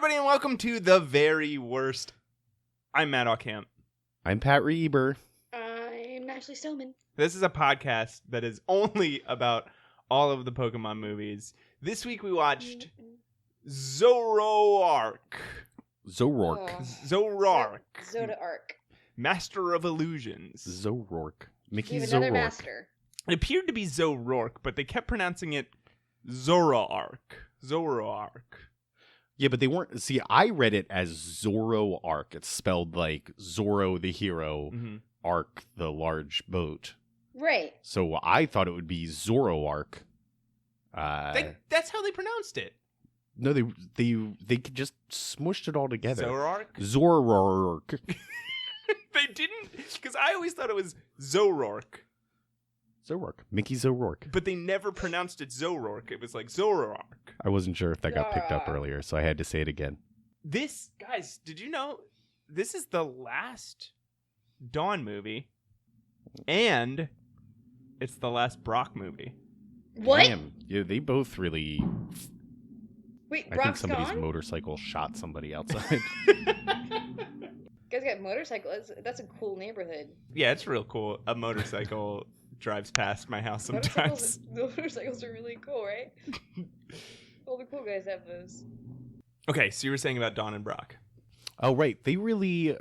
everybody, and welcome to The Very Worst. I'm Matt Ockham. I'm Pat Reber. I'm Ashley Stillman. This is a podcast that is only about all of the Pokemon movies. This week we watched Zoroark. Zoroark. Zoroark. ZO'Rourke. Master of Illusions. Zoroark. Mickey We have another Zoroark. master. It appeared to be Zoroark, but they kept pronouncing it Zoroark. Zoroark. Yeah, but they weren't. See, I read it as Zoroark. It's spelled like Zoro the hero, Ark the large boat. Right. So I thought it would be Zoroark. That's how they pronounced it. No, they just smushed it all together. Zoroark? Zoroark. They didn't, because I always thought it was Zoroark. Zoroark. Mickey Zoroark. But they never pronounced it Zoroark. It was like Zoroark. I wasn't sure if that got picked up earlier, so I had to say it again. This, guys, did you know this is the last Dawn movie, and it's the last Brock movie. What? Damn. Yeah, they both really... Wait, I think Brock's somebody's gone? motorcycle shot somebody outside. You guys got motorcycles. That's a cool neighborhood. Yeah, it's real cool. A motorcycle drives past my house sometimes. Motorcycles are really cool, right? All the cool guys have those. Okay, so you were saying about Dawn and Brock. Oh, right. They really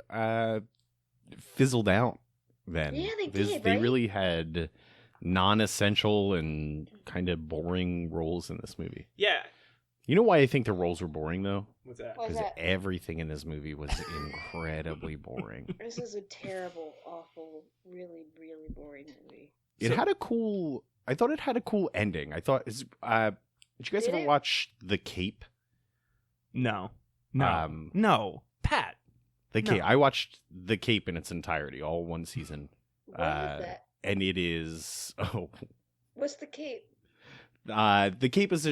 fizzled out then. Yeah, they did, They right? really had non-essential and kind of boring roles in this movie. Yeah. You know why I think the roles were boring, though? What's that? Why is Because that? everything in this movie was incredibly boring. This is a terrible, awful, really, really boring movie. It had a cool... I thought it had a cool ending. I thought... did you guys Did ever it? watch The Cape? No. No. Pat. The No. Cape. I watched The Cape in its entirety, all one season. What is that? And it is... Oh... What's the cape? The Cape is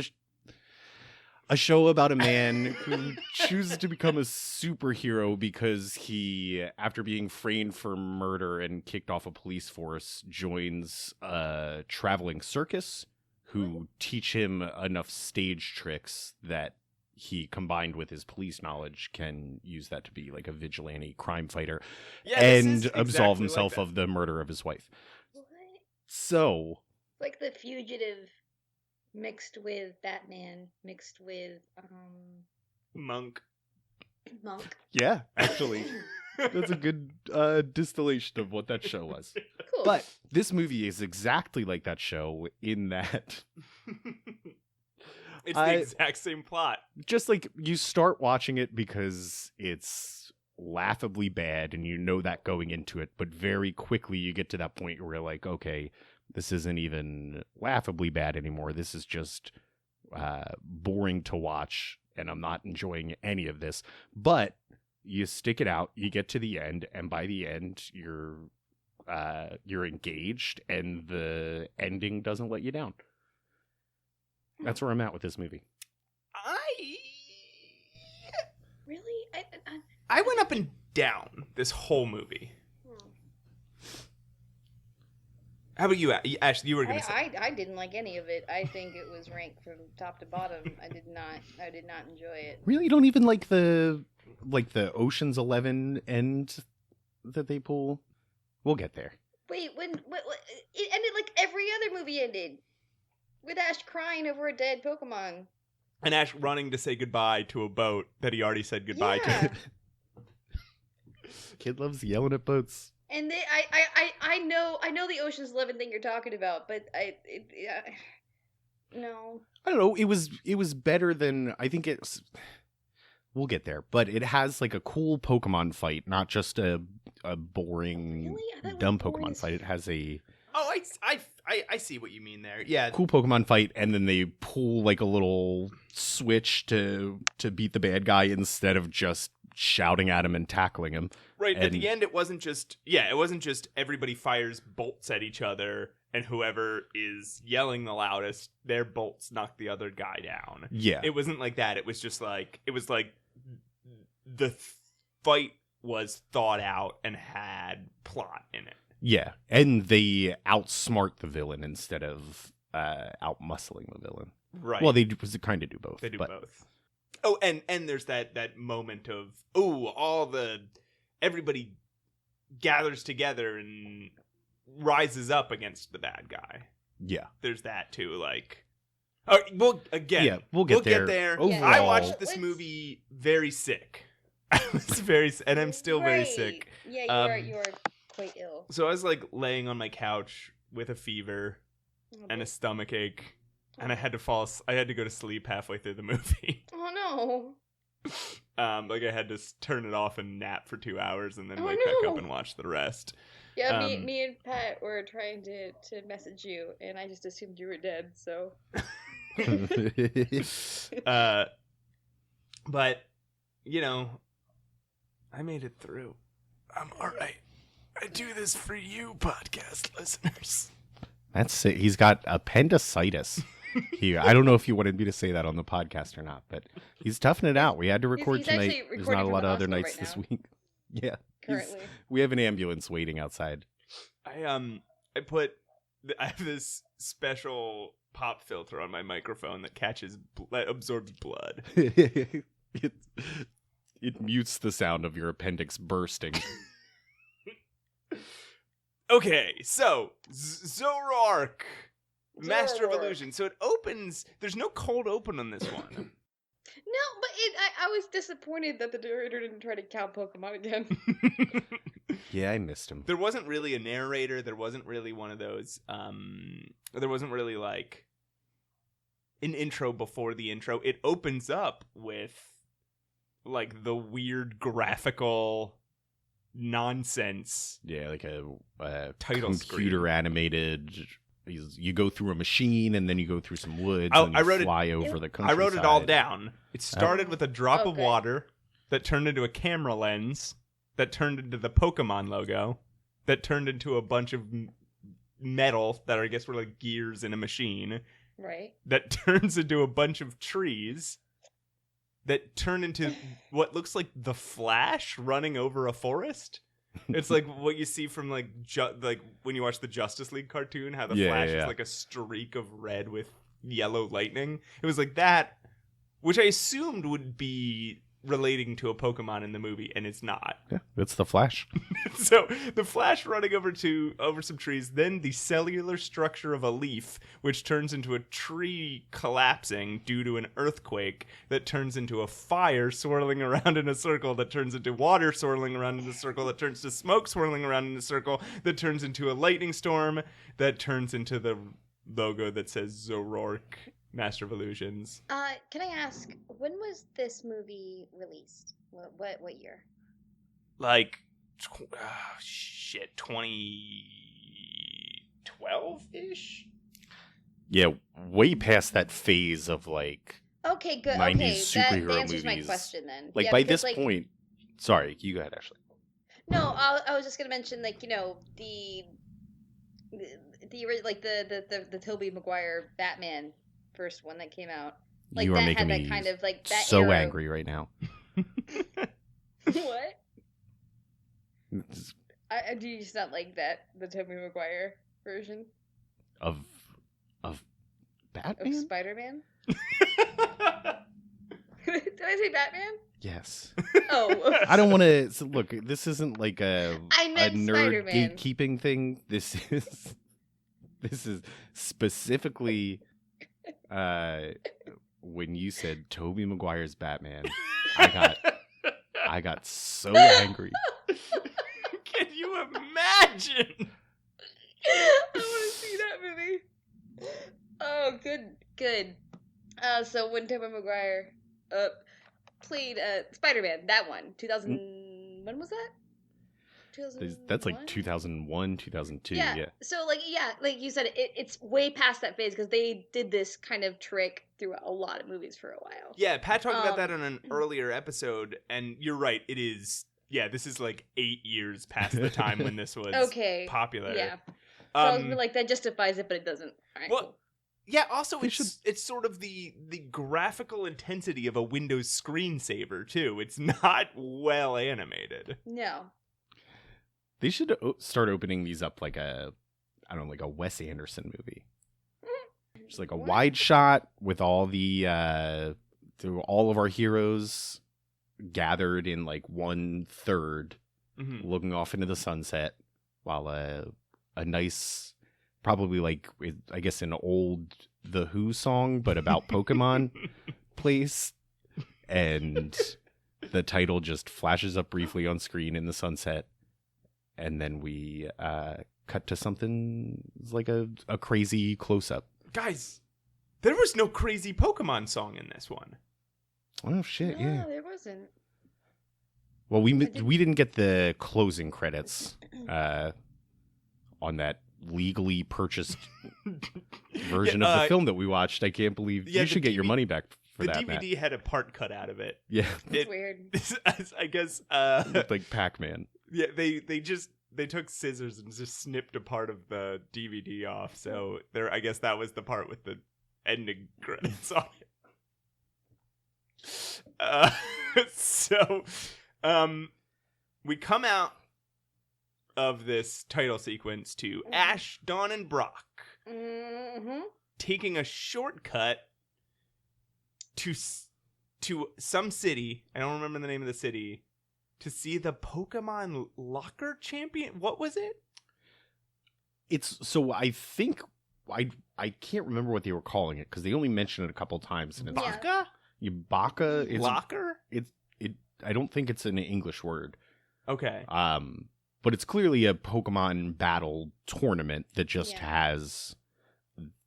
a show about a man who chooses to become a superhero because he, after being framed for murder and kicked off a police force, joins a traveling circus who teach him enough stage tricks that he, combined with his police knowledge, can use that to be like a vigilante crime fighter and absolve himself of the murder of his wife. What? So... Like The Fugitive mixed with Batman, mixed with Monk. Monk. Yeah, actually. That's a good distillation of what that show was. Cool. But this movie is exactly like that show in that It's the exact same plot. just like you start watching it because it's laughably bad and you know that going into it, but very quickly you get to that point where you're like, okay, this isn't even laughably bad anymore. This is just boring to watch and I'm not enjoying any of this. But you stick it out, you get to the end, and by the end you're engaged and the ending doesn't let you down. That's where I'm at with this movie. Really? I went up and down this whole movie. How about you, Ash? You were going to say. I didn't like any of it. I think it was ranked from top to bottom. I did not enjoy it. Really, you don't even like the Ocean's 11 end that they pull? We'll get there. Wait, when it ended like every other movie ended, with Ash crying over a dead Pokemon. And Ash running to say goodbye to a boat that he already said goodbye Yeah. to. Kid loves yelling at boats. And I know the Ocean's 11 thing you're talking about, but no. I don't know. It was better than, I think it's. We'll get there, but it has like a cool Pokemon fight, not just a boring, Really? I thought it was dumb boring Pokemon as fight. It has a Oh, I see what you mean there. Yeah. cool Pokemon fight, and then they pull like a little switch to beat the bad guy instead of just shouting at him and tackling him. Right. At And- the end, it wasn't just everybody fires bolts at each other, and whoever is yelling the loudest, their bolts knock the other guy down. Yeah. It wasn't like that. It was like the fight was thought out and had plot in it. Yeah, and they outsmart the villain instead of outmuscling the villain. Right. Well, they kind of do both. They do but both. Oh, and there's that moment of everybody gathers together and rises up against the bad guy. Yeah. There's that too, like. Oh, well, again, Yeah, we'll get there. Overall, I watched this let's- movie very sick. I was and I'm still very sick. Yeah, you are quite ill. So I was like laying on my couch with a fever and a stomach ache, and I had to go to sleep halfway through the movie. Oh no. Like I had to turn it off and nap for 2 hours, and then Oh, wake back no. up and watch the rest. Yeah, me and Pat were trying to message you, and I just assumed you were dead. So. But you know, I made it through. I'm all right. I do this for you, podcast listeners. That's it. He's got appendicitis. I don't know if you wanted me to say that on the podcast or not, but he's toughing it out. We had to record he's tonight. actually There's recording not a from lot the of other hospital nights right this now. week. Yeah. Currently. We have an ambulance waiting outside. I have this special pop filter on my microphone that absorbs blood. it mutes the sound of your appendix bursting. Okay, so Zoroark, Master of Zoroark. Illusion. So it opens. There's no cold open on this one. No, but I was disappointed that the director didn't try to count Pokemon again. Yeah, I missed him. There wasn't really a narrator. There wasn't really one of those. There wasn't really like an intro before the intro. It opens up with like the weird graphical nonsense. Yeah, like a Title computer screen. animated. You go through a machine and then you go through some woods Oh, and I you wrote it- fly over the I countryside. wrote it all down. It started with a drop of Okay. water that turned into a camera lens that turned into the Pokemon logo that turned into a bunch of metal that I guess were like gears in a machine Right. that turns into a bunch of trees that turn into what looks like the Flash running over a forest. It's like what you see from like when you watch the Justice League cartoon, how the Flash is like a streak of red with yellow lightning. It was like that, which I assumed would be relating to a Pokemon in the movie, and it's not. Yeah, it's the Flash. So the Flash running over some trees, then the cellular structure of a leaf, which turns into a tree collapsing due to an earthquake that turns into a fire swirling around in a circle that turns into water swirling around in a circle that turns to smoke swirling around in a circle that turns into a lightning storm that turns into the logo that says Zoroark, Master of Illusions. Can I ask, when was this movie released? What year? Like 2012-ish? Yeah, way past that phase of like Okay, good. 90s Okay, that superhero answers my movies. question then. Like Yeah, by because, this point. Sorry, you go ahead, Ashley. No, I was just gonna mention the Tobey Maguire Batman first one that came out. Like You are that making had me that kind of like that so era. angry right now. What? Do you just not like the Tobey Maguire version Of of Batman? Spider-Man? Did I say Batman? Yes. Oh, I don't want to look. This isn't like a I meant nerd Spider-Man. gatekeeping thing. This is specifically when you said Tobey Maguire's Batman. I got so angry. Can you imagine? I want to see that movie. Oh, good. So when Tobey Maguire played Spider-Man, that one, 2000. When was that? 2001? That's like 2001, 2002. Yeah. So like you said, it's way past that phase because they did this kind of trick through a lot of movies for a while. Yeah, Pat talked about that on an earlier episode, and you're right. It is. Yeah, this is like 8 years past the time when this was popular. Yeah. So I was gonna be like, that justifies it, but it doesn't. All right, well, cool. Yeah, also They it's sort of the graphical intensity of a Windows screensaver too. It's not well animated. No. They should start opening these up like a Wes Anderson movie. Just like a What? wide shot with all the through all of our heroes gathered in like 1/3, looking off into the sunset, while a nice, probably like, I guess an old The Who song, but about Pokemon plays, and the title just flashes up briefly on screen in the sunset, and then we cut to something like a crazy close-up. Guys, there was no crazy Pokemon song in this one. Oh shit! No, Yeah. there wasn't. Well, we didn't get the closing credits on that legally purchased version of the film that we watched. I can't believe you should get your money back for the that. DVD Matt. had a part cut out of it. Yeah, It's weird. I guess. it looked like Pac-Man. Yeah, they took scissors and just snipped a part of the DVD off. So there, I guess that was the part with the ending credits on it. So, we come out of this title sequence to Ash, Dawn, and Brock taking a shortcut to some city. I don't remember the name of the city. To see the Pokemon Locker Champion. What was it? I think I can't remember what they were calling it because they only mentioned it a couple times. And it's Baka? Baka is Locker? I don't think it's an English word. Okay. But it's clearly a Pokemon battle tournament that just has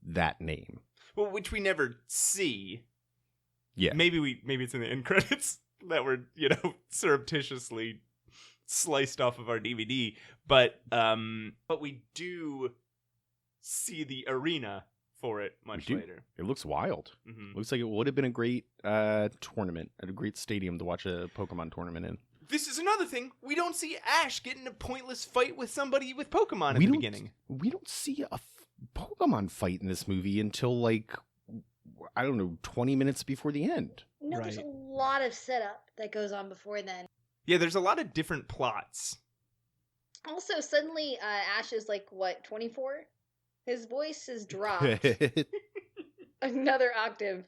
that name. Well, which we never see. Yeah. Maybe it's in the end credits that were, surreptitiously sliced off of our DVD. But we do see the arena for it much later. It looks wild. Looks like it would have been a great tournament at a great stadium to watch a Pokemon tournament in. This is another thing. We don't see Ash get in a pointless fight with somebody with Pokemon at the beginning. We don't see a Pokemon fight in this movie until, like, I don't know, 20 minutes before the end. No, there's a lot of setup that goes on before then. Yeah, there's a lot of different plots. Also, suddenly Ash is like, 24? His voice is dropped another octave.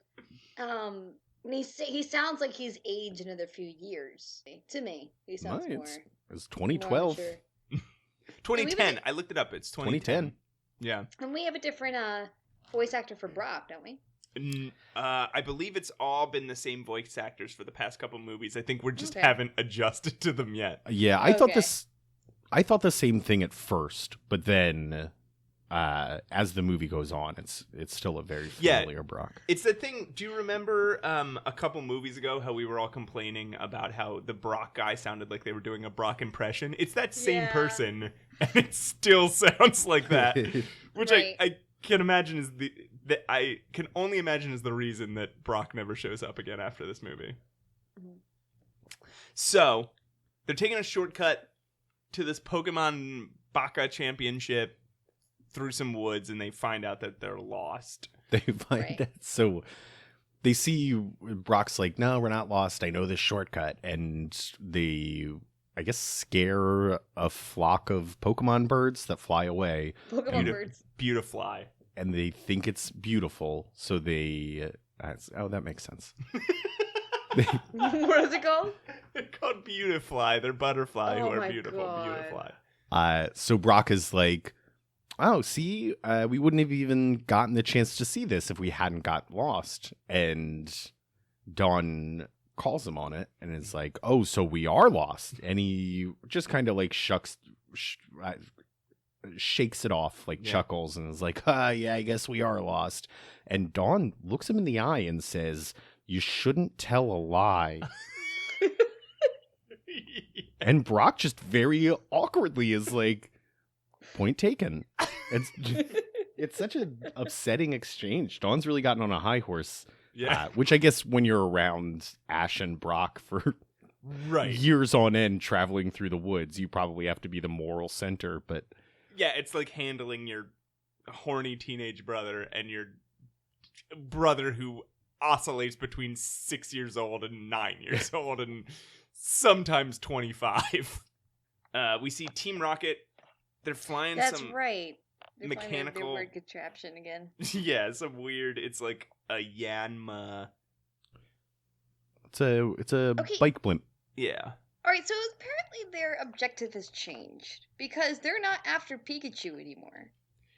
And he sounds like he's aged another few years. To me, he sounds more. It's 2012. 2010. I looked it up. It's 2010. Yeah. And we have a different voice actor for Brock, don't we? I believe it's all been the same voice actors for the past couple movies. I think we just haven't adjusted to them yet. Yeah, I thought the same thing at first, but then as the movie goes on, it's still a very familiar Brock. It's the thing. Do you remember a couple movies ago how we were all complaining about how the Brock guy sounded like they were doing a Brock impression? It's that same person, and it still sounds like that, which I can imagine is I can only imagine is the reason that Brock never shows up again after this movie. So they're taking a shortcut to this Pokemon Baka Championship through some woods, and they find out that they're lost. They find that. So they see Brock's like, no, we're not lost. I know this shortcut. And they, I guess, scare a flock of Pokemon birds that fly away. Pokemon birds. Beautifly. And they think it's beautiful. So they, that makes sense. What is it called? They're called Beautifly. They're butterfly who are beautiful. God. Beautifly. So Brock is like, oh, see, we wouldn't have even gotten the chance to see this if we hadn't got lost. And Dawn calls him on it and is like, oh, so we are lost. And he just kind of like shakes it off, like chuckles, and is like, yeah, I guess we are lost. And Dawn looks him in the eye and says, you shouldn't tell a lie. And Brock just very awkwardly is like, point taken. It's such an upsetting exchange. Dawn's really gotten on a high horse. Yeah. Which I guess when you're around Ash and Brock for years on end traveling through the woods, you probably have to be the moral center. But yeah, it's like handling your horny teenage brother and your brother who oscillates between 6 years old and 9 years old and sometimes 25. We see Team Rocket. They're flying They're mechanical their word contraption again. Yeah, some weird. It's like a Yanma It's a Okay. bike blimp. Yeah. All right, so apparently their objective has changed because they're not after Pikachu anymore,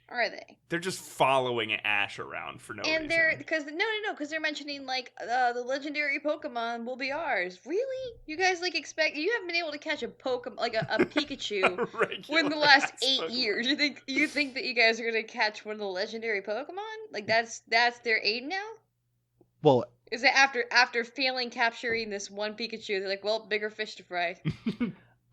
are they? They're just following Ash around for no And reason. they're because because they're mentioning like the legendary Pokemon will be ours. Really? You guys like expect you haven't been able to catch a Pokemon like a Pikachu in the last 8 years. You think that you guys are gonna catch one of the legendary Pokemon? Like that's their aim now? Well, Is it after failing capturing this one Pikachu? They're like, well, bigger fish to fry.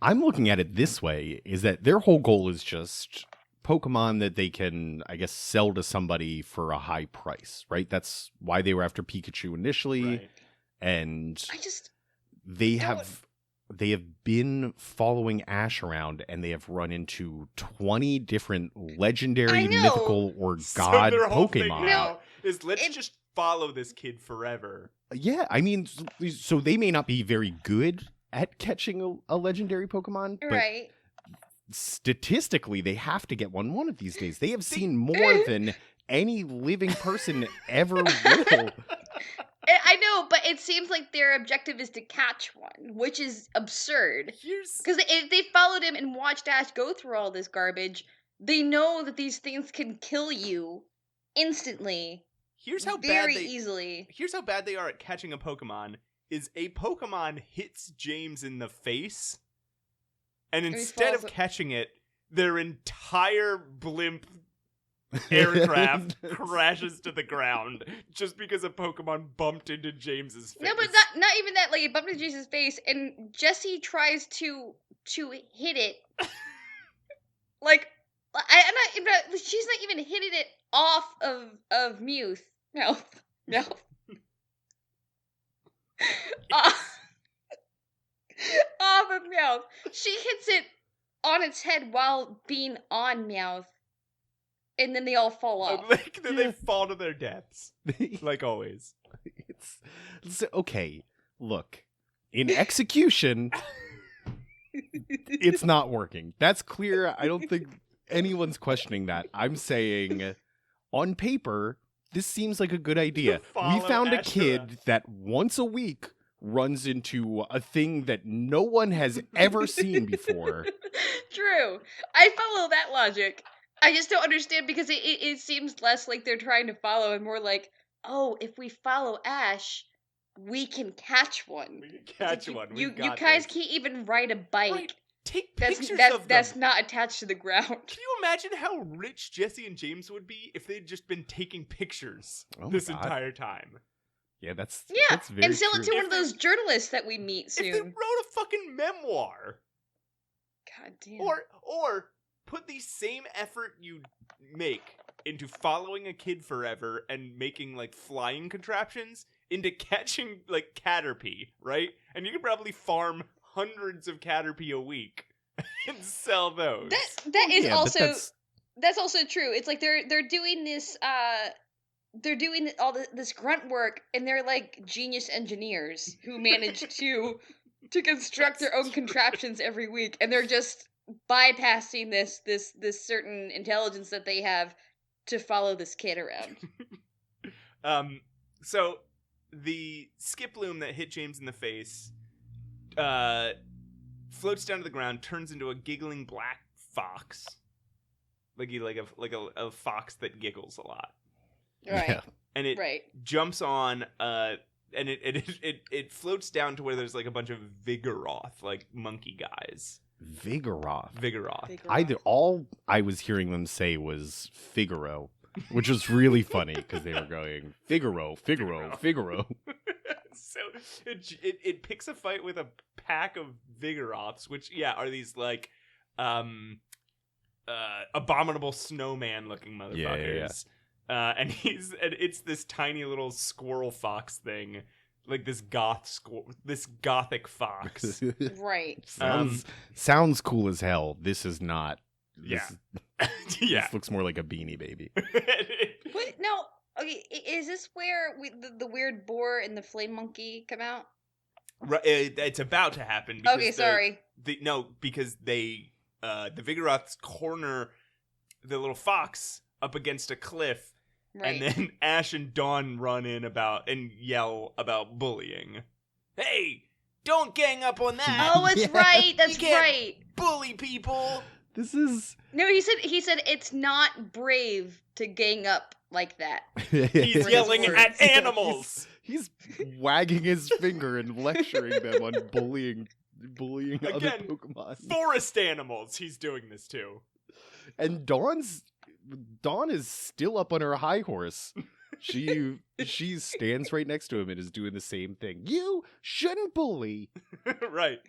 I'm looking at it this way: is that their whole goal is just Pokemon that they can, I guess, sell to somebody for a high price, right? That's why they were after Pikachu initially, Right. and I just they have been following Ash around, and they have run into 20 different I legendary, know. mythical, or So god their whole thing Pokemon. now is let's it- just follow this kid forever. Yeah, I mean, so they may not be very good at catching a legendary Pokemon, but right. statistically, they have to get one of these days. They have seen more than any living person ever will. I know, but it seems like their objective is to catch one, which is absurd. Here's Because if they followed him and watched Ash go through all this garbage, they know that these things can kill you instantly, here's how very bad they easily. here's how bad they are at catching a Pokemon. Is a Pokemon hits James in the face, and he instead of falls- catching it, their entire blimp aircraft crashes to the ground just because a Pokemon bumped into James's face. No, but not even that. Like it bumped into Jesus' face, and Jesse tries to hit it. Like I'm not. She's not even hitting it off of Mew's mouth. off of Meowth. She hits it on its head while being on Meowth, and then they all fall off. Like, then they fall to their deaths, like always. It's okay. Look, in execution, it's not working. That's clear. I don't think anyone's questioning that. I'm saying, on paper, this seemes like a good idea. We Follow found a Ash kid around. that once a week runs into a thing that no one has ever seen before. True. I follow that logic. I just don't understand because it seems less like they're trying to follow and more like, oh, if we follow Ash, we can catch one. We can It's catch like, one. You We've got guys this. can't even ride a bike. Right. Take That's pictures of them. that's not attached to the ground. Can you imagine how rich Jesse and James would be if they'd just been taking pictures Oh my this God. entire time? Yeah, that's Yeah, very and sell it true. to one of those journalists that we meet If they soon. wrote a fucking memoir, God damn. or put the same effort you make into following a kid forever and making like flying contraptions into catching like Caterpie, right? And you could probably farm hundreds of Caterpie a week and sell those. that is Yeah, but also that's also true. It's like they're doing this they're doing all this grunt work, and they're like genius engineers who manage to construct their own contraptions every week, and they're just bypassing this certain intelligence that they have to follow this kid around. So the skiploom that hit James in the face floats down to the ground, turns into a giggling black fox, like a fox that giggles a lot, Right. Yeah. and it Right. jumps on and it floats down to where there's like a bunch of Vigoroth, like monkey guys. Vigoroth. All I was hearing them say was Figaro, which was really funny because they were going Figaro. So it picks a fight with a pack of Vigoroths, which are these like abominable snowman looking motherfuckers. And it's this tiny little squirrel fox thing, like this gothic fox. Right. Sounds cool as hell. This is not. Yeah. This looks more like a Beanie Baby. Wait, no. Okay, is this where the weird boar and the flame monkey come out? Right, it's about to happen. Because Okay, sorry. Because the Vigoroths corner the little fox up against a cliff, Right. and then Ash and Dawn run in and yell about bullying. Hey, don't gang up on that. Oh, that's Yeah. right. That's You can't- right. Bully people. This is No, he said it's not brave to gang up like that. He's yelling words. at animals. He's wagging his finger and lecturing them on bullying other Again, Pokemon. Forest animals he's doing this to. And Dawn is still up on her high horse. She stands right next to him and is doing the same thing. You shouldn't bully. Right.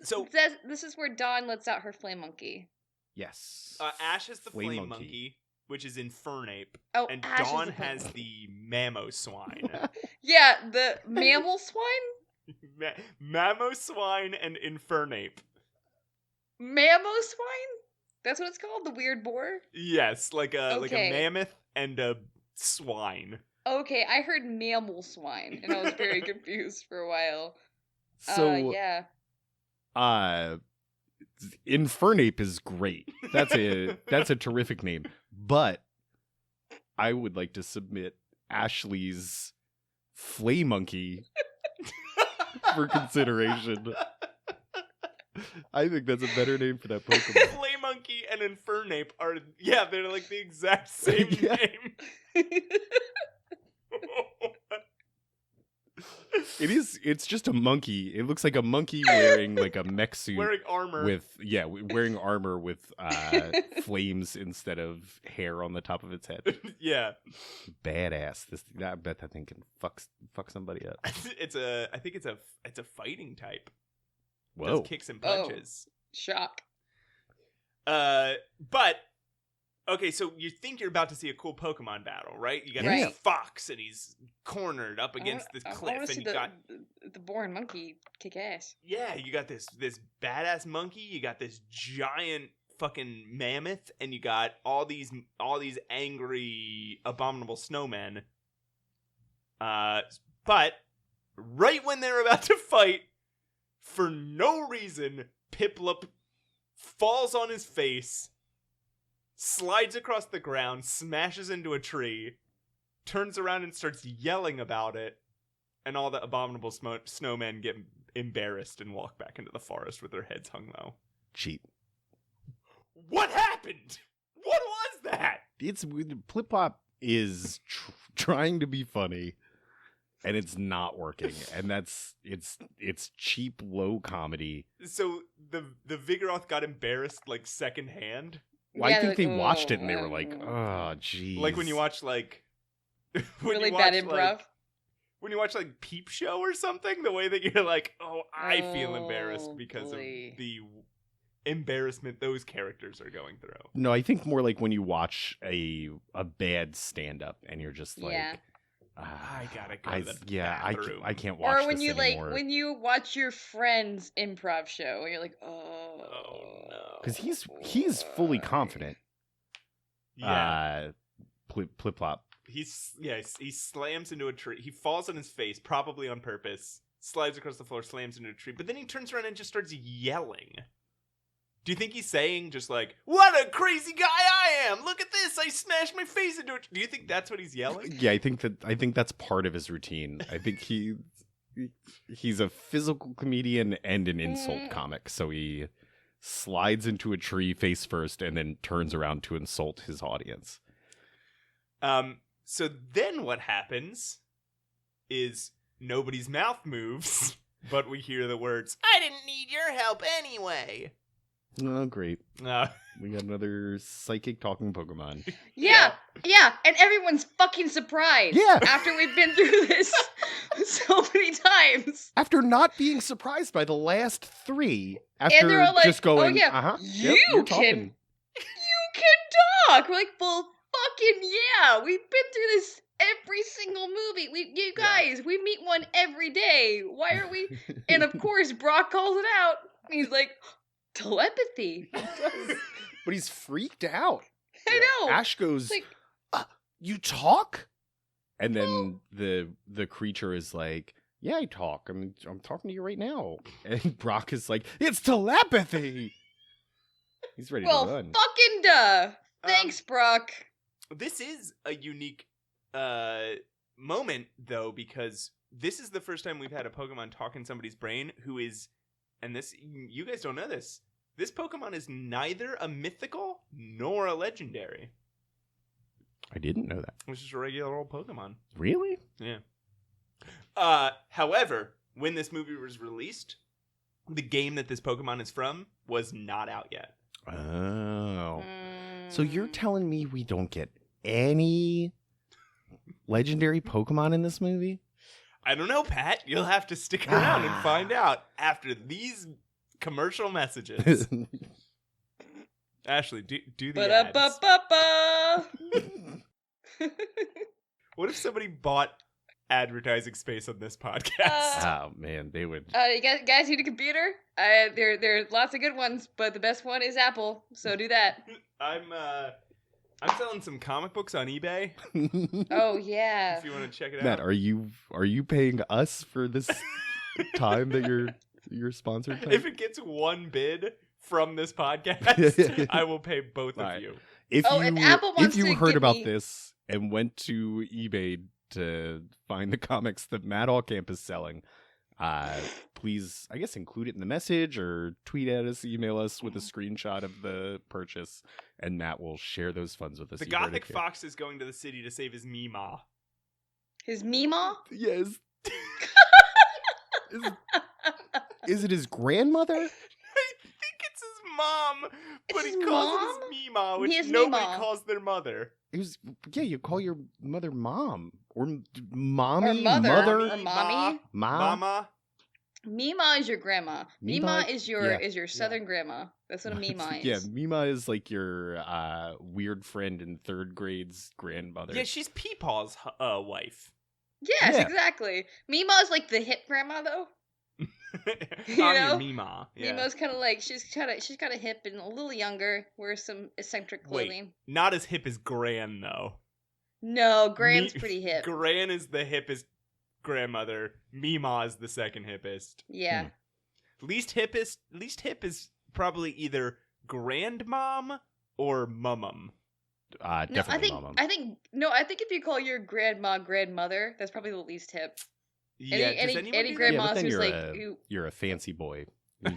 So This is where Dawn lets out her Flamonkey. Yes. Ash has the Flame flame monkey. monkey, which is Infernape, Oh, and Ash is Dawn the has flame- the Mamoswine. Yeah, the mammal swine? Mamoswine and Infernape. Mammo-swine? That's what it's called? The weird boar? Yes, like a Okay. mammoth and a swine. Okay, I heard mammal swine, and I was very confused for a while. So Yeah. Infernape is great. That's a terrific name. But I would like to submit Ashley's Flamonkey for consideration. I think that's a better name for that Pokemon. Flamonkey and Infernape are, they're like the exact same Yeah. name. It's just a monkey. It looks like a monkey wearing like a mech suit Wearing armor. wearing armor with flames instead of hair on the top of its head. Yeah. Badass. I bet that thing can fuck somebody up. I think it's a fighting type. Whoa. Does kicks and punches. Shock. But okay, so you think you're about to see a cool Pokemon battle, right? You got Yeah. this fox, and he's cornered up against this I cliff, wanna and see you got the boring monkey kick ass. you got this badass monkey, you got this giant fucking mammoth, and you got all these angry abominable snowmen. But right when they're about to fight, for no reason, Piplup falls on his face, slides across the ground, smashes into a tree, turns around and starts yelling about it, and all the abominable snowmen get embarrassed and walk back into the forest with their heads hung low. Cheat. What happened? What was that? It's Flip-Flop is trying to be funny, and it's not working. And it's cheap, low comedy. So the Vigoroth got embarrassed like secondhand. Well, Yeah, I think like, they watched it and they oh, were like, oh. "Oh, geez." Like when you watch like when Really you bad watch, improv. like, when you watch like Peep Show or something, the way that you're like, oh, I feel embarrassed Oh, because boy. of the embarrassment those characters are going through. No, I think more like when you watch a bad stand-up and you're just like, Yeah. I gotta go to the bathroom. I can't watch Or when this you anymore. when you watch your friend's improv show and you're like, oh no. Because he's fully confident. Yeah. Flip-Flop. He slams into a tree. He falls on his face, probably on purpose, slides across the floor, slams into a tree, but then he turns around and just starts yelling. Do you think he's saying just like, what a crazy guy I am! Look at this! I smashed my face into it! Do you think that's what he's yelling? Yeah, I think that's part of his routine. I think he's a physical comedian and an insult comic. So he slides into a tree face first and then turns around to insult his audience. So then what happens is nobody's mouth moves, but we hear the words, I didn't need your help anyway. Oh, great. Uh, We got another psychic talking Pokemon. yeah, and everyone's fucking surprised. Yeah. After we've been through this so many times. After not being surprised by the last three, after they're all like, just going, oh yeah, uh-huh, you yep, you're can talking. talk. We're like, well, fucking yeah. We've been through this every single movie. You guys, we meet one every day. Why are we? And of course, Brock calls it out. He's like, telepathy. But he's freaked out. I know. Ash goes, Like, you talk? And then the creature is like, yeah, I talk. I'm talking to you right now. And Brock is like, it's telepathy. He's ready well, to run. fucking duh. Thanks, Brock. This is a unique moment, though, because this is the first time we've had a Pokemon talk in somebody's brain who is, and this, you guys don't know this, this Pokemon is neither a mythical nor a legendary. I didn't know that. It's just a regular old Pokemon. Really? Yeah. However, when this movie was released, the game that this Pokemon is from was not out yet. Oh. So you're telling me we don't get any legendary Pokemon in this movie? I don't know, Pat. You'll have to stick around and find out after these commercial messages. Ashley, do the ads. What if somebody bought advertising space on this podcast? Oh man, they would. You guys need a computer? There are lots of good ones, but the best one is Apple. So do that. I'm selling some comic books on eBay. Oh yeah. If you want to check it out. Matt, are you paying us for this time that you're sponsored time? If it gets one bid from this podcast, I will pay both of you. If Apple wants you to heard give about me... this and went to eBay to find the comics that Matt Allcamp is selling, please, I guess, include it in the message or tweet at us, email us with a screenshot of the purchase, and Matt will share those funds with us. The Gothic Fox is going to the city to save his Meemaw. His Meemaw? Yes. Is it his grandmother? I think it's his mom, but It's he his calls mom? it his Meemaw, which He is nobody Meemaw. calls their mother. You call your mother mom or mommy, Or mother. mother, Or mommy. Mama. Meemaw is your grandma. Meemaw? Meemaw is your southern grandma. That's what a Meemaw is. Yeah, Mima is like your weird friend in third grade's grandmother. Yeah, she's Peepaw's wife. Yes, Yeah. exactly. Meemaw is like the hip grandma though. I'm know? your Meemaw. Yeah. Meemaw's kind of like she's kind of hip and a little younger, wears some eccentric clothing. Wait, not as hip as Gran though. No, Gran's pretty hip. Gran is the hippest grandmother. Meemaw is the second hippest. Yeah. Least hip is probably either grandmom or mumum. Definitely mama. I think if you call your grandma grandmother, that's probably the least hip. Yeah, Any does anyone do that? grandma but then who's you're like you're a fancy boy.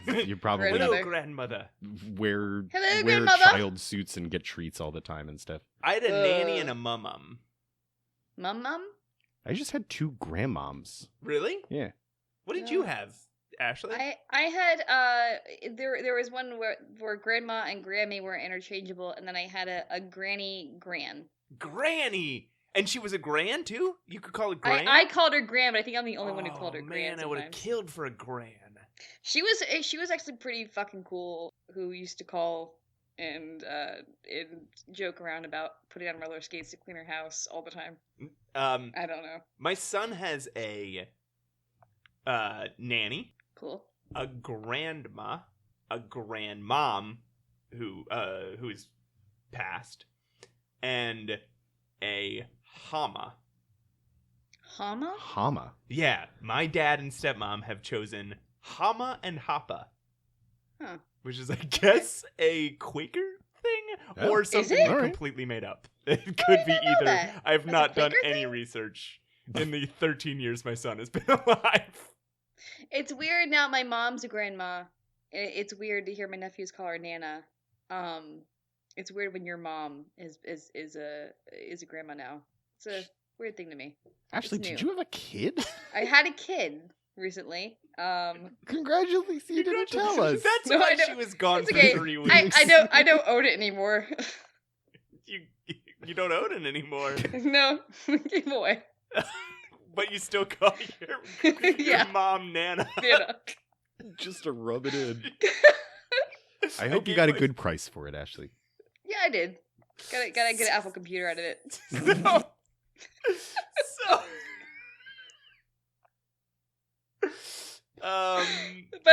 You probably Grandmother. Hello, grandmother. wear Hello, grandmother. child suits and get treats all the time and stuff. I had a nanny and a mumum. Mum. I just had 2 grandmoms. Really? Yeah. What did No. you have, Ashley? I had there was one where grandma and Grammy were interchangeable, and then I had a granny gran. Granny! And she was a gran, too? You could call it gran? I called her gran, but I think I'm the only one who called her gran. Man, I would have sometimes. killed for a gran. She was actually pretty fucking cool. Who used to call and joke around about putting on roller skates to clean her house all the time. I don't know. My son has a nanny, Cool. a grandma, a grandmom who is passed, and a hama. Hama? Hama. Yeah, my dad and stepmom have chosen Hama and Happa. Huh. Which is, I guess, a Quaker thing Oh. or Is something it? completely made up. It could be even know either. that. I have That's a not done Quaker any thing? research in the 13 years my son has been alive. It's weird now. My mom's a grandma. It's weird to hear my nephews call her Nana. It's weird when your mom is a grandma now. It's a weird thing to me. Ashley, It's did new. you have a kid? I had a kid recently. Congratulations, you didn't tell us. That's No, why I know. she was gone It's for okay. 3 weeks. I don't own it anymore. You don't own it anymore. No, give away. But you still call your Yeah. mom Nana. Nana. Just to rub it in. I I hope you gave got a my- good price for it, Ashley. Yeah, I did. Got a good Apple computer out of it. So By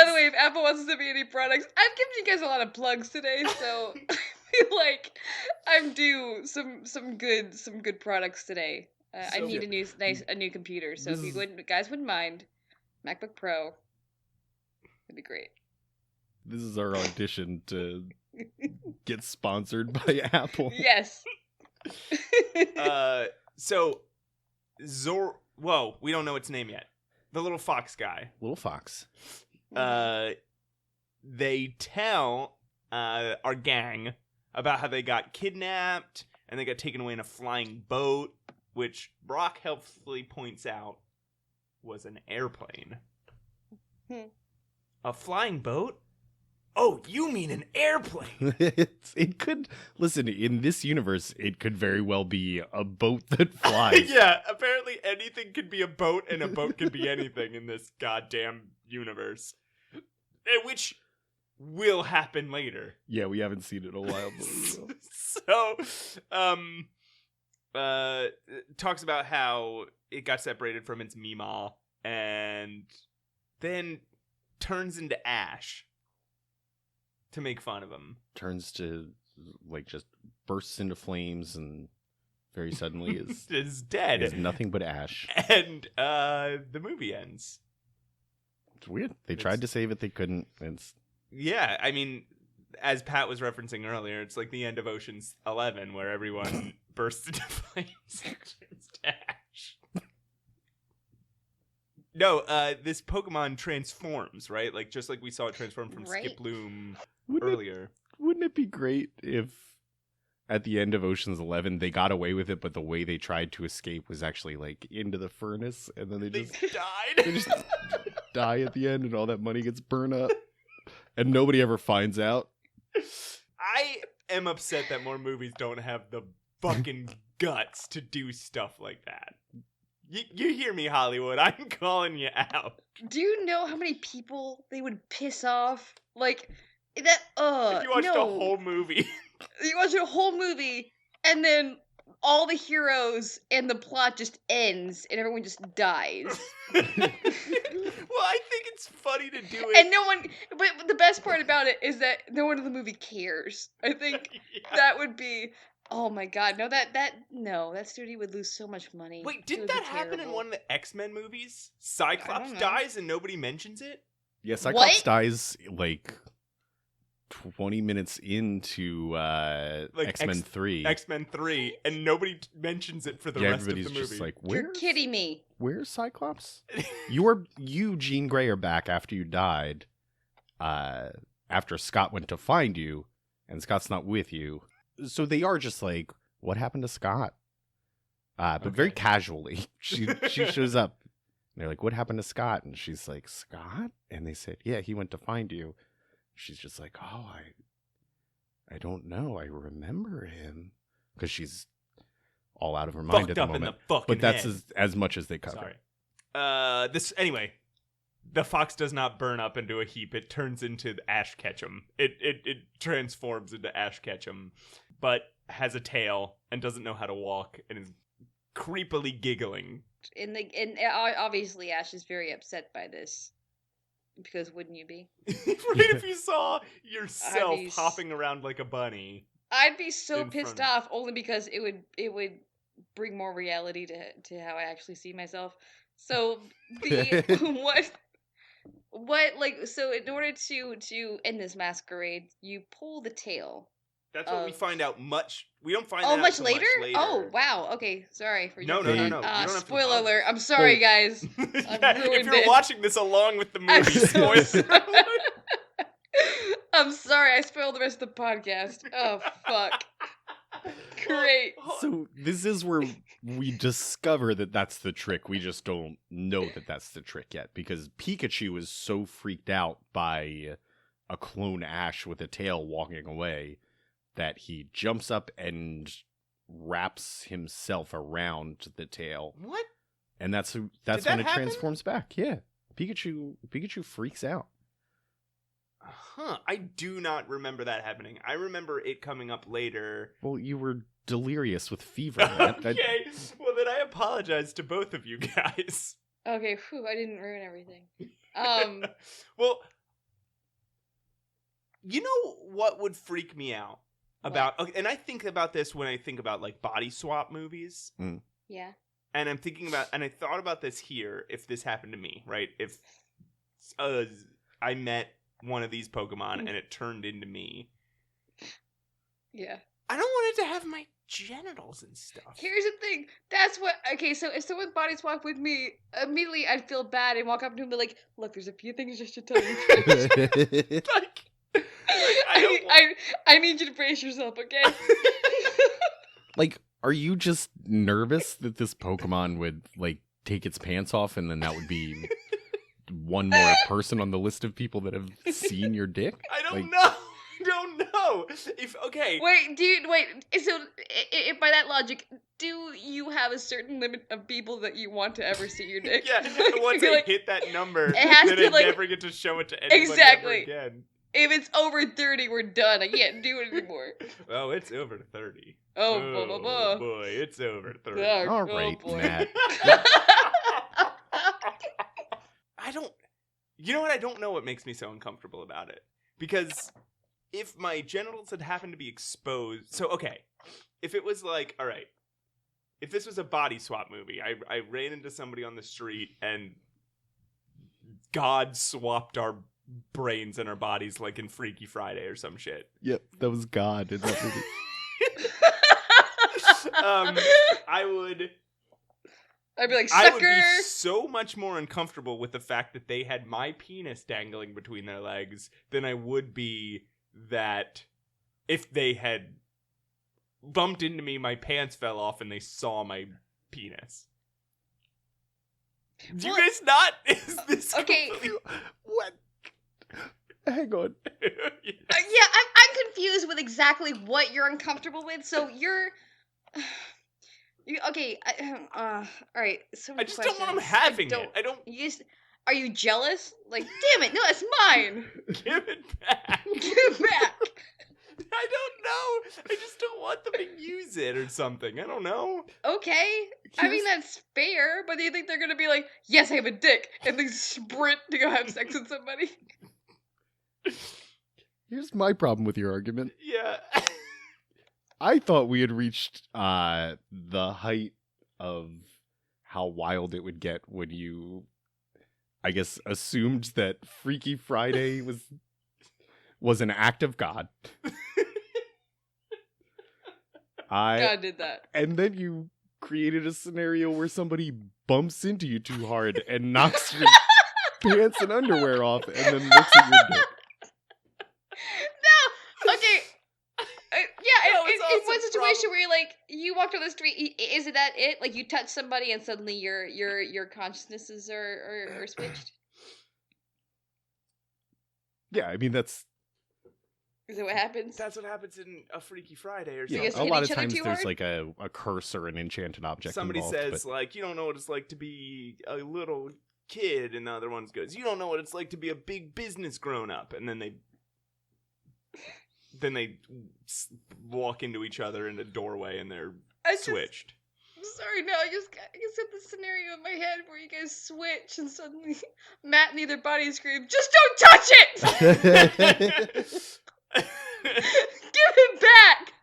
the way, if Apple wants to send me any products, I've given you guys a lot of plugs today, so I feel like I'm due some good products today. I So- need a new computer, so This if you is- guys wouldn't mind, MacBook Pro, it'd be great. This is our audition to get sponsored by Apple. Yes. so Whoa, we don't know its name yet. The little fox guy. Little fox. They tell our gang about how they got kidnapped and they got taken away in a flying boat, which Brock helpfully points out was an airplane. A flying boat? Oh, you mean an airplane? It could, listen, in this universe, it could very well be a boat that flies. Yeah, apparently anything could be a boat and a boat can be anything in this goddamn universe. Which will happen later. Yeah, we haven't seen it in a while. So, talks about how it got separated from its Meemaw and then turns into ash to make fun of him. Turns to, like, just bursts into flames and very suddenly is dead. Is nothing but ash. And the movie ends. It's weird. They tried to save it, they couldn't. Yeah, I mean, as Pat was referencing earlier, it's like the end of Ocean's 11 where everyone bursts into flames and turns to ash. No, this Pokemon transforms, right? Like, just like we saw it transform from Skiploom earlier. Wouldn't it be great if at the end of Ocean's 11 they got away with it, but the way they tried to escape was actually, like, into the furnace, and then they just died? They just die at the end, and all that money gets burned up, and nobody ever finds out. I am upset that more movies don't have the fucking guts to do stuff like that. You hear me, Hollywood. I'm calling you out. Do you know how many people they would piss off? Like, that, if you watched a whole movie. You watch a whole movie, and then all the heroes and the plot just ends, and everyone just dies. Well, I think it's funny to do it. And no one, but the best part about it is that no one in the movie cares. I think that would be, oh my god, no, that studio would lose so much money. Wait, didn't that happen in one of the X-Men movies? Cyclops dies and nobody mentions it? Yeah, Cyclops dies, like, 20 minutes into X-Men 3. X-Men 3, and nobody mentions it for the rest of the movie. Everybody's just like, you're kidding me. Where's Cyclops? you, Jean Grey, are back after you died, after Scott went to find you, and Scott's not with you. So they are just like, what happened to Scott? But very casually, she shows up. And they're like, what happened to Scott? And she's like, Scott? And they said, yeah, he went to find you. She's just like, oh, I don't know. I remember him. Because she's all out of her mind at the moment. But that's as much as they cover. Sorry. Anyway, the fox does not burn up into a heap. It turns into Ash Ketchum. It transforms into Ash Ketchum, but has a tail and doesn't know how to walk and is creepily giggling. And obviously Ash is very upset by this. Because wouldn't you be? Right, if you saw yourself hopping around like a bunny. I'd be so pissed off only because it would bring more reality to how I actually see myself. So so in order to end this masquerade, you pull the tail. That's what we find out we don't find that out much later? Oh, wow. Okay, sorry for No. Spoiler alert. I'm sorry, guys. If you're watching this along with the movie, spoiler. I'm sorry. I spoiled the rest of the podcast. Oh, fuck. Great. So this is where we discover that that's the trick. We just don't know that that's the trick yet, because Pikachu is so freaked out by a clone Ash with a tail walking away that he jumps up and wraps himself around the tail. What? And that's when it transforms back. Yeah. Pikachu freaks out. Huh. I do not remember that happening. I remember it coming up later. Well, you were delirious with fever. Okay. Well, then I apologize to both of you guys. Okay. Whew, I didn't ruin everything. Well, you know what would freak me out? And I think about this when I think about, like, body swap movies. Mm. Yeah. And I thought about this here if this happened to me, right? If I met one of these Pokemon and it turned into me. Yeah. I don't want it to have my genitals and stuff. Here's the thing. That's what. Okay, so if someone body swap with me, immediately I'd feel bad and walk up to him and be like, "Look, there's a few things just to tell you." Like, I need you to brace yourself, okay? Like, are you just nervous that this Pokemon would, like, take its pants off and then that would be one more person on the list of people that have seen your dick? I don't Like, know. I don't know. Wait. So, if by that logic, do you have a certain limit of people that you want to ever see your dick? Yeah, once I hit that number, it has then to, I like, never get to show it to anybody exactly. ever again. If it's over 30, we're done. I can't do it anymore. Oh, it's over 30. Oh, Boy, it's over 30. all right, boy. Matt. I don't... You know what? I don't know what makes me so uncomfortable about it. Because if my genitals had happened to be exposed... So, okay. If it was like, all right. If this was a body swap movie, I ran into somebody on the street and God swapped our brains and our bodies like in Freaky Friday or some shit. Yep, that was God in that movie. I'd be like, I would sucker! be so much more uncomfortable with the fact that they had my penis dangling between their legs than I would be that if they had bumped into me, my pants fell off, and they saw my penis. Do you guys not? Is this okay? What? Hang on. Yeah, I'm confused with exactly what you're uncomfortable with. So you're okay. All right. So I just don't want them having it. I don't. Are you jealous? Like, damn it! No, it's mine. Give it back. Give it back. I don't know. I just don't want them to use it or something. I don't know. Okay. I mean, that's fair, but do you think they're gonna be like, yes, I have a dick, and they sprint to go have sex with somebody? Here's my problem with your argument. Yeah. I thought we had reached the height of how wild it would get when you, I guess, assumed that Freaky Friday was an act of God. God did that. And then you created a scenario where somebody bumps into you too hard and knocks your pants and underwear off and then looks at your dick. No! Okay. In also one situation where you're like, you walked on the street, is it that it? Like, you touch somebody and suddenly your consciousnesses are switched? Yeah, I mean, that's... Is that what happens? That's what happens in a Freaky Friday or So something. you guys a hit lot each of other times too there's hard? like a curse or an enchanted object Somebody involved, says, but... like, you don't know what it's like to be a little kid, and the other one goes, you don't know what it's like to be a big business grown-up, and then they walk into each other in a doorway, and they're switched. I'm sorry, no, I just set the scenario in my head where you guys switch, and suddenly Matt and either body scream, just don't touch it! Give it back!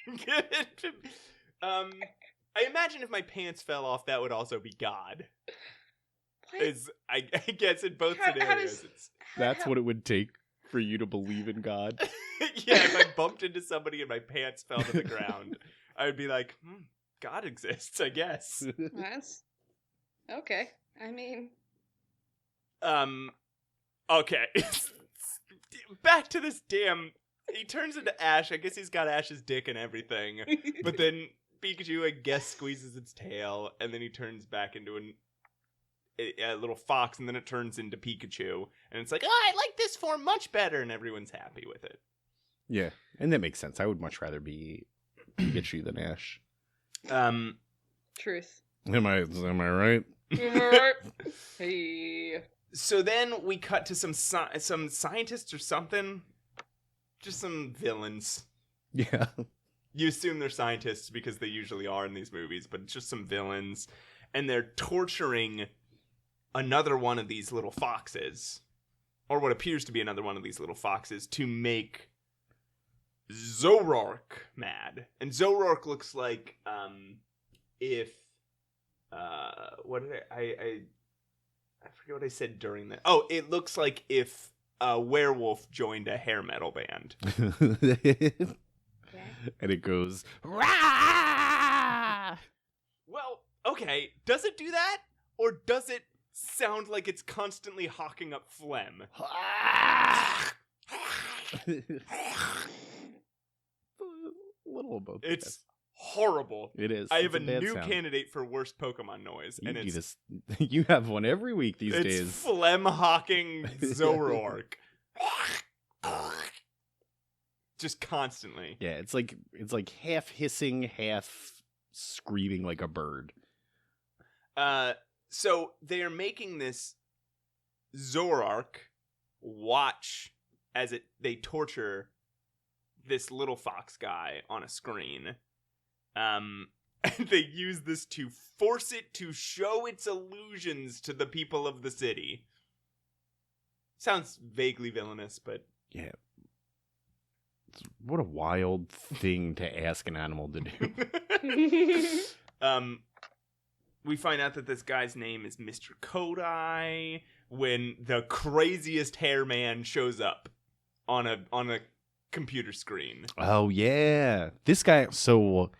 Give it to me. I imagine if my pants fell off, that would also be God. What? I guess in both scenarios. That's what it would take for you to believe in God. Yeah, if I bumped into somebody and my pants fell to the ground, I would be like, God exists, I guess. That's okay. I mean, okay. Back to this damn. He turns into Ash. I guess he's got Ash's dick and everything. But then Pikachu, I guess, squeezes its tail, and then he turns back into a little fox, and then it turns into Pikachu. And it's like, I like this form much better, and everyone's happy with it. Yeah, and that makes sense. I would much rather be Pikachu than Ash. truth. Am I right? Hey. So then we cut to some scientists or something. Just some villains. Yeah. You assume they're scientists because they usually are in these movies, but it's just some villains. And they're torturing another one of these little foxes. Or what appears to be another one of these little foxes to make Zoroark mad. And Zoroark looks like if what did I forget what I said during that. Oh, it looks like if a werewolf joined a hair metal band. Okay. And it goes, rah! Well, okay. Does it do that? Or does it sound like it's constantly hawking up phlegm? A little of both. It's horrible. It is. I It's have a bad new sound. candidate for worst Pokemon noise, You and do it's this. You have one every week these it's days. phlegm hawking Zoroark. Just constantly. Yeah, it's like half hissing, half screaming like a bird. So they are making this Zoroark watch as they torture this little fox guy on a screen. And they use this to force it to show its illusions to the people of the city. Sounds vaguely villainous, but Yeah. What a wild thing to ask an animal to do. We find out that this guy's name is Mr. Kodai when the craziest hair man shows up on a computer screen. Oh yeah, this guy. So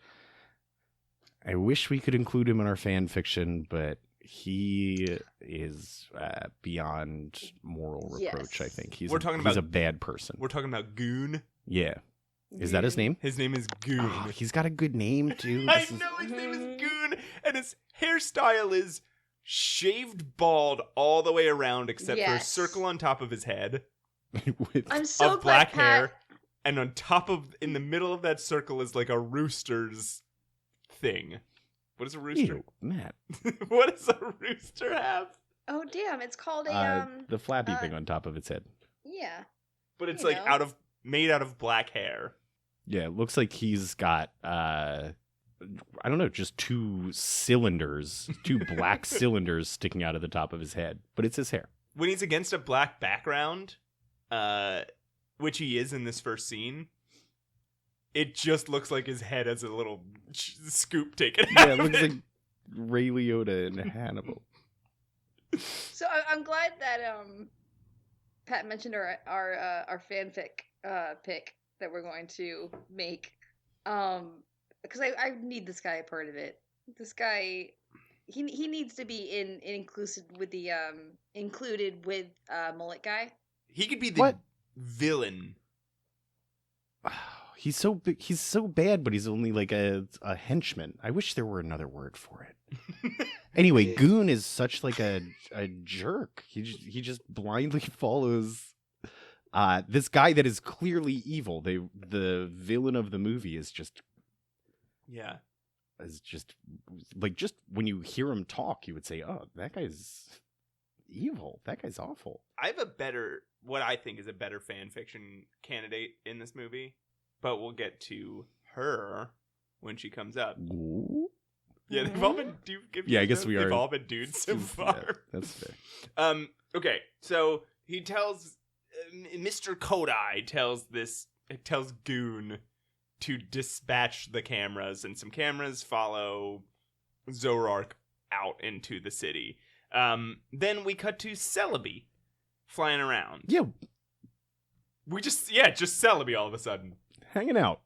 I wish we could include him in our fan fiction, but he is beyond moral reproach. Yes. I think he's We're talking he's about- a bad person. We're talking about Goon. Yeah, is that his name? His name is Goon. Oh, he's got a good name too. I This is- know his name is Goon, and his hairstyle is shaved bald all the way around except for a Yes. circle on top of his head with I'm so of glad black Pat- hair, and on top of in the middle of that circle is like a rooster's thing. What is a rooster? Ew, Matt. What does a rooster have? Oh damn! It's called a The flappy thing on top of its head. Yeah. But it's You like know. made out of black hair. Yeah, it looks like he's got I don't know, just two black cylinders sticking out of the top of his head, but it's his hair. When he's against a black background, which he is in this first scene, it just looks like his head has a little scoop taken Yeah, out it of looks it. like Ray Liotta and Hannibal. So I'm glad that Pat mentioned our fanfic pick that we're going to make, because I need this guy a part of it. This guy, he needs to be included with mullet guy. He could be the What? villain. He's so big, he's so bad, but he's only like a henchman. I wish there were another word for it. Anyway, Goon is such like a jerk. He just blindly follows this guy that is clearly evil. The villain of the movie is just like, just when you hear him talk, you would say, "Oh, that guy's evil. That guy's awful." I have what I think is a better fan fiction candidate in this movie, but we'll get to her when she comes up. Ooh. Yeah, they've all been Yeah, I guess we They've are- all been dudes so far. Yeah, that's fair. Okay, so he tells Mr. Kodai tells Goon to dispatch the cameras, and some cameras follow Zoroark out into the city. Then we cut to Celebi flying around. Yeah, Just Celebi all of a sudden. hanging out.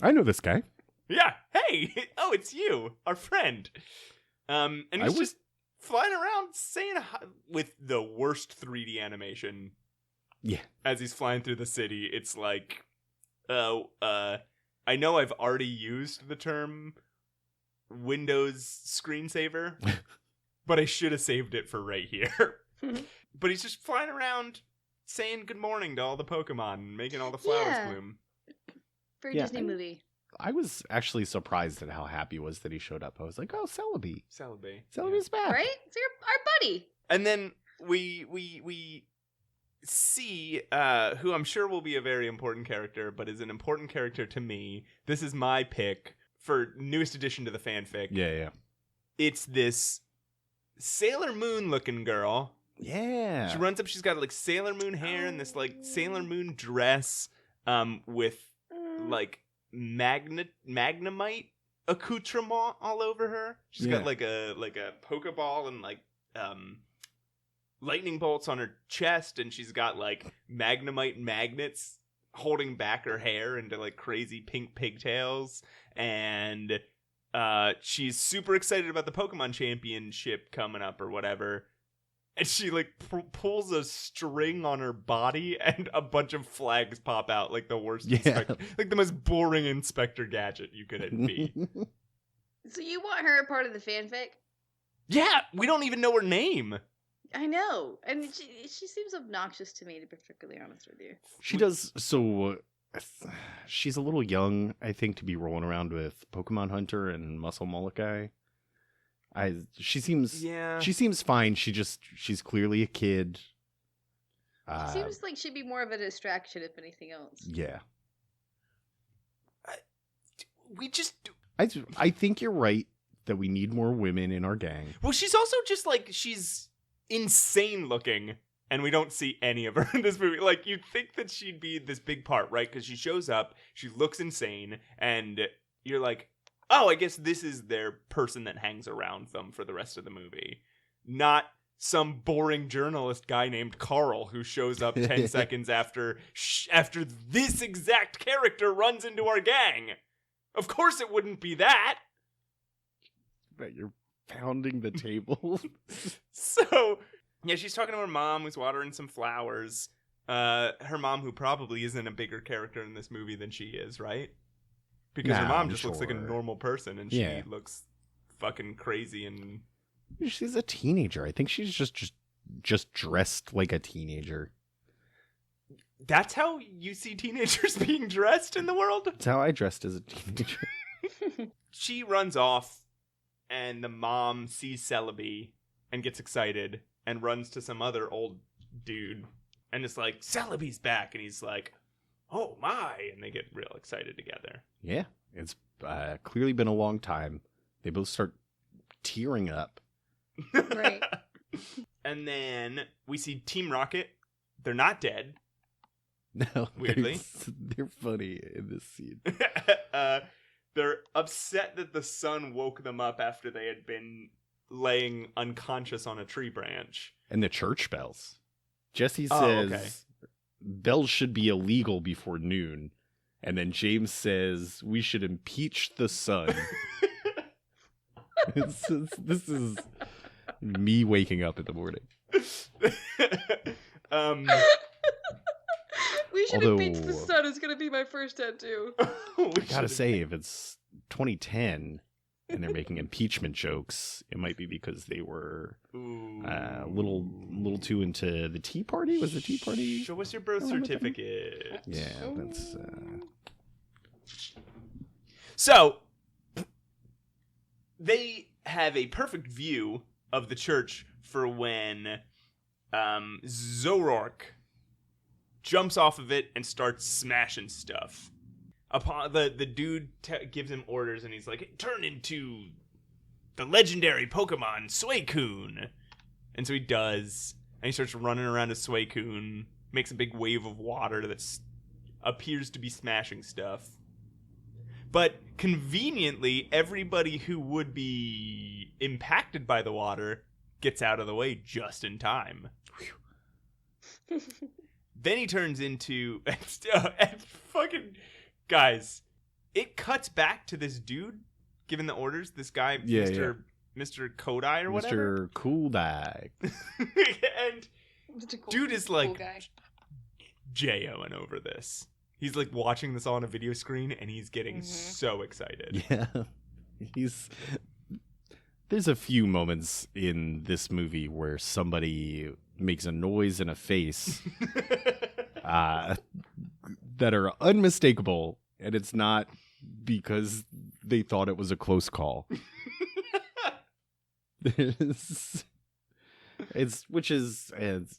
I know this guy. Yeah, hey, oh, it's you, our friend. And he's just flying around saying hi, with the worst 3D animation. Yeah. As he's flying through the city, it's like, I know I've already used the term Windows screensaver, but I should have saved it for right here. But he's just flying around saying good morning to all the Pokemon, making all the flowers Yeah. bloom. Very Yeah. Disney movie. I was actually surprised at how happy he was that he showed up. I was like, "Oh, Celebi. Celebi. Celebi's back." Right? So you're our buddy. And then we see who I'm sure will be a very important character, but is an important character to me. This is my pick for newest addition to the fanfic. Yeah. It's this Sailor Moon looking girl. Yeah. She runs up, she's got like Sailor Moon hair and this like Sailor Moon dress with like magnemite accoutrement all over her. She's got like a Pokeball and like lightning bolts on her chest, and she's got like magnemite magnets holding back her hair into like crazy pink pigtails, and she's super excited about the Pokemon Championship coming up or whatever. And she like pulls a string on her body, and a bunch of flags pop out like the worst, like the most boring Inspector Gadget you could be. So you want her a part of the fanfic? Yeah, we don't even know her name. I know, and she seems obnoxious to me, to be particularly honest with you. She does. So she's a little young, I think, to be rolling around with Pokemon Hunter and Muscle Molokai. She seems fine. She's clearly a kid. She seems like she'd be more of a distraction if anything else. Yeah. I think you're right that we need more women in our gang. Well, she's also just like, she's insane looking, and we don't see any of her in this movie. Like, you'd think that she'd be this big part, right? Because she shows up, she looks insane, and you're like, oh, I guess this is their person that hangs around them for the rest of the movie. Not some boring journalist guy named Carl who shows up 10 seconds after this exact character runs into our gang. Of course it wouldn't be that. But you're pounding the table. So, yeah, she's talking to her mom who's watering some flowers. Her mom, who probably isn't a bigger character in this movie than she is, right? Because her mom just looks like a normal person, and she looks fucking crazy. And she's a teenager. I think she's just dressed like a teenager. That's how you see teenagers being dressed in the world? That's how I dressed as a teenager. She runs off, and the mom sees Celebi and gets excited and runs to some other old dude and is like, Celebi's back. And he's like, oh my, and they get real excited together. Yeah, it's clearly been a long time. They both start tearing up. Right. And then we see Team Rocket. They're not dead. No, weirdly. They're funny in this scene. They're upset that the sun woke them up after they had been laying unconscious on a tree branch. And the church bells. Jesse says bells should be illegal before noon. And then James says we should impeach the sun. This is me waking up in the morning. We should impeach the sun is going to be my first tattoo. I gotta say, if it's 2010 and they're making impeachment jokes, it might be because they were a little too into the Tea Party. Was the Tea Party? Show us your birth certificate. Yeah, that's. So they have a perfect view of the church for when Zoroark jumps off of it and starts smashing stuff. Upon the dude gives him orders, and he's like, turn into the legendary Pokemon Suicune. And so he does, and he starts running around a Suicune, makes a big wave of water that appears to be smashing stuff. But conveniently, everybody who would be impacted by the water gets out of the way just in time. Then he turns into and fucking guys. It cuts back to this dude giving the orders. This guy, Mr. Kodai or whatever. Mr. Coolbag. And dude is like J-O-ing over this. He's like watching this all on a video screen, and he's getting so excited. Yeah, there's a few moments in this movie where somebody makes a noise and a face that are unmistakable, and it's not because they thought it was a close call. It's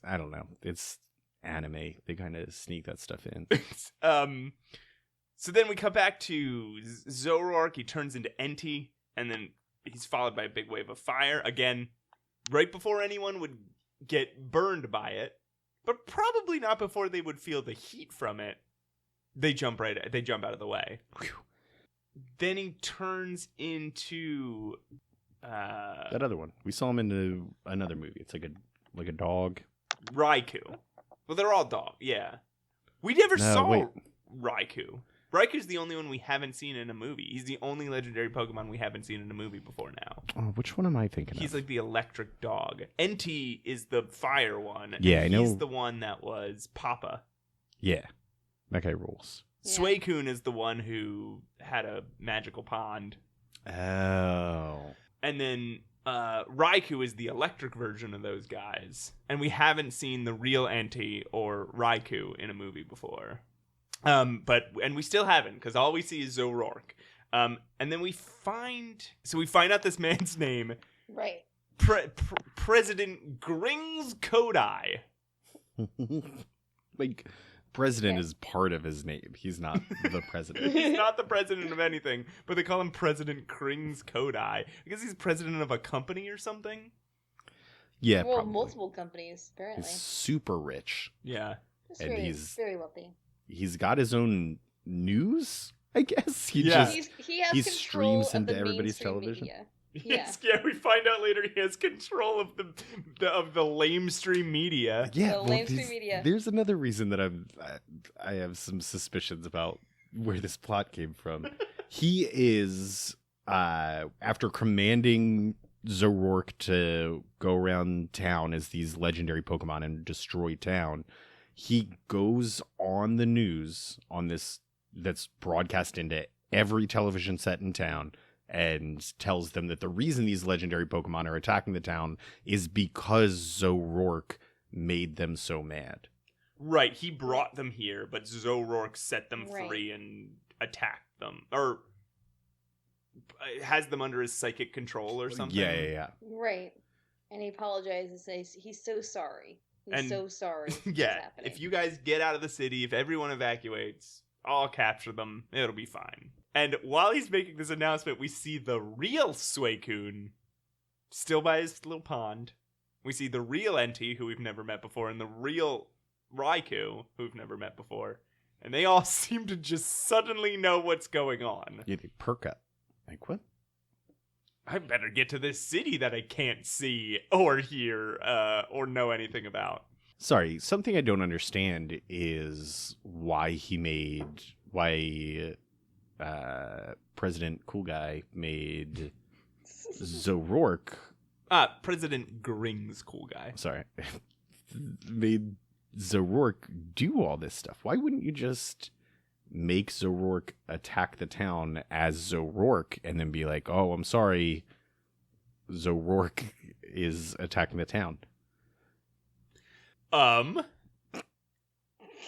I don't know. It's anime. They kind of sneak that stuff in. So then we come back to Zoroark. He turns into Entei, and then he's followed by a big wave of fire. Again, right before anyone would get burned by it, but probably not before they would feel the heat from it. They jump out of the way. Whew. Then he turns into that other one. We saw him in another movie. It's like a dog. Raikou. Well, they're all dog. Yeah. We never No, saw wait. Raikou. Raiku's the only one we haven't seen in a movie. He's the only legendary Pokemon we haven't seen in a movie before now. Oh, which one am I thinking He's of? like the electric dog. NT is the fire one. Yeah, and I know. He's the one that was Papa. Yeah, that guy rules. Yeah. Suicune is the one who had a magical pond. Oh. And then Raikou is the electric version of those guys. And we haven't seen the real NT or Raikou in a movie before. And we still haven't, because all we see is Zoroark. And then we find out this man's name, Right. President Grings Kodai. Like, president is part of his name. He's not the president. He's not the president of anything, but they call him President Grings Kodai. I guess he's president of a company or something. Yeah, Well, probably. multiple companies, apparently. He's super rich. Yeah. He's and very, he's- very wealthy. He's got his own news, I guess. He Yeah. just He has he control streams of into the everybody's mainstream television. media. Yes, yeah, we find out later he has control of the lamestream media. Yeah, The lamestream media. There's another reason that I have some suspicions about where this plot came from. He is after commanding Zoroark to go around town as these legendary Pokemon and destroy town. He goes on the news on this that's broadcast into every television set in town and tells them that the reason these legendary Pokemon are attacking the town is because Zoroark made them so mad. Right, he brought them here, but Zoroark set them Right. free and attacked them. Or has them under his psychic control or something. Yeah. Right. And he apologizes and says he's so sorry. He's And- so sorry. this is Yeah, happening. if you guys get out of the city, if everyone evacuates, I'll capture them. It'll be fine. And while he's making this announcement, we see the real Suicune still by his little pond. We see the real NT, who we've never met before, and the real Raikou, who we've never met before. And they all seem to just suddenly know what's going on. Yeah, they perk up. Like, what? I better get to this city that I can't see or hear or know anything about. Sorry, something I don't understand is why President Cool Guy made Zoroark, President Grings, cool guy. sorry, made Zoroark do all this stuff. Why wouldn't you just make Zoroark attack the town as Zoroark and then be like, oh, I'm sorry, Zoroark is attacking the town?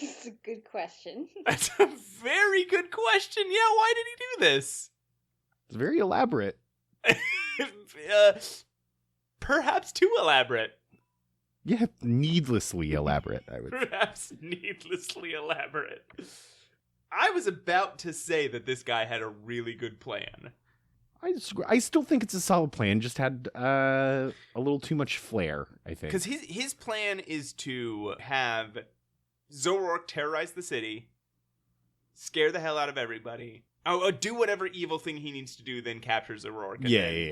It's a good question. That's a very good question. Yeah, why did he do this? It's very elaborate. Perhaps too elaborate. Yeah, needlessly elaborate, I would say. Perhaps needlessly elaborate. I was about to say that this guy had a really good plan. I still think it's a solid plan, just had a little too much flair, I think. Because his plan is to have Zoroark terrorize the city, scare the hell out of everybody, do whatever evil thing he needs to do, then capture Zoroark,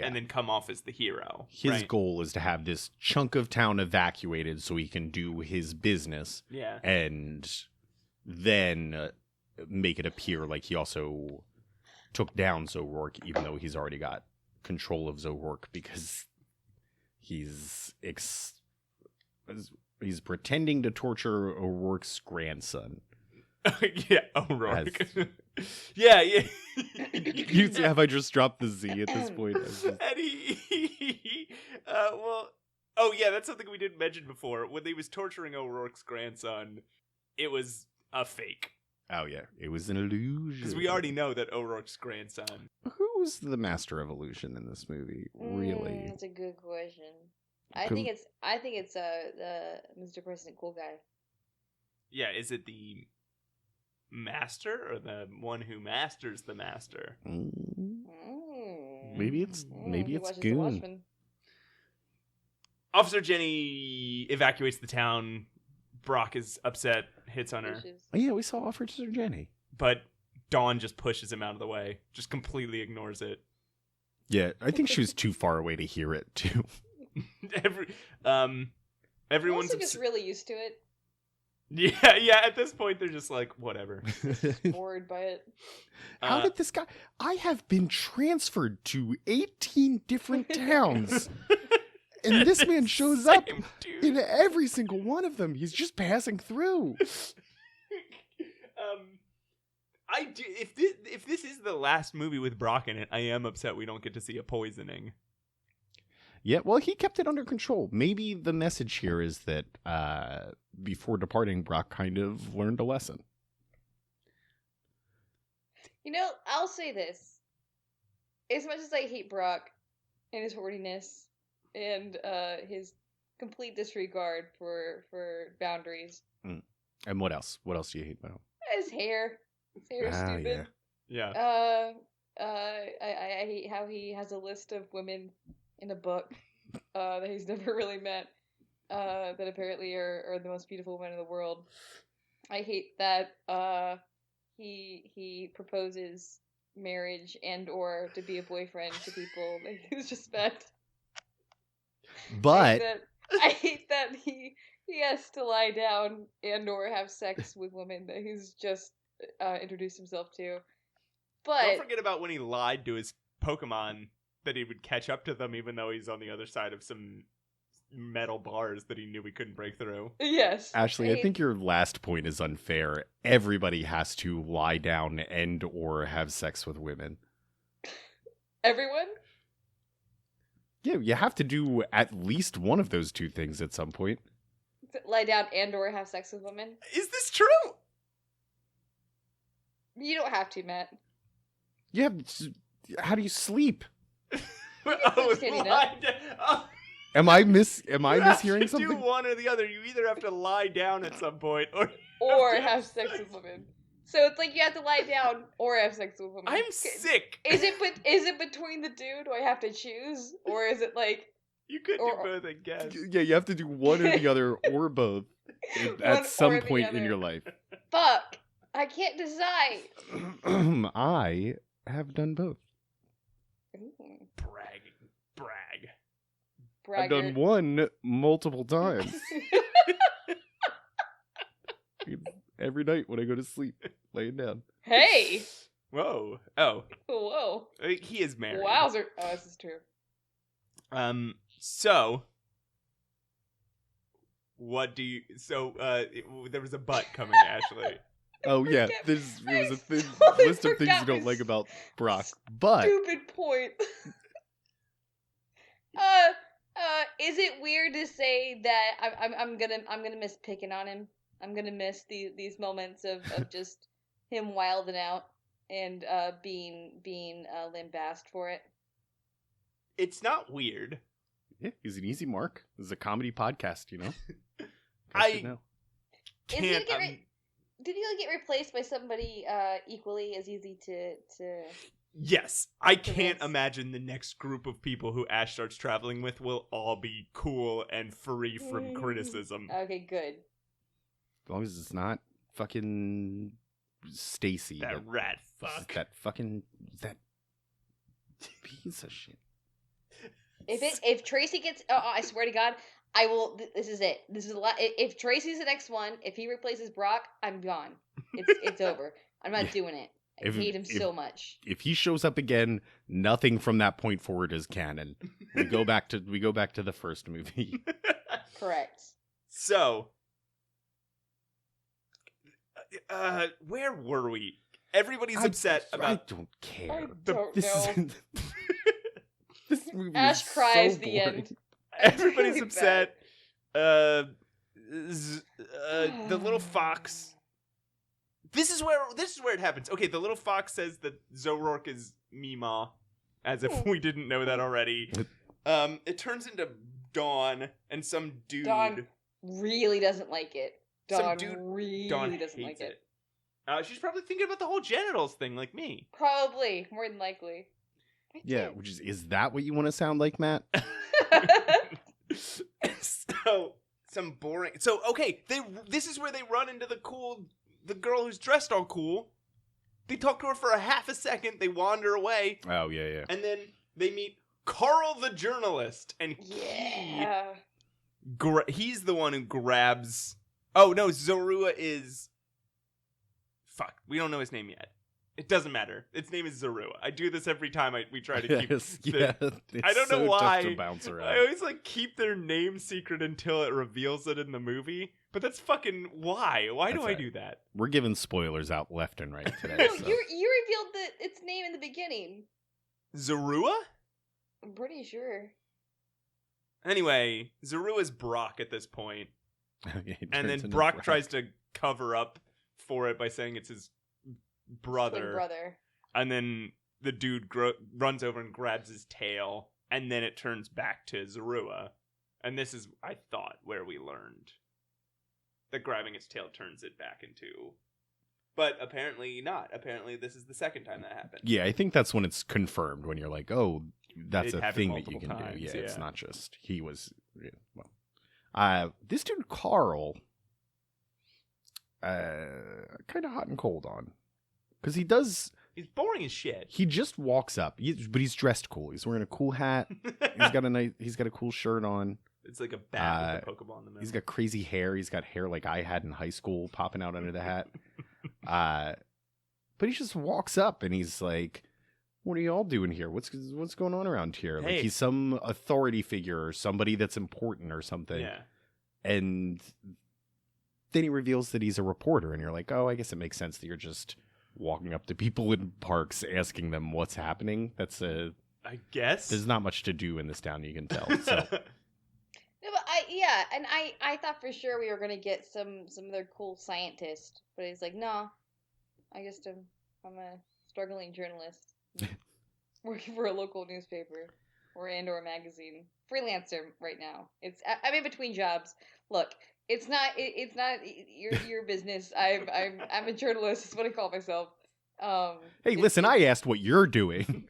and then come off as the hero. His right? goal is to have this chunk of town evacuated so he can do his business Yeah. and then make it appear like he also took down Zoroark, even though he's already got control of Zoroark because he's pretending to torture O'Rourke's grandson. Yeah, O'Rourke. Yeah. You see, have I just dropped the Z at this point? And that's something we didn't mention before. When he was torturing O'Rourke's grandson, it was a fake. Oh yeah, it was an illusion. Because we already know that O'Rourke's grandson. Who's the master of illusion in this movie? Really? That's a good question. I Cool. think it's the Mr. President Cool Guy. Yeah, is it the master or the one who masters the master? Maybe it's He watches The Goon. Watchmen. Officer Jenny evacuates the town. Brock is upset, hits on her. Wishes. Oh, yeah, we saw Officer Jenny. But Dawn just pushes him out of the way. Just completely ignores it. Yeah, I think she was too far away to hear it too. I'm Everyone's also just really used to it. Yeah. At this point, they're just like, whatever. Bored by it. How did this guy? I have been transferred to 18 different towns. And this man shows up in every single one of them. He's just passing through. I do. If this is the last movie with Brock in it, I am upset we don't get to see a poisoning. Yeah, well, he kept it under control. Maybe the message here is that before departing, Brock kind of learned a lesson. You know, I'll say this. As much as I hate Brock and his horniness and his complete disregard for boundaries. And what else? What else do you hate about him? His hair. His hair is stupid. Yeah. I hate how he has a list of women in a book that he's never really met that apparently are the most beautiful women in the world. I hate that he proposes marriage and or to be a boyfriend to people that he's just met. But I hate that he has to lie down and or have sex with women that he's just introduced himself to. But don't forget about when he lied to his Pokemon that he would catch up to them even though he's on the other side of some metal bars that he knew he couldn't break through. Yes. Ashley, I think your last point is unfair. Everybody has to lie down and or have sex with women. Everyone? Yeah, you have to do at least one of those two things at some point. Lie down and or have sex with women? Is this true? You don't have to, Matt. Yeah, how do you sleep? Am I mishearing something? You do one or the other. You either have to lie down at some point or have sex with women. So it's like you have to lie down or have sex with women. I'm sick. Is it between the two? Do I have to choose, or is it like you could do both? I guess. Yeah, you have to do one or the other or both at some point in your life. Fuck! I can't decide. I have done both. Brag. I've done one multiple times. Every night when I go to sleep, laying down. Hey! Whoa. Oh. Whoa. He is married. Wowzer. Oh, this is true. So what do you... So, there was a butt coming, Ashley. Oh, yeah. There was a list of things you don't like about Brock. But... Stupid point. Is it weird to say that I'm gonna miss picking on him? I'm gonna miss these moments of just him wilding out and being lambasted for it. It's not weird. Yeah, he's an easy mark. This is a comedy podcast, you know. Did he get replaced by somebody equally as easy to? Yes, I can't imagine the next group of people who Ash starts traveling with will all be cool and free from criticism. Okay, good. As long as it's not fucking Stacy. That rat fuck. That piece of shit. If Tracy gets, I swear to God, I will. This is it. This is a lot. If Tracy's the next one, if he replaces Brock, I'm gone. It's over. I'm not doing it. I hate him so much. If he shows up again, nothing from that point forward is canon. We go back to the first movie. Correct. So, where were we? Everybody's upset about. I don't care. I don't know. This movie Ash is cries so the boring. end. Everybody's upset. The little fox. This is where it happens. Okay, the little fox says that ZO'Rourke is Meemaw, as if we didn't know that already. It turns into Dawn and some dude. Dawn really doesn't like it. Dawn Dawn doesn't like it. She's probably thinking about the whole genitals thing, like me. Probably, more than likely. Yeah, which is that what you want to sound like, Matt? So some boring. So okay, this is where they run into the girl who's dressed all cool. They talk to her for a half a second. They wander away. Oh yeah. And then they meet Carl the journalist, and he's the one who grabs Oh, no, Zorua is... Fuck, we don't know his name yet. It doesn't matter. Its name is Zorua. I do this every time we try to keep... I don't know why. Tough to bounce around. I always keep their name secret until it reveals it in the movie. But that's fucking why. Why do I do that? We're giving spoilers out left and right today. No, So. you revealed its name in the beginning. Zorua? I'm pretty sure. Anyway, Zorua's Brock at this point. And then Brock tries to cover up for it by saying it's his brother. Twin brother. And then the dude runs over and grabs his tail. And then it turns back to Zorua. And this is, I thought, where we learned that grabbing its tail turns it back into... But apparently not. Apparently this is the second time that happened. Yeah, I think that's when it's confirmed, when you're like, oh, that's a thing that you can times, do. Yeah, yeah, it's not just he was... Yeah, well, this dude, Carl, kind of hot and cold on. Because he does... He's boring as shit. He just walks up, but he's dressed cool. He's wearing a cool hat. He's got a cool shirt on. It's like a bat with a Pokeball in the middle. He's got crazy hair. He's got hair like I had in high school popping out under the hat. But he just walks up and he's like, what are y'all doing here? What's going on around here? Hey. Like he's some authority figure or somebody that's important or something. Yeah. And then he reveals that he's a reporter and you're like, oh, I guess it makes sense that you're just walking up to people in parks asking them what's happening. I guess. There's not much to do in this town, you can tell. So. No, but I thought for sure we were gonna get some other cool scientist, but he's like, no, I'm a struggling journalist working for a local newspaper or magazine, freelancer right now. I'm in between jobs. Look, it's not your business. I'm a journalist. That's what I call myself. Hey, listen, I asked what you're doing.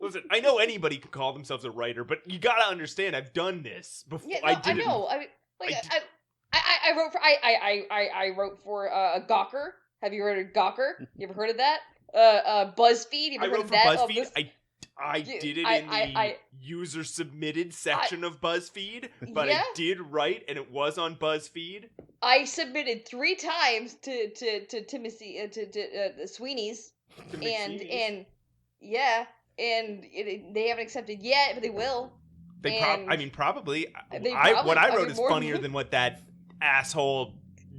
Listen, I know anybody can call themselves a writer, but you gotta understand, I've done this before. Yeah, no, I know. I wrote for Gawker. Have you heard of Gawker? You ever heard of that? BuzzFeed. You ever heard of that? I wrote for BuzzFeed. I did it in the user submitted section of BuzzFeed, but yeah? I did write, and it was on BuzzFeed. I submitted 3 times to Timothy to Sweeney's, and yeah. And they haven't accepted yet, but they will. Probably. What I wrote is funnier than what that asshole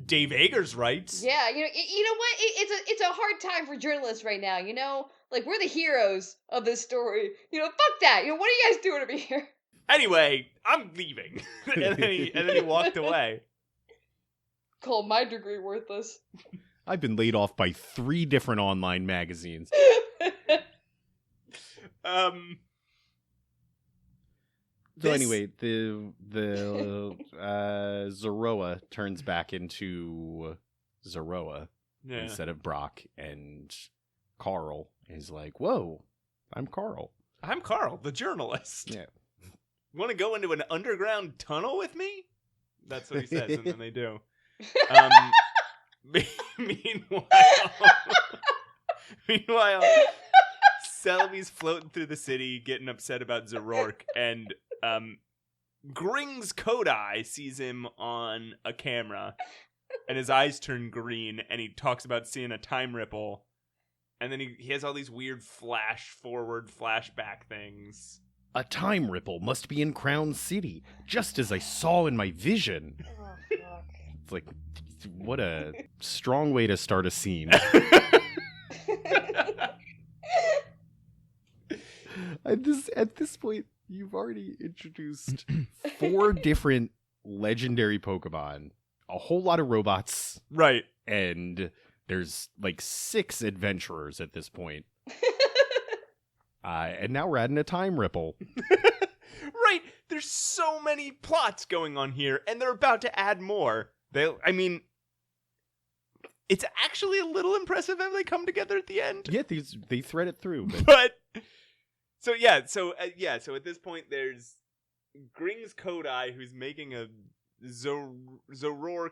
Dave Eggers writes. Yeah, you know what? It's a hard time for journalists right now. You know, like we're the heroes of this story. You know, fuck that. You know, what are you guys doing over here? Anyway, I'm leaving, and then he walked away. Call my degree worthless. I've been laid off by 3 different online magazines. So anyway, the Zoroa turns back into Zoroa instead of Brock, and Carl is like, "Whoa, I'm Carl. I'm Carl, the journalist. Yeah, want to go into an underground tunnel with me?" That's what he says, and then they do. Meanwhile, Celebi's floating through the city, getting upset about Zoroark, and Gring's Kodai sees him on a camera, and his eyes turn green, and he talks about seeing a time ripple, and then he has all these weird flash-forward, flashback things. A time ripple must be in Crown City, just as I saw in my vision. Oh, fuck. It's like, what a strong way to start a scene. At this point, you've already introduced 4 different legendary Pokemon, a whole lot of robots, Right. and there's like 6 adventurers at this point. And now we're adding a time ripple. Right. There's so many plots going on here, and they're about to add more. It's actually a little impressive how they come together at the end. Yeah, they thread it through. But so at this point there's Gring's Kodai, who's making a Zoroark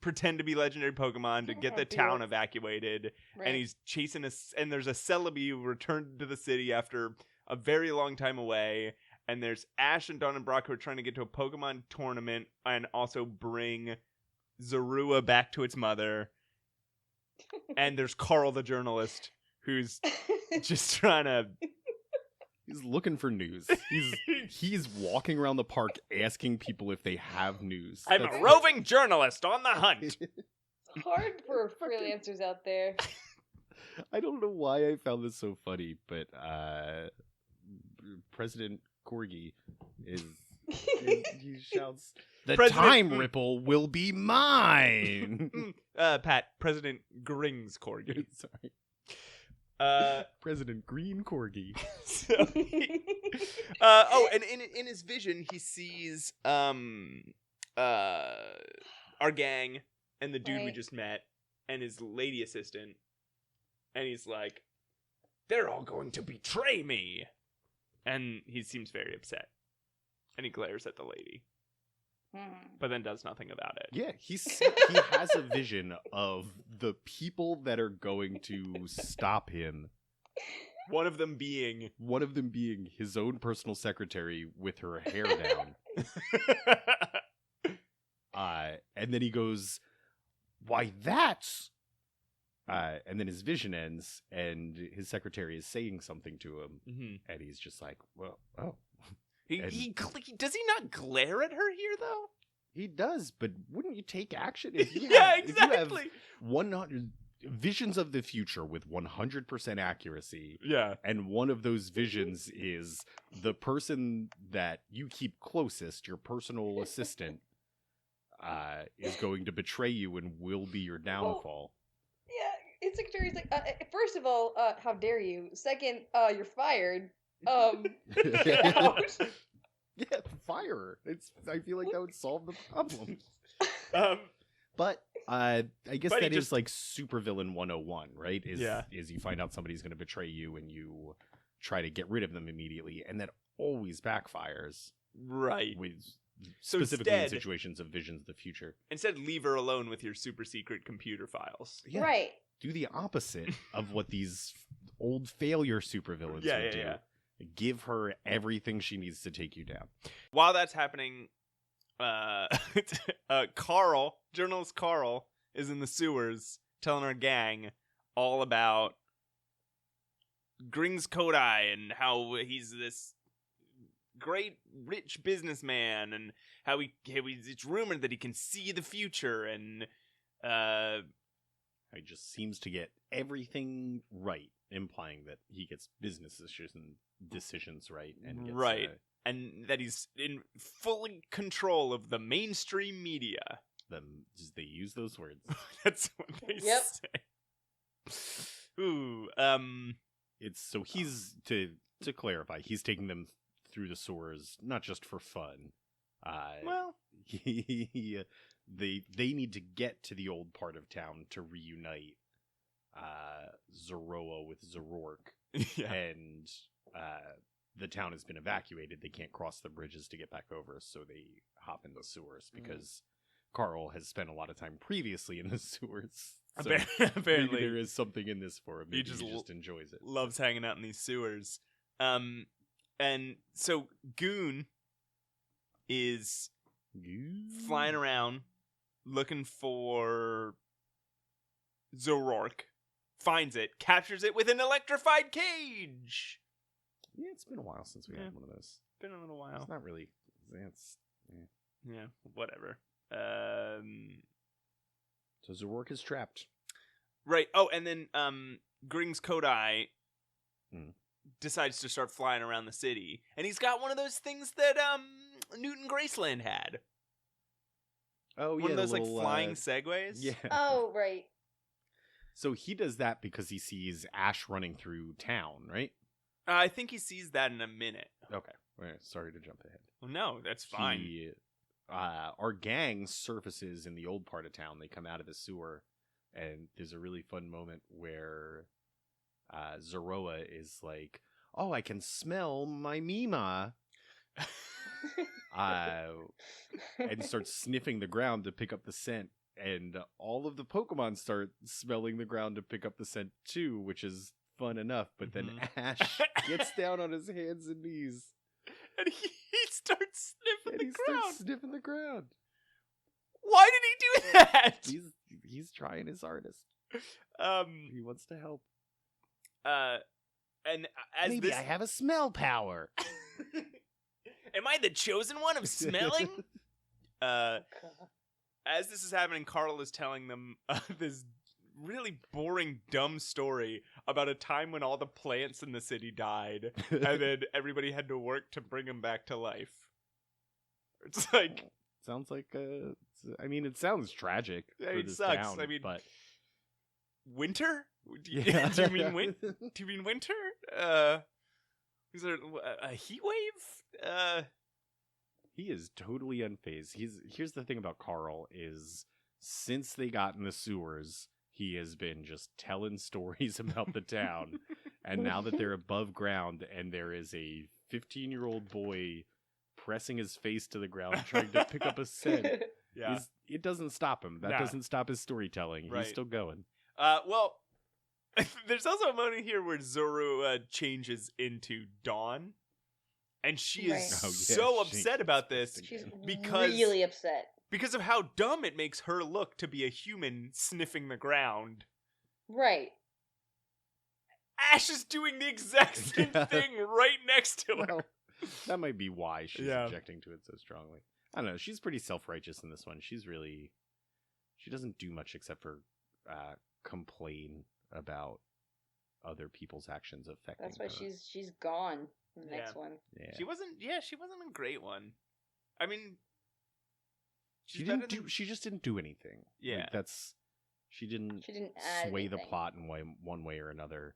pretend to be legendary Pokemon to get the town evacuated, Right. and he's chasing and there's a Celebi who returned to the city after a very long time away, and there's Ash and Dawn and Brock who are trying to get to a Pokemon tournament and also bring Zorua back to its mother. And there's Carl the journalist who's just trying to... He's looking for news. He's walking around the park asking people if they have news. I'm a roving journalist on the hunt. It's hard for freelancers out there. I don't know why I found this so funny, but President Corgi he shouts, "The time ripple will be mine." Pat, President Grings Corgi. Sorry. President Green Corgi. And in his vision, he sees our gang and the dude we just met and his lady assistant, and he's like, "They're all going to betray me," and he seems very upset, and he glares at the lady, but then does nothing about it. Yeah, he has a vision of the people that are going to stop him. One of them being his own personal secretary with her hair down. And then he goes, "Why, that's..." And then his vision ends, and his secretary is saying something to him, and he's just like, "Well, oh." He does he not glare at her here though? He does, but wouldn't you take action if you exactly. If you have 100 visions of the future with 100% accuracy? Yeah. And one of those visions is the person that you keep closest, your personal assistant, is going to betray you and will be your downfall. Yeah, his secretary's like, first of all, how dare you? Second, you're fired. Get out. Yeah, fire her. I feel like that would solve the problem. But I guess that is like supervillain 101, right? Is you find out somebody's going to betray you and you try to get rid of them immediately, and that always backfires. Right. Specifically in situations of visions of the future. Instead, leave her alone with your super secret computer files. Yeah. Right. Do the opposite of what these old failure supervillains would do. Yeah. Give her everything she needs to take you down. While that's happening, journalist Carl, is in the sewers telling our gang all about Grings Kodai and how he's this great rich businessman and how it's rumored that he can see the future and he just seems to get everything right, implying that he gets business decisions right and gets, right, and that he's in full control of the mainstream media. They use those words. That's what they say. Ooh, it's so he's to clarify, he's taking them through the sewers not just for fun. They need to get to the old part of town to reunite Zoroa with Zoroark. Yeah. And the town has been evacuated. They can't cross the bridges to get back over, so they hop in the sewers because Carl has spent a lot of time previously in the sewers. So apparently maybe there is something in this for him. Maybe he just enjoys it. Loves hanging out in these sewers. And so Goon is flying around looking for Zoroark, finds it, captures it with an electrified cage. Yeah, it's been a while since we had one of those. Been a little while. It's not really. Yeah, whatever. So Zoroark is trapped. Right. Oh, and then Grings Kodai decides to start flying around the city, and he's got one of those things that Newton Graceland had. Oh, one of those little, like flying segways. Yeah. Oh, right. So he does that because he sees Ash running through town, right? I think he sees that in a minute. Okay. Sorry to jump ahead. Well, no, that's fine. Our gang surfaces in the old part of town. They come out of the sewer, and there's a really fun moment where Zoroa is like, "Oh, I can smell my Mima," and starts sniffing the ground to pick up the scent. And all of the Pokemon start smelling the ground to pick up the scent too, which is fun enough. But then Ash gets down on his hands and knees And he starts sniffing And he the ground. starts sniffing the ground. Why did he do that? He's trying his hardest. He wants to help. And as Maybe this, I have a smell power. am I the chosen one of smelling? As this is happening, Carl is telling them this really boring, dumb story about a time when all the plants in the city died, and then everybody had to work to bring them back to life. It's like, sounds like I mean, it sounds tragic. Yeah, for it this sucks. town, I mean, but winter? Do you, yeah. do you mean winter? Is there a heat wave? He is totally unfazed. Here's the thing about Carl is since they got in the sewers, he has been just telling stories about the town. And now that they're above ground and there is a 15-year-old boy pressing his face to the ground trying to pick up a scent, Yeah. it doesn't stop him. That doesn't stop his storytelling. Right. He's still going. Well, there's also a moment here where Zoro changes into Dawn. And she is Right. Oh, yeah, so she- upset about this She's Because- really upset. because of how dumb it makes her look to be a human sniffing the ground. Right. Ash is doing the exact same Yeah. thing right next to her. Well, that might be why she's Yeah. objecting to it so strongly. I don't know. She's pretty self-righteous in this one. She doesn't do much except for complain about other people's actions affecting That's why her. she's gone in the next Yeah. one. Yeah. She wasn't a great one. I mean, She she's didn't better do. than- She just didn't do anything. Yeah. Like, she didn't She didn't add sway the anything. plot in one way or another.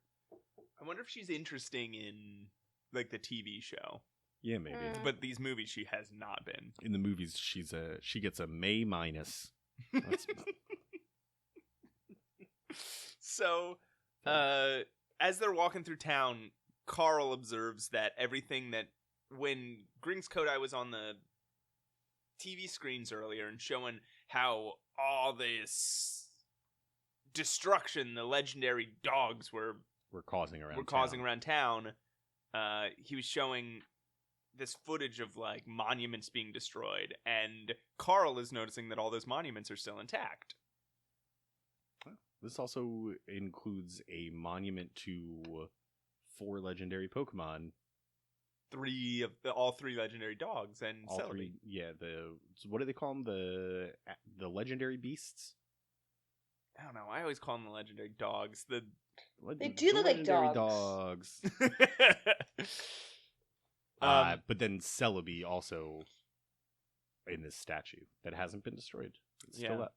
I wonder if she's interesting in like the TV show. Yeah, maybe. But these movies, she has not been. In the movies, she gets a May minus. That's- So, as they're walking through town, Carl observes that everything that when Gring's Kodai was on the TV screens earlier and showing how all this destruction the legendary dogs were causing around. causing town. around town, he was showing this footage of like monuments being destroyed, and Carl is noticing that all those monuments are still intact. This also includes a monument to 4 legendary Pokemon. All three legendary dogs and All Celebi. 3, yeah. What do they call them? The legendary beasts. I don't know. I always call them the legendary dogs. The They do look like legendary dogs. But then Celebi also in this statue that hasn't been destroyed. It's still Yeah. up.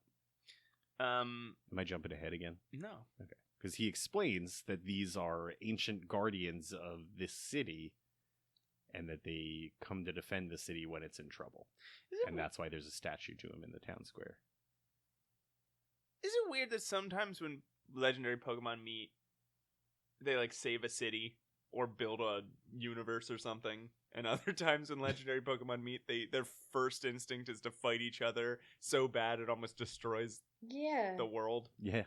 Am I jumping ahead again? No. Okay. Because he explains that these are ancient guardians of this city and that they come to defend the city when it's in trouble. And that's why there's a statue to him in the town square. Is it weird that sometimes when legendary Pokemon meet, they like save a city or build a universe or something? And other times when legendary Pokemon meet, their first instinct is to fight each other so bad it almost destroys Yeah. the world. Yeah.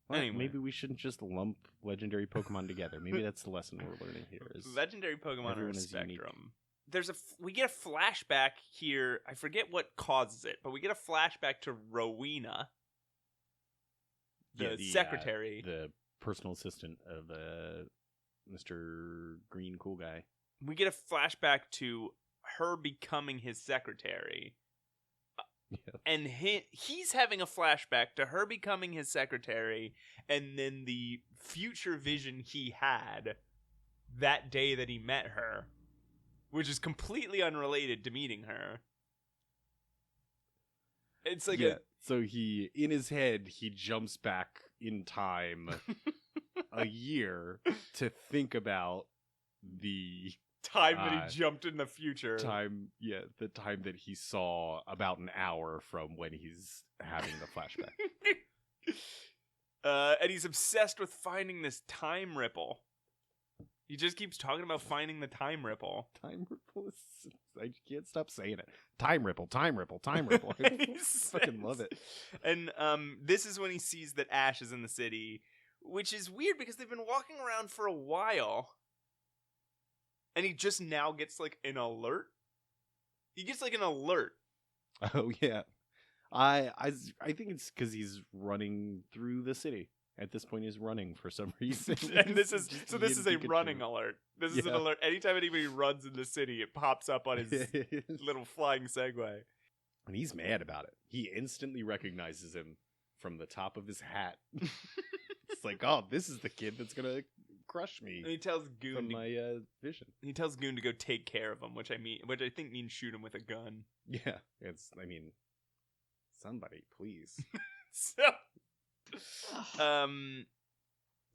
Well, Anyway. maybe we shouldn't just lump legendary Pokemon together. Maybe that's the lesson we're learning here. Is Legendary Pokemon are a everyone is unique. spectrum. We get a flashback here. I forget what causes it, but we get a flashback to Rowena, the secretary. the personal assistant of Mr. Green Cool Guy. We get a flashback to her becoming his secretary. Yeah. And he's having a flashback to her becoming his secretary, and then the future vision he had that day that he met her, which is completely unrelated to meeting her. It's like So he, in his head, he jumps back in time a year to think about the time that he jumped in the future. the time that he saw about an hour from when he's having the flashback. And he's obsessed with finding this time ripple. He just keeps talking about finding the time ripple. Time ripple is, I can't stop saying it. Time ripple, time ripple, time ripple. I fucking love it. And this is when he sees that Ash is in the city, which is weird because they've been walking around for a while. and he just now gets like an alert. He gets like an alert. Oh yeah, I think it's because he's running through the city. At this point, he's running for some reason. And this is a Pikachu. running alert. This is an Yeah. alert. Anytime anybody runs in the city, it pops up on his little flying Segway. And he's mad about it. He instantly recognizes him from the top of his hat. It's like, oh, this is the kid that's gonna crush me And he tells Goon from my vision. he tells Goon to go take care of him, which I think means shoot him with a gun. Yeah, somebody, please. So,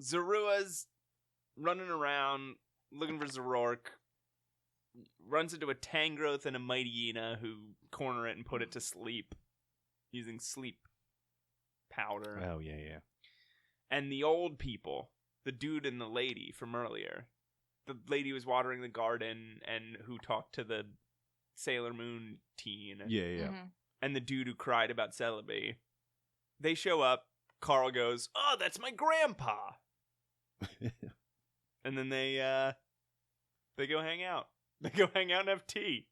Zorua's running around looking for Zoroark. Runs into a Tangrowth and a Mightyena who corner it and put it to sleep using sleep powder. Oh yeah. And the old people, the dude and the lady from earlier. The lady who was watering the garden and who talked to the Sailor Moon teen. Yeah. Mhm. And the dude who cried about Celebi. They show up. Carl goes, "Oh, that's my grandpa." And then they go hang out. They go hang out and have tea.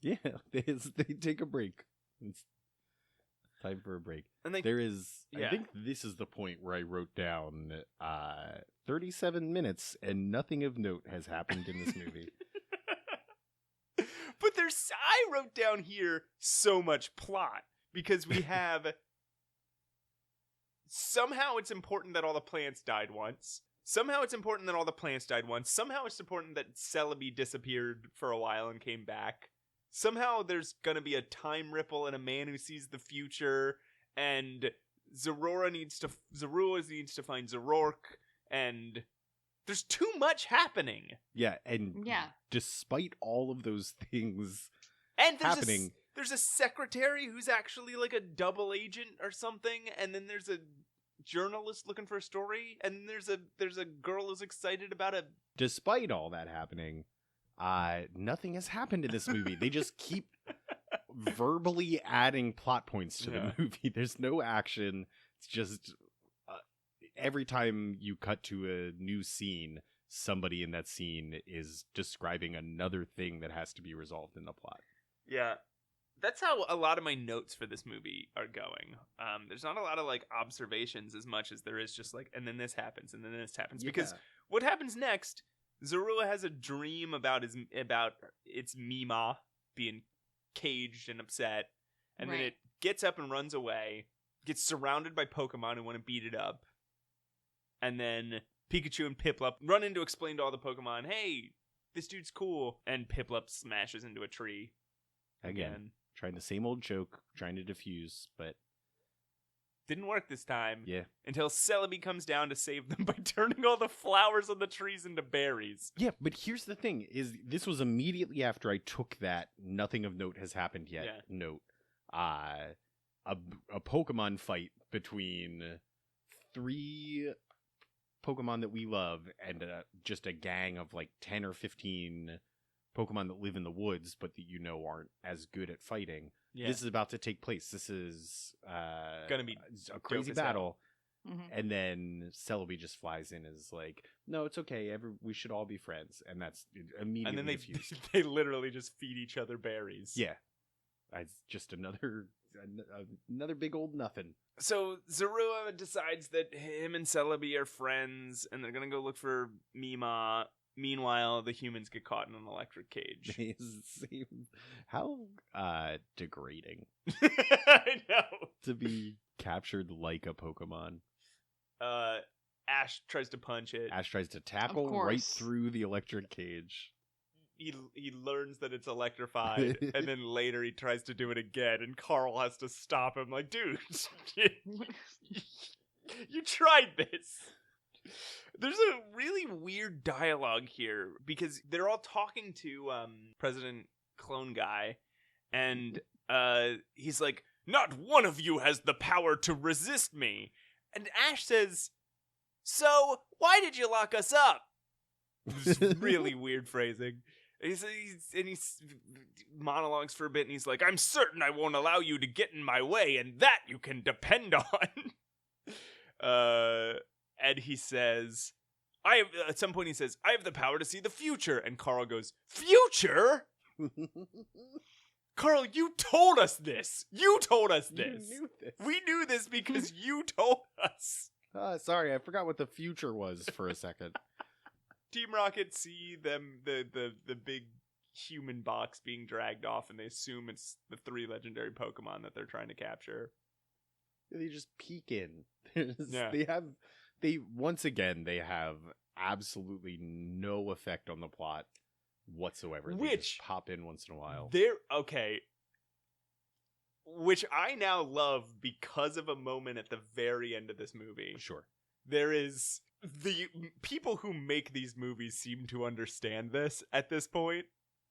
Yeah, they take a break. It's time for a break. And they There is, Yeah. I think this is the point where I wrote down 37 minutes and nothing of note has happened in this movie. But I wrote down here so much plot because we have somehow it's important that all the plants died once. Somehow it's important that all the plants died once. Somehow it's important that Celebi disappeared for a while and came back. Somehow there's gonna be a time ripple and a man who sees the future, and Zorora needs to find Zoroark, and there's too much happening. Yeah, and Yeah. despite all of those things And happening, there's a secretary who's actually like a double agent or something, and then there's a journalist looking for a story, and there's a girl who's excited about a despite all that happening, nothing has happened in this movie. They just keep verbally adding plot points to Yeah. the movie. There's no action. It's just every time you cut to a new scene, somebody in that scene is describing another thing that has to be resolved in the plot. Yeah. That's how a lot of my notes for this movie are going. There's not a lot of like observations as much as there is just like, and then this happens, and then this happens. Because Yeah. what happens next, Zorua has a dream about its Mima being caged and upset, and then Right. it gets up and runs away, gets surrounded by Pokemon who want to beat it up, and then Pikachu and Piplup run in to explain to all the Pokemon, hey, this dude's cool, and Piplup smashes into a tree. Again, trying the same old joke, trying to diffuse, but Didn't work this time. yeah. Until Celebi comes down to save them by turning all the flowers on the trees into berries. Yeah, but here's the thing, is this was immediately after I took that nothing of note has happened yet Yeah. note. A Pokemon fight between 3 Pokemon that we love and just a gang of like 10 or 15 Pokemon that live in the woods but that aren't as good at fighting. Yeah. This is about to take place. This is Gonna be a crazy dope as hell. battle. Mhm. And then Celebi just flies in and is like, no, it's okay. We should all be friends. And that's immediately and then they diffused. they literally just feed each other berries. Yeah. It's just another big old nothing. So Zorua decides that him and Celebi are friends, and they're gonna go look for Mima. Meanwhile, the humans get caught in an electric cage. How degrading I know. to be captured like a Pokemon. Ash tries to punch it. Ash tries to tackle course. right through the electric cage. He learns that it's electrified, and then later he tries to do it again, and Carl has to stop him. Like, dude, you tried this. There's a really weird dialogue here because they're all talking to President Clone Guy, and he's like, "Not one of you has the power to resist me." And Ash says, "So why did you lock us up?" It's really weird phrasing. He's monologues for a bit, and he's like, "I'm certain I won't allow you to get in my way, and that you can depend on." And he says, At some point he says, I have the power to see the future. And Carl goes, future? Carl, you told us this. You told us this. You knew this. We knew this because you told us. Sorry, I forgot what the future was for a second. Team Rocket see them, the big human box being dragged off, and they assume it's the 3 legendary Pokemon that they're trying to capture. They just peek in. Yeah. They once again they have absolutely no effect on the plot whatsoever. They just pop in once in a while. Which I now love because of a moment at the very end of this movie. Sure. There is the people who make these movies seem to understand this at this point,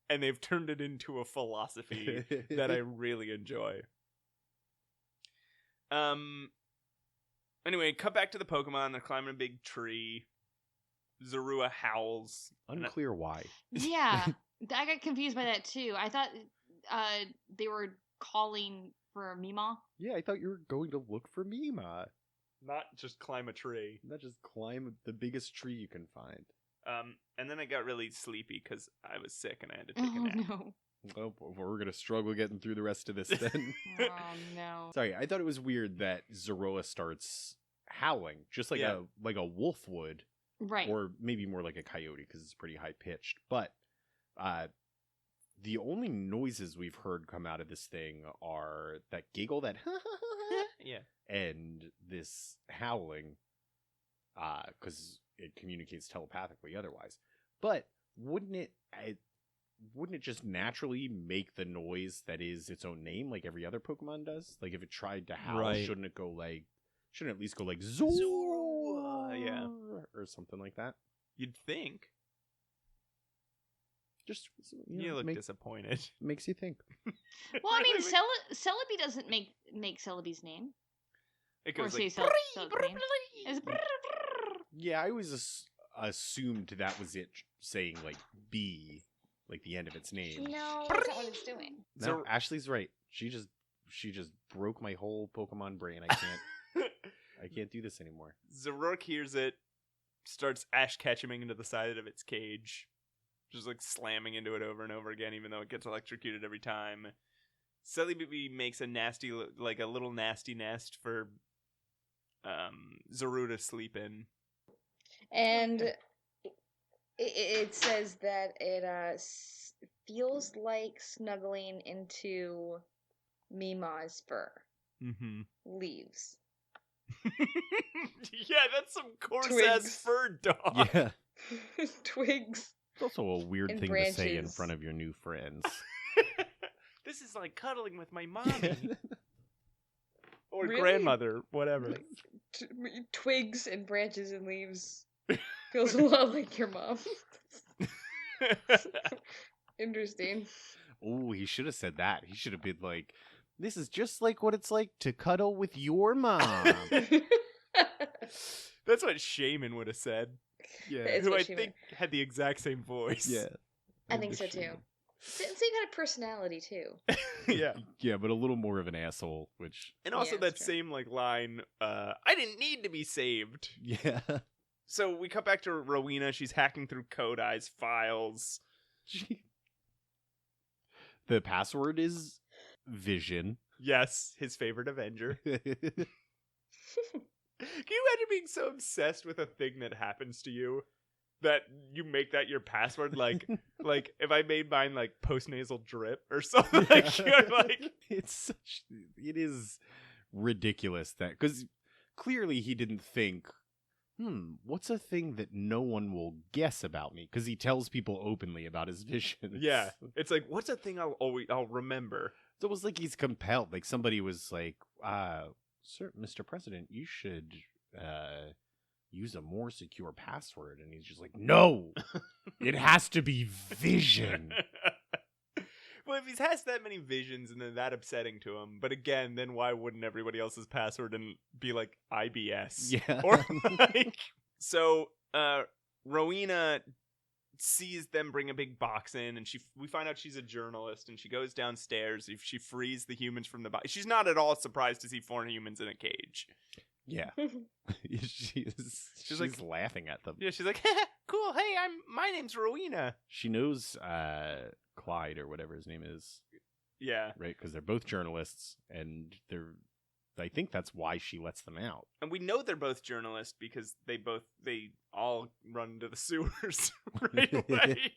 and they've turned it into a philosophy that I really enjoy. Anyway, cut back to the Pokemon. They're climbing a big tree. Zorua howls. Unclear why. Yeah, I got confused by that too. I thought they were calling for Mima. Yeah, I thought you were going to look for Mima. Not just climb a tree. Not just climb the biggest tree you can find. And then I got really sleepy because I was sick and I had to take a nap. No. Oh, we're going to struggle getting through the rest of this then. Oh, no. Sorry, I thought it was weird that Zorua starts howling, just like a wolf would. Right. Or maybe more like a coyote because it's pretty high-pitched. But the only noises we've heard come out of this thing are that giggle, that yeah, and this howling, because it communicates telepathically otherwise. But wouldn't it just naturally make the noise that is its own name like every other Pokemon does? Like if it tried to howl, right. shouldn't it at least go like Zorua, yeah, or something like that? You'd think. Just you look disappointed. Makes you think. Well, I mean, Celebi doesn't make Celebi's name. It goes or like, say Celebi's name. It's Yeah, I always assumed that was it saying like B, like the end of its name. No, that's not what it's doing. No, Ashley's right. She just broke my whole Pokemon brain. I can't do this anymore. Zoroark hears it, starts ash catching into the side of its cage, just like slamming into it over and over again, even though it gets electrocuted every time. Celebi makes a little nasty nest for Zoru to sleep in. And it says that it feels like snuggling into Mima's fur. Mm-hmm. Leaves. Yeah, that's some coarse-ass fur dog. Yeah. Twigs. It's also a weird and thing branches. to say in front of your new friends. This is like cuddling with my mommy. Or Really? grandmother, whatever. Like, twigs and branches and leaves. Feels a lot like your mom. Interesting. Oh, he should have said that. He should have been like, this is just like what it's like to cuddle with your mom. That's what Shaman would have said. Yeah. It's Who what I she think had the exact same voice. Yeah. I think so too. Same kind of personality too. Yeah. Yeah, but a little more of an asshole, which... And also Yeah, that that's true. same line, I didn't need to be saved. Yeah. So we cut back to Rowena. She's hacking through Kodai's files. The password is Vision. Yes, his favorite Avenger. Can you imagine being so obsessed with a thing that happens to you that you make that your password? Like if I made mine like postnasal drip or something, like you're like, it is ridiculous that, because clearly he didn't think, what's a thing that no one will guess about me? Because he tells people openly about his visions. yeah. It's like, what's a thing I'll remember? It's almost like he's compelled. Like somebody was like, "Sir, Mr. President, you should use a more secure password," and he's just like, "No, it has to be Vision." Well, if he has that many visions and then that upsetting to him, but again, then why wouldn't everybody else's password and be like IBS? Yeah. Or like, so Rowena sees them bring a big box in, and we find out she's a journalist, and she goes downstairs. If she frees the humans from the box, she's not at all surprised to see 4 humans in a cage. Yeah. She's like laughing at them. Yeah, she's like, cool. Hey, my name's Rowena. She knows Clyde or whatever his name is. Yeah. Right, because they're both journalists, and I think that's why she lets them out. And we know they're both journalists because they all run into the sewers right away.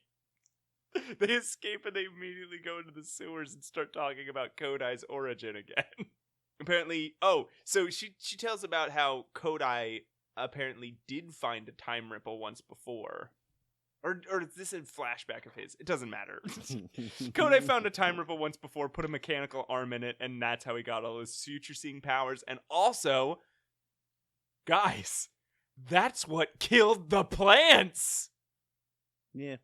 They escape and they immediately go into the sewers and start talking about Kodai's origin again. Apparently, so she tells about how Kodai apparently did find a time ripple once before. Or is this a flashback of his? It doesn't matter. Kodai found a time ripple once before, put a mechanical arm in it, and that's how he got all his future-seeing powers. And also, guys, that's what killed the plants! Yeah.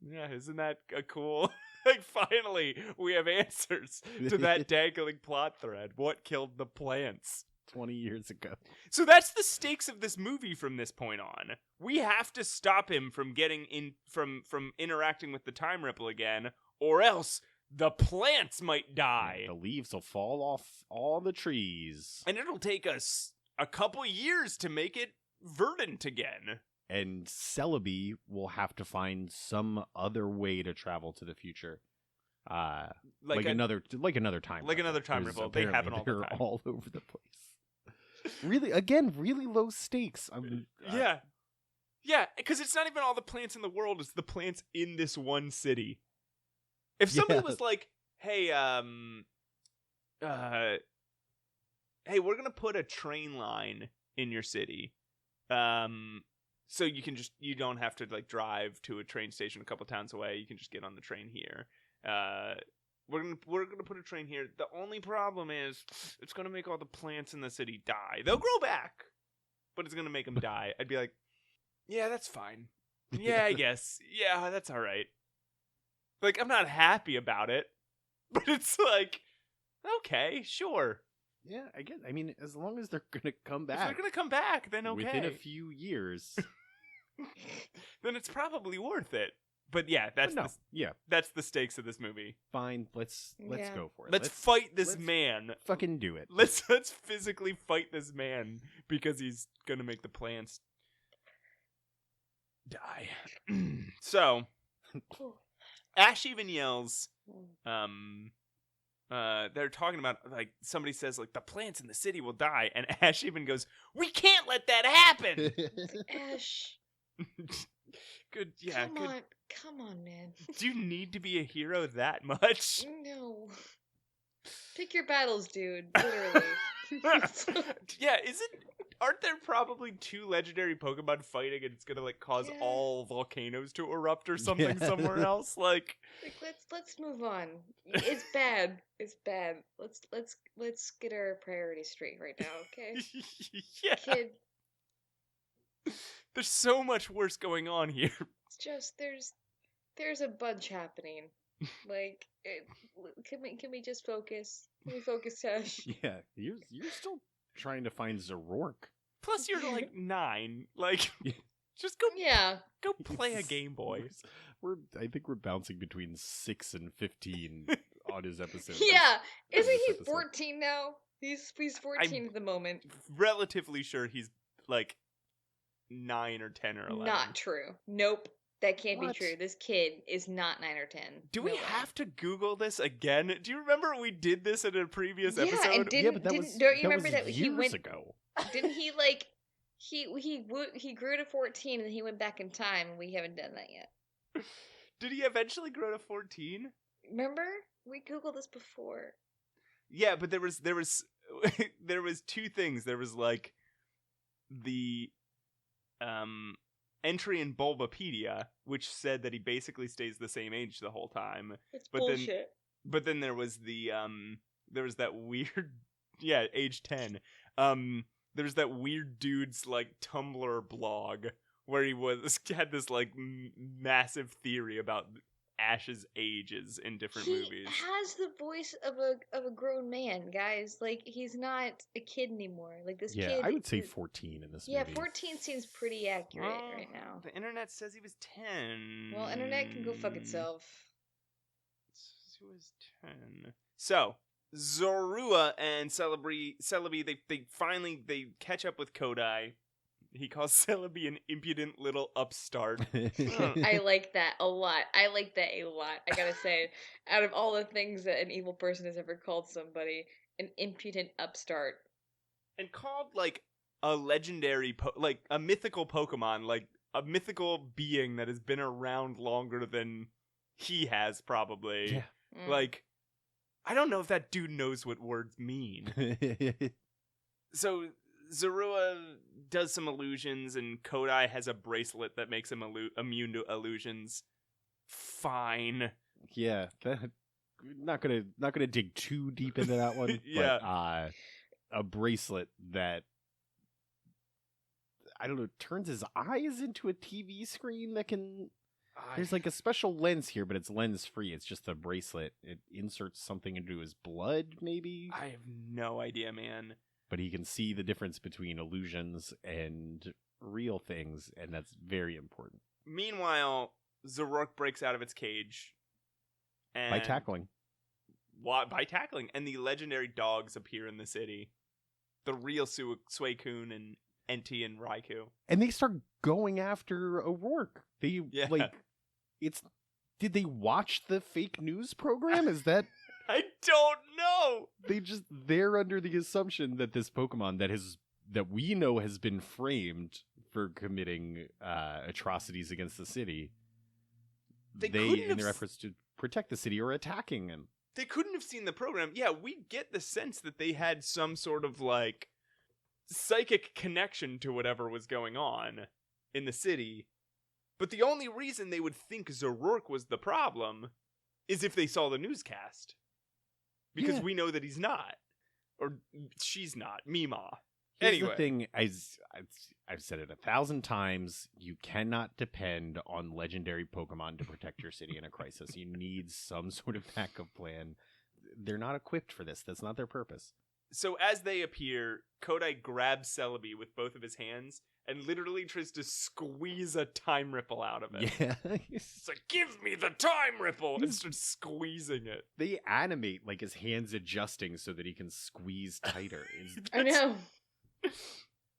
Yeah, isn't that a cool... Like, finally, we have answers to that dangling plot thread. What killed the plants? 20 years ago. So that's the stakes of this movie from this point on. We have to stop him from getting in from interacting with the time ripple again, or else the plants might die. The leaves will fall off all the trees. And it'll take us a couple years to make it verdant again. And Celebi will have to find some other way to travel to the future. Like another time. Like another time ripple. They happen all the time. They're all over the place. Really low stakes. Yeah, because it's not even all the plants in the world; it's the plants in this one city. If somebody was like, "Hey, hey, we're gonna put a train line in your city, so you don't have to like drive to a train station a couple towns away. You can just get on the train here. We're gonna put a train here. The only problem is it's gonna make all the plants in the city die. They'll grow back, but it's gonna make them die." I'd be like, "Yeah, that's fine. Yeah, I guess. Yeah, that's all right." Like, I'm not happy about it, but it's like, okay, sure. Yeah, I guess. I mean, as long as they're gonna come back. If they're gonna come back, then okay. Within a few years, then it's probably worth it. But yeah, that's the stakes of this movie. Fine, let's go for it. Let's fight this man. Fucking do it. Let's physically fight this man because he's gonna make the plants die. So Ash even yells. They're talking about, like, somebody says, like, the plants in the city will die, and Ash even goes, "We can't let that happen." Ash. Good, yeah. Come on, man. Do you need to be a hero that much? No. Pick your battles, dude. Literally. Yeah, aren't there probably 2 legendary Pokemon fighting and it's gonna like cause all volcanoes to erupt or something somewhere else? Like let's move on. It's bad. It's bad. Let's get our priorities straight right now, okay? Yeah. Kid. There's so much worse going on here. It's just there's a bunch happening. Like, can we just focus? Can we focus, Tash? Yeah, you're still trying to find Zoroark. Plus, you're like 9. Like, just go. Yeah. Go play a Game Boy. I think we're bouncing between 6 and 15 on his episode. Yeah, isn't he 14 now? He's 14 at the moment. Relatively sure he's like 9 or 10 or 11. Not true. Nope. That can't be true. This kid is not 9 or 10. Do we have to Google this again? Do you remember we did this in a previous episode? And don't you remember that he went ago? Didn't he like he grew to 14 and he went back in time? We haven't done that yet. Did he eventually grow to 14? Remember? We Googled this before. Yeah, but there was there was 2 things. There was like the entry in Bulbapedia, which said that he basically stays the same age the whole time. It's bullshit. But then there was there was that weird age 10. There was that weird dude's like Tumblr blog where he had this like massive theory about Ash's ages in different movies. He has the voice of a grown man, guys. Like, he's not a kid anymore. Like, this kid. Yeah, I would say 14 in this movie. Yeah, 14 seems pretty accurate right now. The internet says he was 10. Well, internet can go fuck itself. He was 10. So, Zorua and Celebi, they finally catch up with Kodai. He calls Celebi an impudent little upstart. I like that a lot. I gotta say, out of all the things that an evil person has ever called somebody, an impudent upstart. And called, like, a legendary, like, a mythical Pokemon, like, a mythical being that has been around longer than he has, probably. Yeah. Like, I don't know if that dude knows what words mean. So Zorua does some illusions, and Kodai has a bracelet that makes him immune to illusions. Fine. Yeah, not gonna dig too deep into that one. Yeah. But, a bracelet that, I don't know, turns his eyes into a TV screen that can. There's like a special lens here, but it's lens free. It's just a bracelet. It inserts something into his blood, maybe. I have no idea, man. But he can see the difference between illusions and real things, and that's very important. Meanwhile, Zoroark breaks out of its cage. And By tackling. By tackling. And the legendary dogs appear in the city. The real Suicune and Entei and Raikou. And they start going after O'Rourke. They, did they watch the fake news program? Is that... I don't know! They're under the assumption that this Pokemon that we know has been framed for committing atrocities against the city. In their efforts to protect the city, are attacking him. They couldn't have seen the program. Yeah, we get the sense that they had some sort of, like, psychic connection to whatever was going on in the city. But the only reason they would think Zoroark was the problem is if they saw the newscast. Because we know that he's not. Or she's not. Mima. Here's the thing, I've said it 1,000 times, you cannot depend on legendary Pokemon to protect your city in a crisis. You need some sort of backup plan. They're not equipped for this. That's not their purpose. So as they appear, Kodai grabs Celebi with both of his hands and literally tries to squeeze a time ripple out of it. Yeah. It's like, give me the time ripple! And starts squeezing it. They animate like his hands adjusting so that he can squeeze tighter. I know.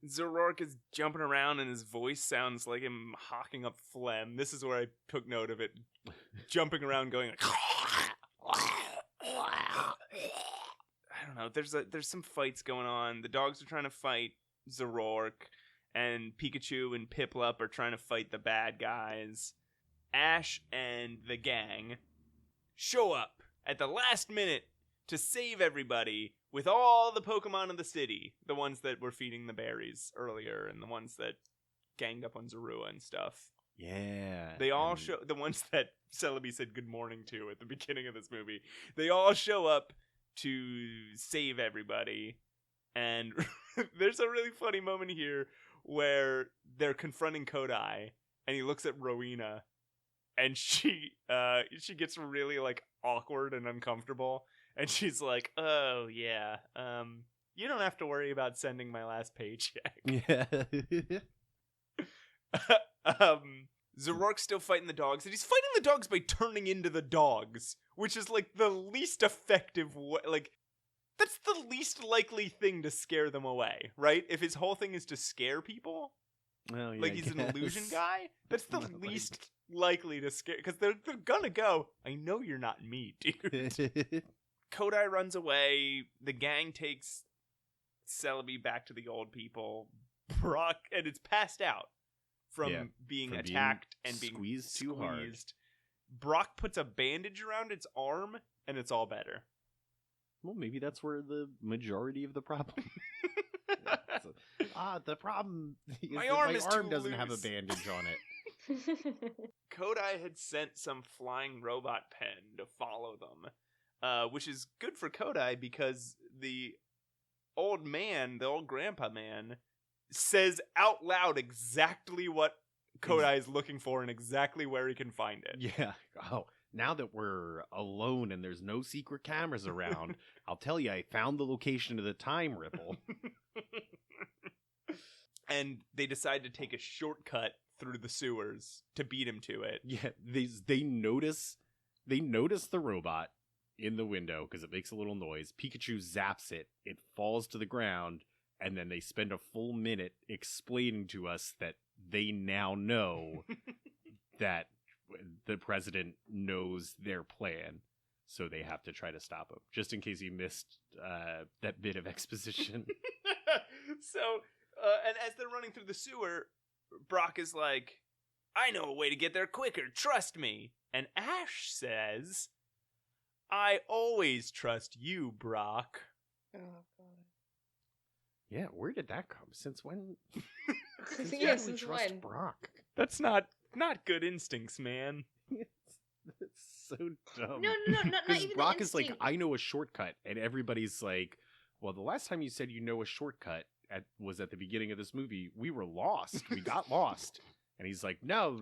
Zoroark is jumping around and his voice sounds like him hawking up phlegm. This is where I took note of it. Jumping around going like... I don't know. There's some fights going on. The dogs are trying to fight Zoroark, and Pikachu and Piplup are trying to fight the bad guys. Ash and the gang show up at the last minute to save everybody with all the Pokemon in the city. The ones that were feeding the berries earlier, and the ones that ganged up on Zorua and stuff. Yeah. They all show, the ones that Celebi said good morning to at the beginning of this movie. They all show up to save everybody. And there's a really funny moment here where they're confronting Kodai, and he looks at Rowena, and she gets really, like, awkward and uncomfortable, and she's like, oh, yeah, you don't have to worry about sending my last paycheck. Yeah. Zoroark's still fighting the dogs, and he's fighting the dogs by turning into the dogs, which is, like, the least effective way, like, that's the least likely thing to scare them away, right? If his whole thing is to scare people, well, yeah, like he's an illusion guy, that's the least likely to scare, because they're gonna go, I know you're not me, dude. Kodai runs away, the gang takes Celebi back to the old people, Brock, and it's passed out from being attacked and being squeezed too hard. Brock puts a bandage around its arm, and it's all better. Well, maybe that's where the majority of the problem. The problem is my that arm doesn't loose. have a bandage on it. Kodai had sent some flying robot pen to follow them, which is good for Kodai because the old grandpa man, says out loud exactly what Kodai is looking for and exactly where he can find it. Yeah. Oh, now that we're alone and there's no secret cameras around, I'll tell you, I found the location of the time ripple. And they decide to take a shortcut through the sewers to beat him to it. Yeah, they notice the robot. in the window because it makes a little noise. Pikachu zaps it. It falls to the ground. And then they spend a full minute explaining to us that they now know that the president knows their plan. So they have to try to stop him. Just in case you missed that bit of exposition. So, and as they're running through the sewer, Brock is like, I know a way to get there quicker. Trust me. And Ash says, I always trust you, Brock. Oh, God. Yeah, where did that come? Since when? Since trust when? Brock? That's not good instincts, man. It's so dumb. No, not Because even Brock the is like, instinct. I know a shortcut, and everybody's like, well, the last time you said you know a shortcut was at the beginning of this movie. We were lost. We got lost. And he's like, no,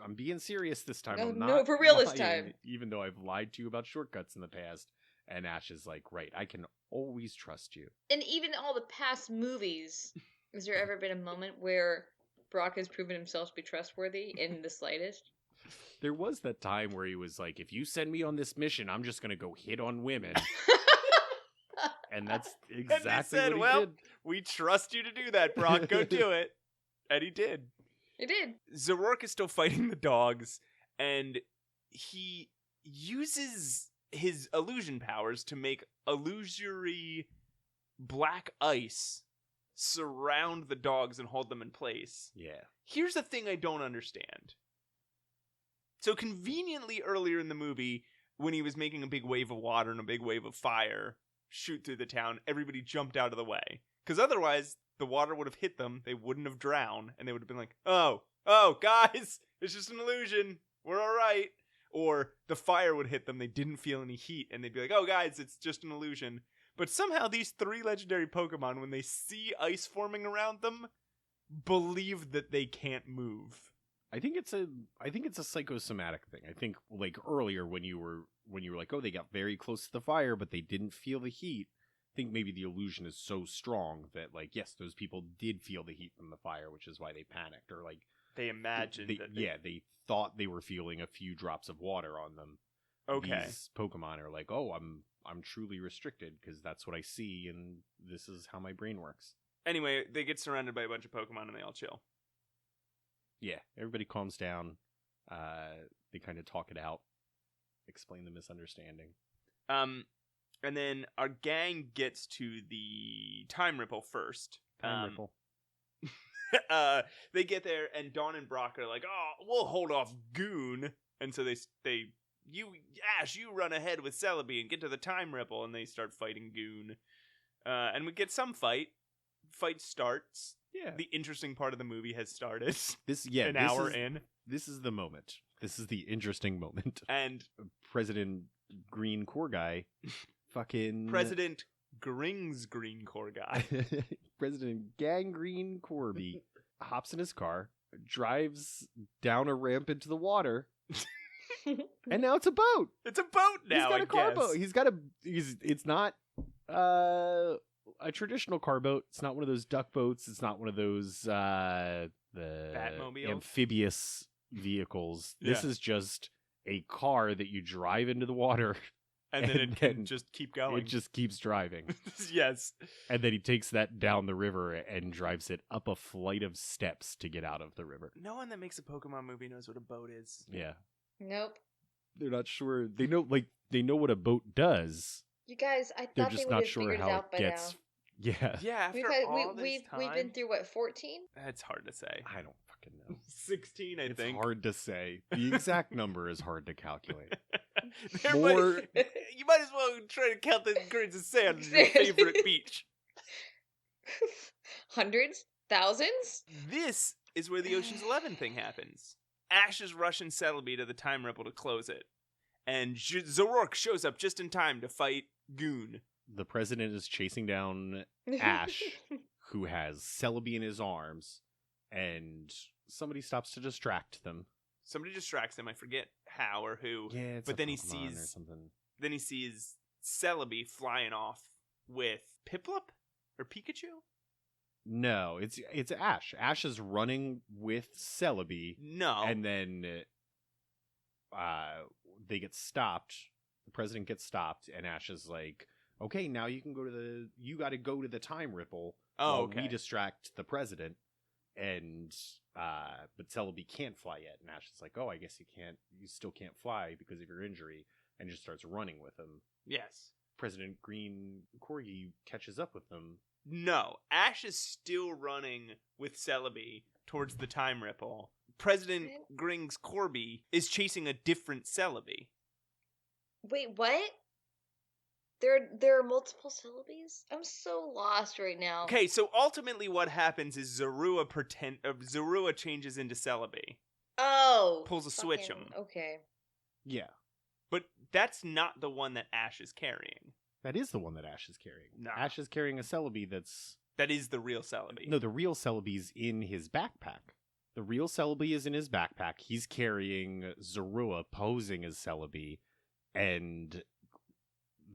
I'm being serious this time. No, I'm not no, for real this lying, time. even though I've lied to you about shortcuts in the past. And Ash is like, right, I can always trust you. And even all the past movies, has there ever been a moment where Brock has proven himself to be trustworthy in the slightest? There was that time where he was like, if you send me on this mission, I'm just going to go hit on women. And that's exactly and they said, what he well, did. we trust you to do that, Brock. Go do it. And he did. He did. Zoroark is still fighting the dogs, and he uses his illusion powers to make illusory black ice surround the dogs and hold them in place. Yeah. Here's the thing I don't understand. So conveniently earlier in the movie, when he was making a big wave of water and a big wave of fire shoot through the town, everybody jumped out of the way. Because otherwise, the water would have hit them, they wouldn't have drowned, and they would have been like, oh, guys, it's just an illusion. We're all right. Or the fire would hit them, they didn't feel any heat, and they'd be like, oh, guys, it's just an illusion. But somehow these 3 legendary Pokemon, when they see ice forming around them, believe that they can't move. I think it's a psychosomatic thing. I think like earlier when you were like, oh, they got very close to the fire, but they didn't feel the heat. I think maybe the illusion is so strong that like, yes, those people did feel the heat from the fire, which is why they panicked, or like They imagined that they thought they were feeling a few drops of water on them. Okay. These Pokemon are like, oh, I'm truly restricted because that's what I see, and this is how my brain works. Anyway, they get surrounded by a bunch of Pokemon and they all chill. Yeah, everybody calms down. They kind of talk it out, explain the misunderstanding. And then our gang gets to the Time Ripple first. Time Ripple. They get there, and Dawn and Brock are like, "Oh, we'll hold off Goon." And so Ash, you run ahead with Celebi and get to the Time Ripple, and they start fighting Goon. And we get some fight. Fight starts. Yeah. The interesting part of the movie has started. An hour in. This is the moment. This is the interesting moment. And President Green Core Guy, fucking President Gring's Green Core Guy. President Gangrene Corby hops in his car, drives down a ramp into the water, and now it's a boat. It's a boat now. He's got a car boat. It's not a traditional car boat. It's not one of those duck boats. It's not one of those the Batmobiles? amphibious vehicles. This Yeah. is just a car that you drive into the water. And then it And can then just keep going. It just keeps driving. Yes. And then he takes that down the river and drives it up a flight of steps to get out of the river. No one that makes a Pokemon movie knows what a boat is. Yeah. Nope. They're not sure. They know what a boat does. You guys, I They're thought just they would not have sure figured it how out it by gets. now. Yeah. Yeah, after all this time. We've been through what, 14? That's hard to say. I don't fucking know. 16, I It's think. hard to say. The exact number is hard to calculate. There More- you might as well try to count the grains of sand on your favorite beach. Hundreds? Thousands? This is where the Ocean's 11 thing happens. Ash is rushing Celebi to the Time Ripple to close it. And Zoroark shows up just in time to fight Goon. The president is chasing down Ash, who has Celebi in his arms, and somebody stops to distract them. Somebody distracts him. I forget how or who. Yeah, but then he Pokemon or sees something. Then he sees Celebi flying off with Piplup or Pikachu. No, it's Ash. Ash is running with Celebi, No, and then they get stopped the president gets stopped, and Ash is like, okay, now you got to go to the time ripple while we distract the president. And, but Celebi can't fly yet. And Ash is like, oh, I guess you still can't fly because of your injury. And just starts running with him. Yes. President Green Corgi catches up with them. No, Ash is still running with Celebi towards the time ripple. President Grings Corby is chasing a different Celebi. Wait, what? There are multiple Celebis? I'm so lost right now. Okay, so ultimately what happens is Zorua changes into Celebi. Oh. Pulls a switch him. Okay. Yeah. But that's not the one that Ash is carrying. That is the one that Ash is carrying. No. Ash is carrying a Celebi that is the real Celebi. No, the real Celebi's in his backpack. The real Celebi is in his backpack. He's carrying Zorua posing as Celebi, and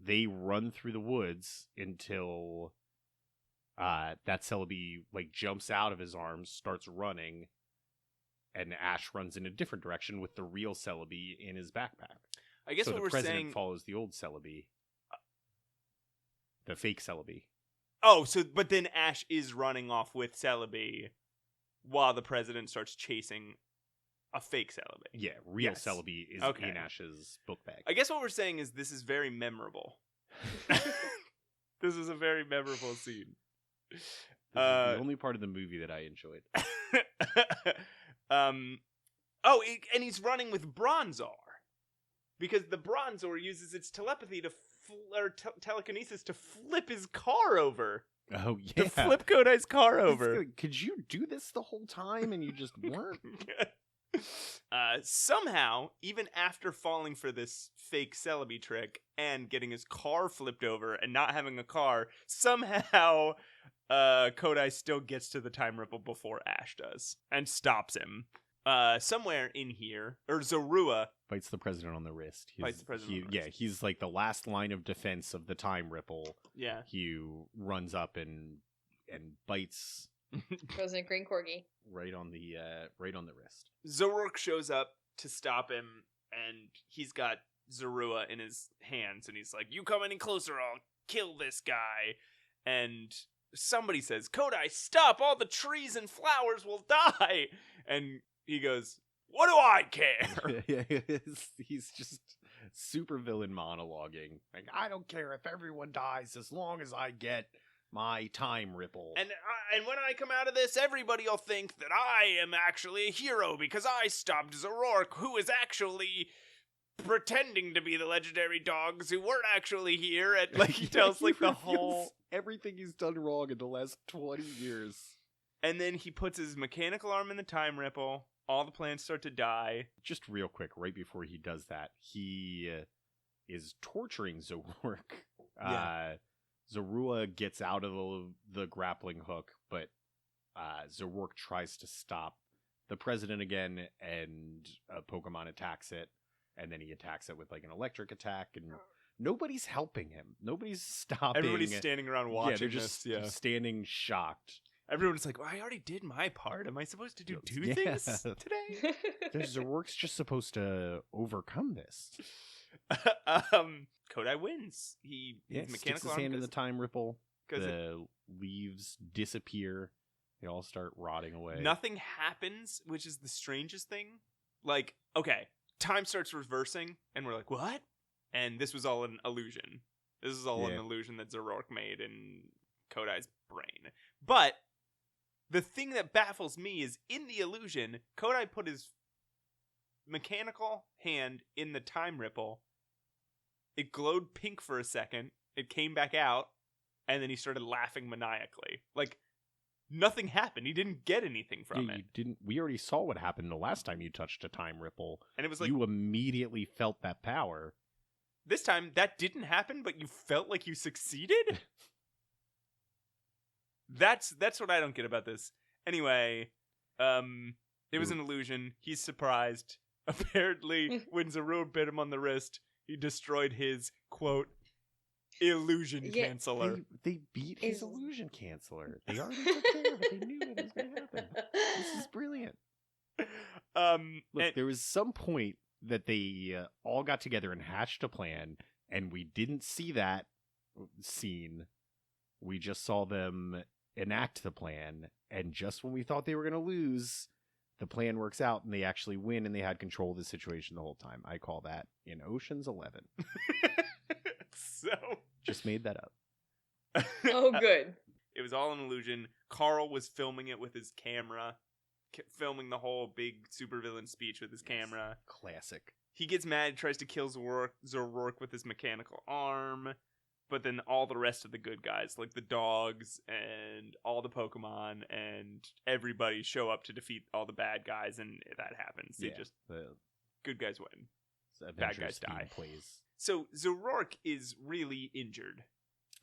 they run through the woods until that Celebi like jumps out of his arms, starts running, and Ash runs in a different direction with the real Celebi in his backpack. I guess so what the we're president saying follows the old Celebi, the fake Celebi. Oh, but then Ash is running off with Celebi while the president starts chasing a fake Celebi. Yeah, real Celebi is in Ash's book bag. I guess what we're saying is this is very memorable. This is a very memorable scene. This is the only part of the movie that I enjoyed. And he's running with Bronzor. Because the Bronzor uses its telepathy telekinesis to flip his car over. Oh, yeah. To flip Kodai's car over. Could you do this the whole time and you just weren't? Somehow, even after falling for this fake Celebi trick and getting his car flipped over and not having a car, somehow Kodai still gets to the time ripple before Ash does and stops him. Somewhere in here, or Zorua bites the president on the wrist. Bites the president on the wrist. Yeah, he's like the last line of defense of the time ripple. Yeah. He runs up and bites President Green Corgi. right on the wrist. Zoroark shows up to stop him, and he's got Zorua in his hands, and he's like, "You come any closer, I'll kill this guy." And somebody says, "Kodai, stop! All the trees and flowers will die!" And he goes, "What do I care?" He's just super villain monologuing. Like, I don't care if everyone dies as long as I get my time ripple. And when I come out of this, everybody'll think that I am actually a hero because I stopped Zoroark, who is actually pretending to be the legendary dogs who weren't actually here. And like he tells like the whole everything he's done wrong in the last 20 years. And then he puts his mechanical arm in the time ripple. All the plants start to die. Just real quick, right before he does that, he is torturing Zoroark. Yeah. Zorua gets out of the grappling hook, but Zoroark tries to stop the president again, and a Pokemon attacks it, and then he attacks it with like an electric attack, and nobody's helping him. Nobody's stopping. Everybody's standing around watching. Yeah, they're just standing shocked. Everyone's like, well, I already did my part. Am I supposed to do two things today? Zoroark's just supposed to overcome this. Kodai wins. His sticks his hand in the time ripple. The leaves disappear. They all start rotting away. Nothing happens, which is the strangest thing. Like, okay, time starts reversing, and we're like, what? And this was all an illusion. This is all an illusion that Zoroark made in Kodai's brain. But the thing that baffles me is in the illusion, Kodai put his mechanical hand in the time ripple. It glowed pink for a second. It came back out, and then he started laughing maniacally. Like, nothing happened. He didn't get anything from it. You didn't. We already saw what happened the last time you touched a time ripple. And it was like, you immediately felt that power. This time, that didn't happen, but you felt like you succeeded? That's what I don't get about this. Anyway, it was an illusion. He's surprised. Apparently, when Zorua bit him on the wrist, he destroyed his, quote, illusion canceller. They beat his illusion canceller. They already took care of it. They knew it was going to happen. This is brilliant. Look, there was some point that they all got together and hatched a plan, and we didn't see that scene. We just saw them enact the plan, and just when we thought they were going to lose, the plan works out and they actually win, and they had control of the situation the whole time. I call that in Ocean's 11. So Just made that up. Oh, good. It was all an illusion. Carl was filming it with his camera, filming the whole big supervillain speech with his camera. Classic. He gets mad, tries to kill Zoroark with his mechanical arm, but then all the rest of the good guys, like the dogs and all the Pokemon and everybody, show up to defeat all the bad guys, and that happens. They just good guys win. Bad guys die. Plays. So Zoroark is really injured.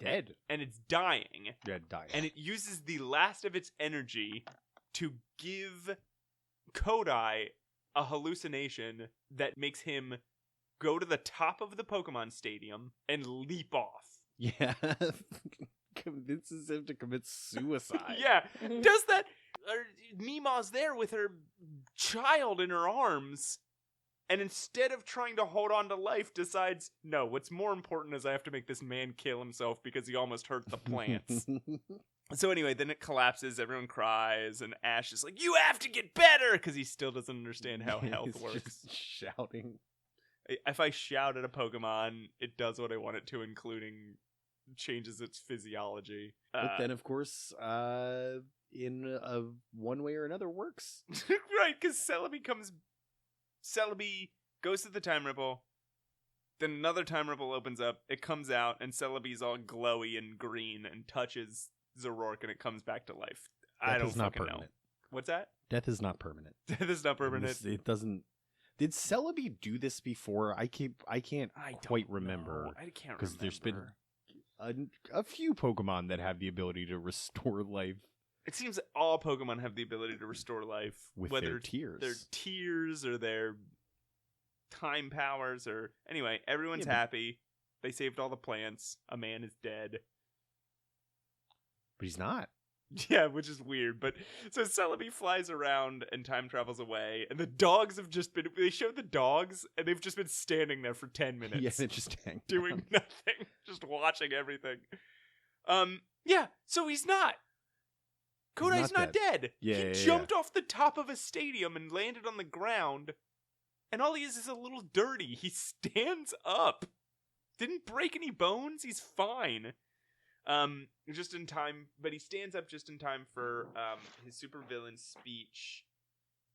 Dead. And it's dying. Yeah, dying. And it uses the last of its energy to give Kodai a hallucination that makes him go to the top of the Pokemon Stadium and leap off. Yeah. Convinces him to commit suicide. Yeah. Does that. Mima's there with her child in her arms. And instead of trying to hold on to life, decides, no, what's more important is I have to make this man kill himself because he almost hurt the plants. So anyway, then it collapses, everyone cries, and Ash is like, you have to get better! Because he still doesn't understand how health works. Just shouting. If I shout at a Pokemon, it does what I want it to, including changes its physiology. But then, of course, in one way or another, works. Right, because Celebi goes to the Time Ripple, then another Time Ripple opens up, it comes out, and Celebi's all glowy and green and touches Zoroark, and it comes back to life. I don't fucking know. What's that? Death is not permanent. Death is not permanent. It doesn't... Did Celebi do this before? I can't quite remember. I can't remember. Because there's been a few Pokemon that have the ability to restore life. It seems that all Pokemon have the ability to restore life. With whether their tears. Their tears or their time powers or... Anyway, everyone's happy. They saved all the plants. A man is dead. But he's not. Yeah, which is weird. But so Celebi flies around and time travels away. And the dogs have just been... They showed the dogs and they've just been standing there for 10 minutes. Yeah, they're just doing nothing. Just watching everything. Yeah, so he's not. Kodai's not dead. Yeah, he jumped off the top of a stadium and landed on the ground, and all he is a little dirty. He stands up. Didn't break any bones. He's fine. Just in time, but he stands up just in time for his supervillain speech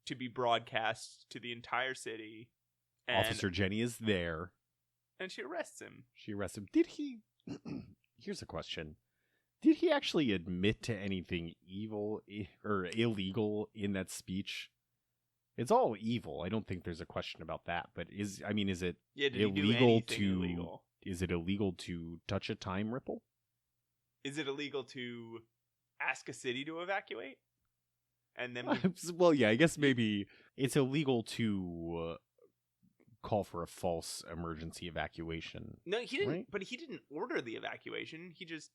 to be broadcast to the entire city. And, Officer Jenny is there. And she arrests him. Did he... Here's a question. Did he actually admit to anything evil or illegal in that speech? It's all evil. I don't think there's a question about that. But is it illegal to Is it illegal to touch a time ripple? Is it illegal to ask a city to evacuate? And then well, yeah, I guess maybe it's illegal to call for a false emergency evacuation. No, he didn't. Right? But he didn't order the evacuation. He just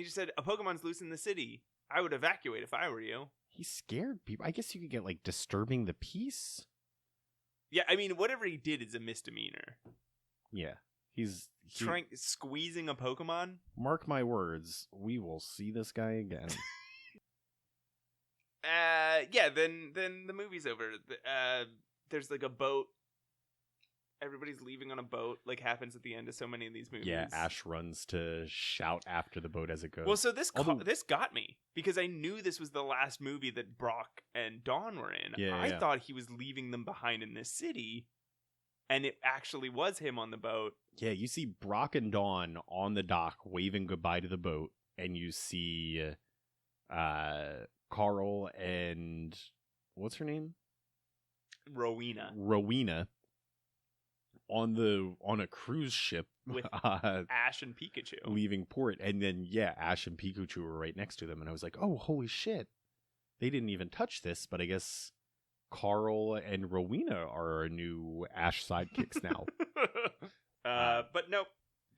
said a Pokemon's loose in the city. I would evacuate if I were you. He scared people. I guess you could get like disturbing the peace. Yeah, I mean, whatever he did is a misdemeanor. Yeah, squeezing a Pokemon. Mark my words, we will see this guy again. Yeah. Then the movie's over. There's like a boat. Everybody's leaving on a boat, like happens at the end of so many of these movies. Yeah, Ash runs to shout after the boat as it goes. Well, so this got me because I knew this was the last movie that Brock and Dawn were in. I thought he was leaving them behind in this city, and it actually was him on the boat. Yeah, you see Brock and Dawn on the dock waving goodbye to the boat, and you see Carl and what's her name? Rowena. On a cruise ship with Ash and Pikachu leaving port, and then Ash and Pikachu were right next to them, and I was like, oh, holy shit, they didn't even touch this. But I guess Carl and Rowena are our new Ash sidekicks now. But nope,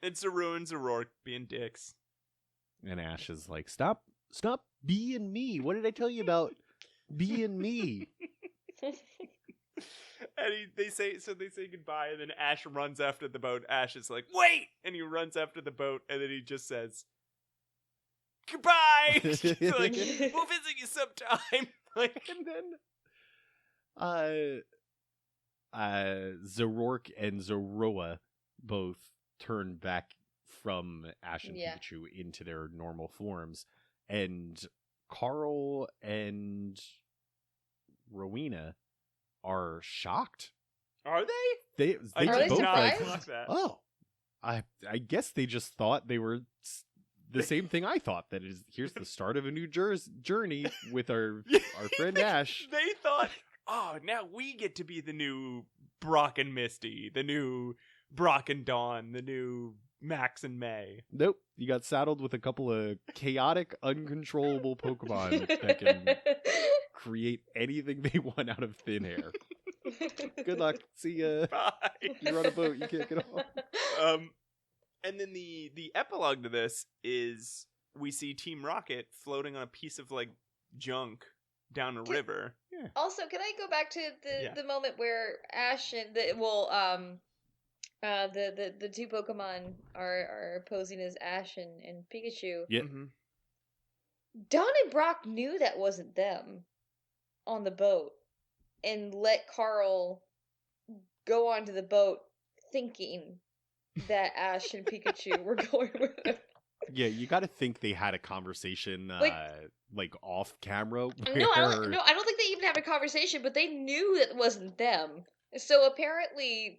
it's Zoro and Zoroark being dicks, and Ash is like, stop being me. What did I tell you about being me? And they say goodbye, and then Ash runs after the boat. Ash is like, "Wait!" And he runs after the boat, and then he just says, "Goodbye." Like, we'll visit you sometime. Like, And then Zoroark and Zoroa both turn back from Ash and Pikachu into their normal forms, and Carl and Rowena are shocked. are they? They Are just they both surprised? like, oh, I guess they just thought they were the same thing I thought. That is, here's the start of a new journey with our friend Ash. They thought, oh, now we get to be the new Brock and Misty, the new Brock and Dawn, the new Max and May. Nope, you got saddled with a couple of chaotic, uncontrollable Pokemon that can create anything they want out of thin air. Good luck. See ya. Bye. You're on a boat. You can't get off. And then the epilogue to this is we see Team Rocket floating on a piece of like junk down a river. Yeah. Also, can I go back to the moment where Ash and the two Pokemon are posing as Ash and Pikachu? Yeah. Mm-hmm. Dawn and Brock knew that wasn't them on the boat and let Carl go onto the boat thinking that Ash and Pikachu were going with him. Yeah, you got to think they had a conversation like off camera. No, I don't think they even had a conversation, but they knew that it wasn't them. So apparently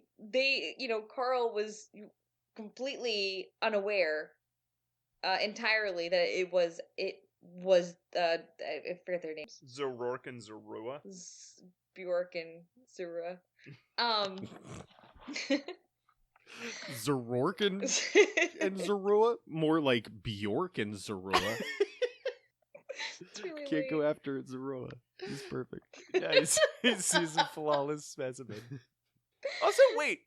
Carl was completely unaware entirely that it was I forget their names. Zoroark and Zorua. Bjork and Zura. Zoroark and Zorua? More like Bjork and Zorua. Really Can't go after Zorua. He's perfect. Yeah, he's a flawless specimen. Also, wait.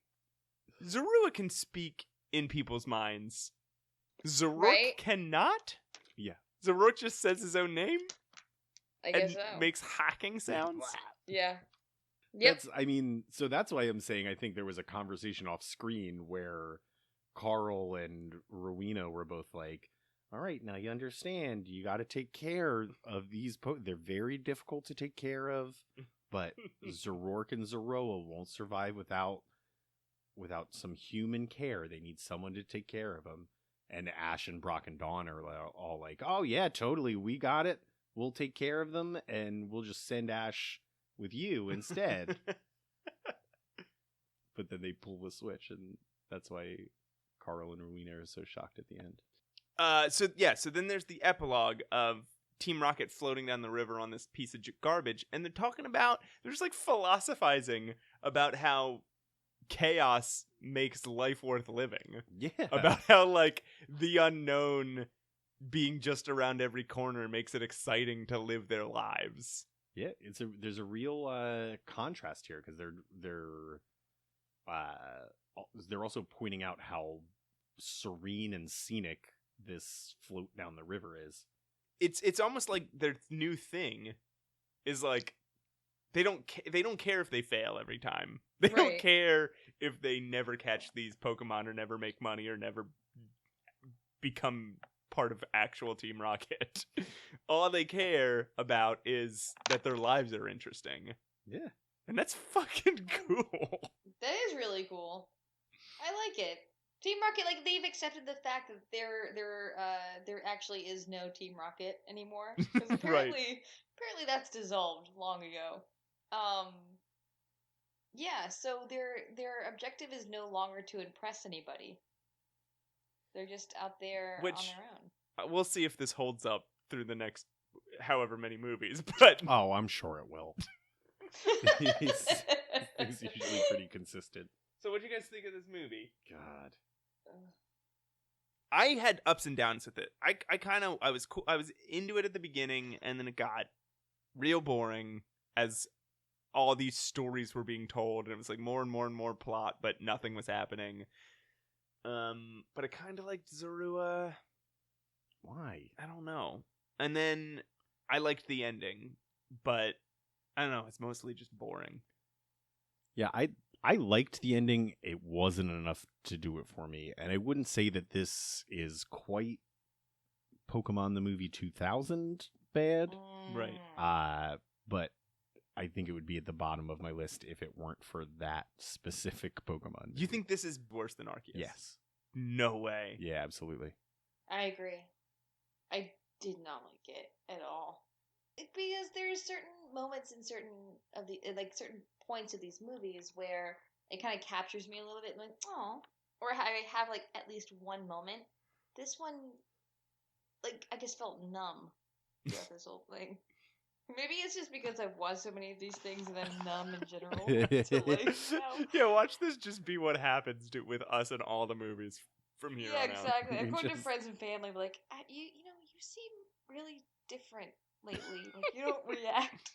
Zorua can speak in people's minds. Zoroark cannot? Yeah. Zoroark just says his own name? I guess and so. makes hacking sounds? Yeah. Yep. So that's why I'm saying I think there was a conversation off screen where Carl and Rowena were both like, all right, now you understand, you got to take care of these they're very difficult to take care of, but Zoroark and Zoroa won't survive without some human care. They need someone to take care of them. And Ash and Brock and Dawn are all like, oh yeah, totally, we got it. We'll take care of them, and we'll just send Ash with you instead. But then they pull the switch, and that's why Carl and Rowena are so shocked at the end. So then there's the epilogue of Team Rocket floating down the river on this piece of garbage, and they're just like philosophizing about how chaos makes life worth living. Yeah. About how like the unknown being just around every corner makes it exciting to live their lives. Yeah, there's a real contrast here because they're also pointing out how serene and scenic this float down the river is. It's almost like their new thing is like they don't care if they fail every time. They don't care if they never catch these Pokemon or never make money or never become part of actual Team Rocket. All they care about is that their lives are interesting. Yeah. And that's fucking cool. That is really cool. I like it. Team Rocket, like, they've accepted the fact that there actually is no Team Rocket anymore. Because apparently that's dissolved long ago. Yeah, so their objective is no longer to impress anybody. They're just out there on their own. We'll see if this holds up through the next however many movies, but oh, I'm sure it will. It's usually pretty consistent. So what do you guys think of this movie? God. I had ups and downs with it. I was cool. I was into it at the beginning, and then it got real boring as all these stories were being told, and it was like more and more and more plot, but nothing was happening. But I kind of liked Zorua. Why? I don't know. And then I liked the ending, but I don't know. It's mostly just boring. Yeah, I liked the ending. It wasn't enough to do it for me. And I wouldn't say that this is quite Pokemon the movie 2000 bad. Right. But I think it would be at the bottom of my list if it weren't for that specific Pokemon movie. You think this is worse than Arceus? Yes. No way. Yeah, absolutely. I agree. I did not like it at all. Because there's certain moments in certain points of these movies where it kind of captures me a little bit, and like, oh, or I have like at least one moment. This one, like, I just felt numb throughout this whole thing. Maybe it's just because I've watched so many of these things and I'm numb in general to life now. Yeah, watch this just be what happens with us in all the movies from here on out. Yeah, exactly. I'm going to Just- friends and family, like, you seem really different lately. Like, you don't react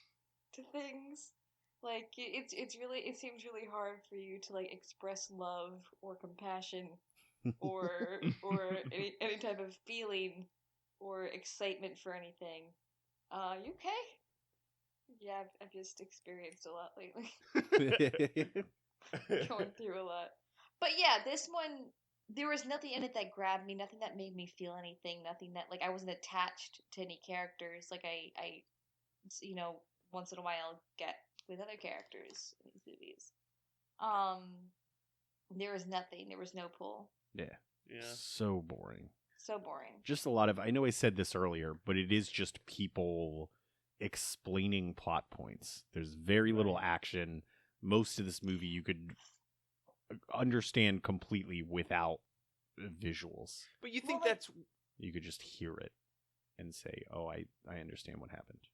to things. Like, it seems really hard for you to, like, express love or compassion or any type of feeling or excitement for anything. You okay? Yeah, I've just experienced a lot lately. Going through a lot. But yeah, this one, there was nothing in it that grabbed me, nothing that made me feel anything, nothing that, like, I wasn't attached to any characters like I once in a while get with other characters in these movies. There was nothing. There was no pull. Yeah. Yeah. So boring. So boring. Just a lot of, I know I said this earlier, but it is just people explaining plot points. There's very little action. Most of this movie you could understand completely without visuals. But you think Well, like- that's You could just hear it and say, oh, I understand what happened.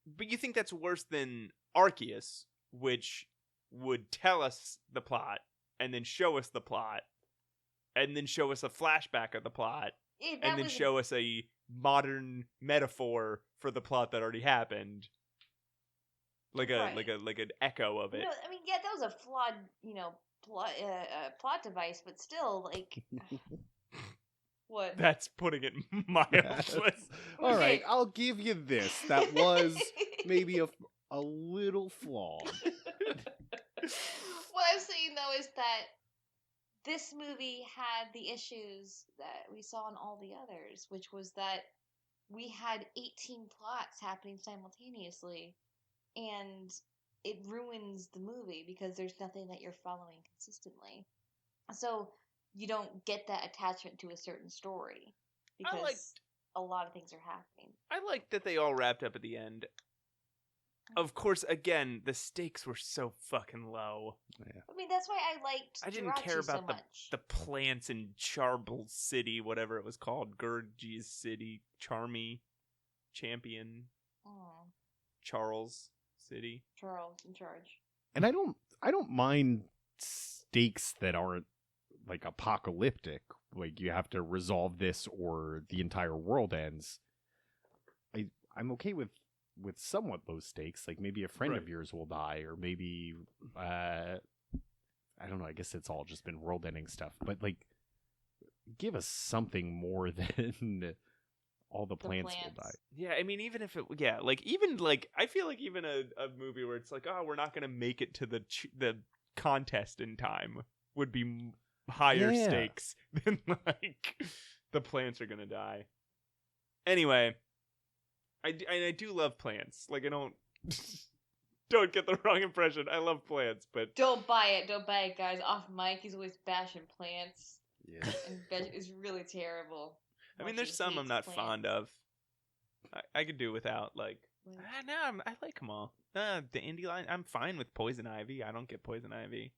But you think that's worse than Arceus, which would tell us the plot and then show us the plot and then show us a flashback of the plot Yeah, and then show us a modern metaphor for the plot that already happened, like an echo of it. No, I mean, yeah, that was a flawed, plot device, but still, like, what? That's putting it mildly. All right, I'll give you this. That was maybe a little flawed. What I'm saying though is that this movie had the issues that we saw in all the others, which was that we had 18 plots happening simultaneously, and it ruins the movie because there's nothing that you're following consistently. So you don't get that attachment to a certain story because a lot of things are happening. I liked that they all wrapped up at the end. Of course, again, the stakes were so fucking low. Yeah. I mean, that's why I liked I didn't Jirachi care about so much. the plants in Charble City, whatever it was called. Gurgi's City, Charmy, Champion, Oh, Charles City. Charles in charge. And I don't mind stakes that aren't like apocalyptic, like you have to resolve this or the entire world ends. I'm okay with somewhat low stakes, like maybe a friend of Right. yours will die, or maybe I don't know, I guess it's all just been world ending stuff, but like give us something more than all the plants will die. Yeah, I mean, even if it, I feel like even a movie where it's like, oh, we're not gonna make it to the contest in time would be higher Yeah. stakes than like the plants are gonna die. Anyway, I do love plants. Like, I don't get the wrong impression. I love plants, but Don't buy it, guys. Off mic, he's always bashing plants, Yeah. and it's really terrible. I mean, Watching there's some I'm hates not plants. fond of. I could do without, like, Like, I like them all. The dandelion, I'm fine with poison ivy. I don't get poison ivy.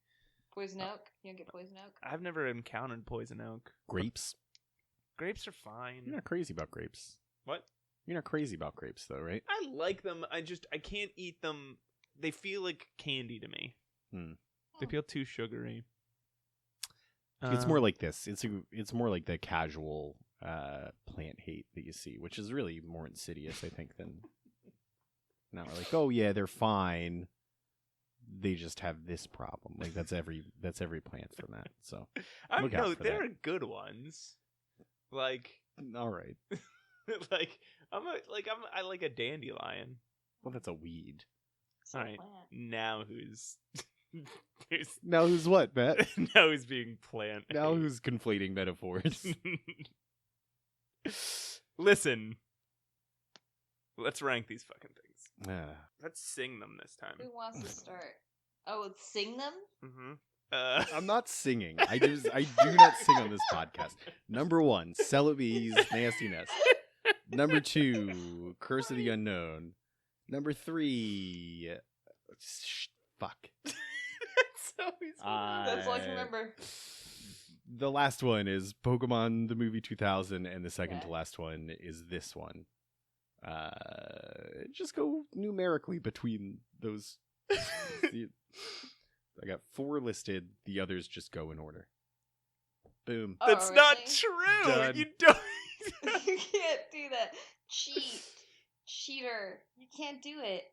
Poison oak? You don't get poison oak? I've never encountered poison oak. Grapes. Grapes are fine. You're not crazy about grapes. What? You're not crazy about grapes, though, right? I like them. I can't eat them. They feel like candy to me. They feel too sugary. It's more like this. It's more like the casual plant hate that you see, which is really more insidious, I think, than not like, oh yeah, they're fine. They just have this problem. Like that's every plant from that. So look out for there that. are good ones. Like, all right. like I like a dandelion. Well, that's a weed. So All right. plant. Now who's Now who's what, Matt? now who's being plant? Now who's conflating metaphors? Listen. Let's rank these fucking things. Ah. Let's sing them this time. Who wants to start? Oh, let's sing them? Mm-hmm. I'm not singing. I do not sing on this podcast. Number 1, Celebi's Nastiness. Number 2, Curse of the Unknown. Number 3, fuck. That's always That's all I can remember. The last one is Pokemon the movie 2000, and the second to Yeah. last one is this one. Just go numerically between those. I got 4 listed. The others just go in order. Boom. Oh, That's not really? true. Done. You don't. You can't do that. Cheater. You can't do it.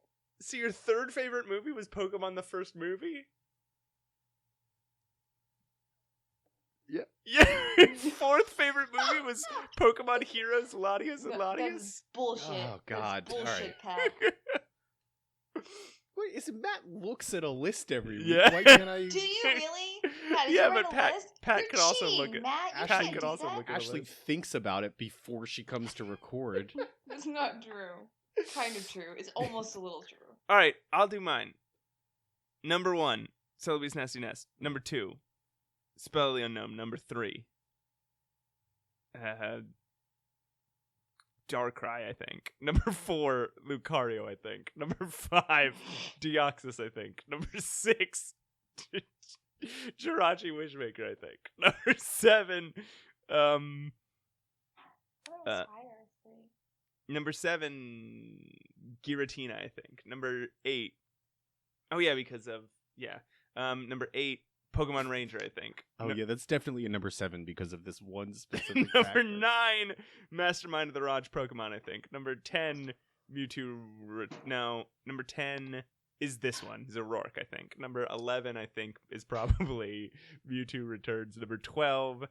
So your third favorite movie was Pokemon the first movie? Yeah. Yeah. Your fourth favorite movie was Pokemon Heroes, Latios, and That's Latias? bullshit. Oh, God. That's bullshit, All Pat. Wait, is Matt looks at a list every week? Yeah. Why can't I? Do you really? Pat, did Yeah, you write but a Pat- list? Pat You're could also cheating, look at- Matt. You Pat can't could do also that. look at- Ashley list. thinks about it before she comes to record. That's not true. Kind of true. It's almost a little true. All right, I'll do mine. Number 1, Celebi's Nasty Nest. Number 2, Spell of the Unknown. Number 3, Darkrai, I think. Number 4, Lucario, I think. Number 5, Deoxys, I think. Number 6, Jirachi Wishmaker, I think. Number 7, Number 7, Giratina, I think. Number 8, oh yeah, because of, yeah. Number 8, Pokemon Ranger, I think. Oh yeah, that's definitely a number 7 because of this one specific. Number factor. 9, Mastermind of the Raj Pokemon, I think. Number 10, Mewtwo. No, number 10 is this one, Zoroark, I think. Number 11, I think, is probably Mewtwo Returns. Number 12,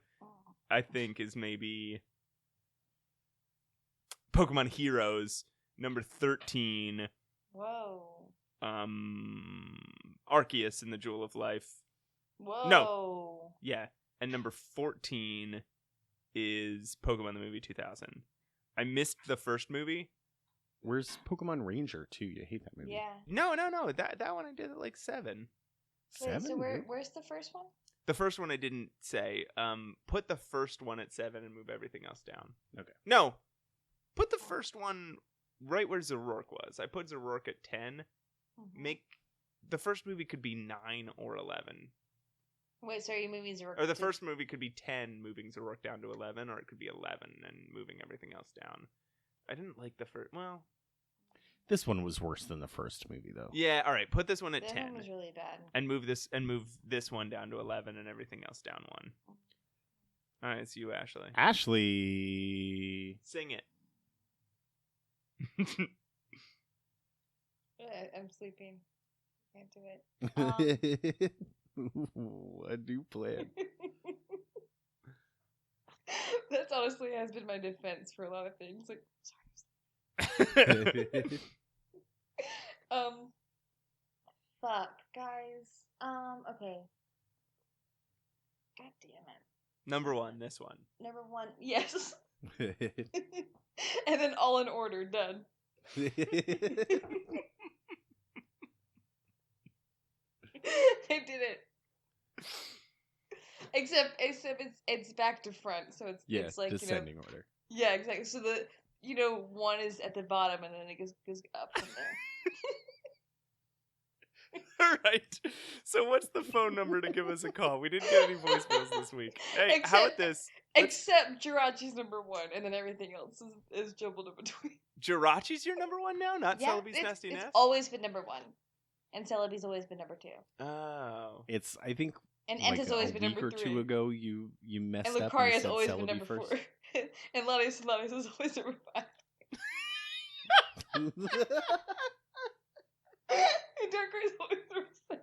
I think, is maybe Pokemon Heroes. Number 13, Whoa. Arceus in the Jewel of Life. Whoa. Yeah. And number 14 is Pokemon the movie 2000. I missed the first movie. Where's Pokemon Ranger too? You hate that movie. Yeah. No. That one I did at like 7. Wait, 7. so dude? where's the first one? The first one I didn't say. Put the first one at 7 and move everything else down. Okay. No. Put the first one right where Zoroark was. I put Zoroark at 10. Make the first movie could be 9 or 11. Wait, so are you moving Zoroark? Or the first movie could be 10, moving Zoroark down to 11, or it could be 11 and moving everything else down. I didn't like the first. Well, This one was worse than the first movie, though. yeah. All right, put this one at That 10, one was really bad. and move this one down to 11, and everything else down 1. All right, it's you, Ashley. Ashley. Sing it. I'm sleeping. Can't do it. A new plan. That's honestly has been my defense for a lot of things. Like, fuck, guys. Okay. God damn it. Number 1, this one. Number 1, yes. And then all in order, done. I did it. Except it's back to front, so it's like descending order. Yeah, exactly. So the 1 is at the bottom, and then it goes up from there. All right. So what's the phone number to give us a call? We didn't get any voicemails this week. Hey, how about this? Except Jirachi's number 1, and then everything else is jumbled in between. Jirachi's your number 1 now, not Yeah, Celebi's Nasty it's Nest? always been number 1, and Celebi's always been number 2, Oh. It's, I think, and like Entei's always a been week number or 3, two ago, you messed and up Lucario and has said always been Celebi number first. 4, and Latios is always number 5. And Darkrai is always number 6.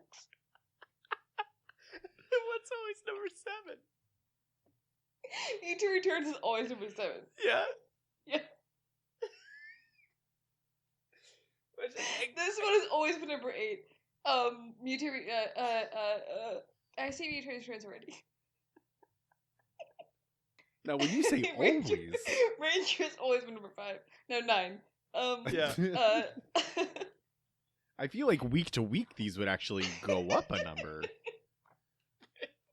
What's always number 7? Mewtwo Returns is always number 7. Yeah. Yeah. But This one has always been number 8. Mutator. I say Mutator Trans already. Now, when you say Ranger, always, Ranger's always been number 5. No, 9. Yeah. I feel like week to week these would actually go up a number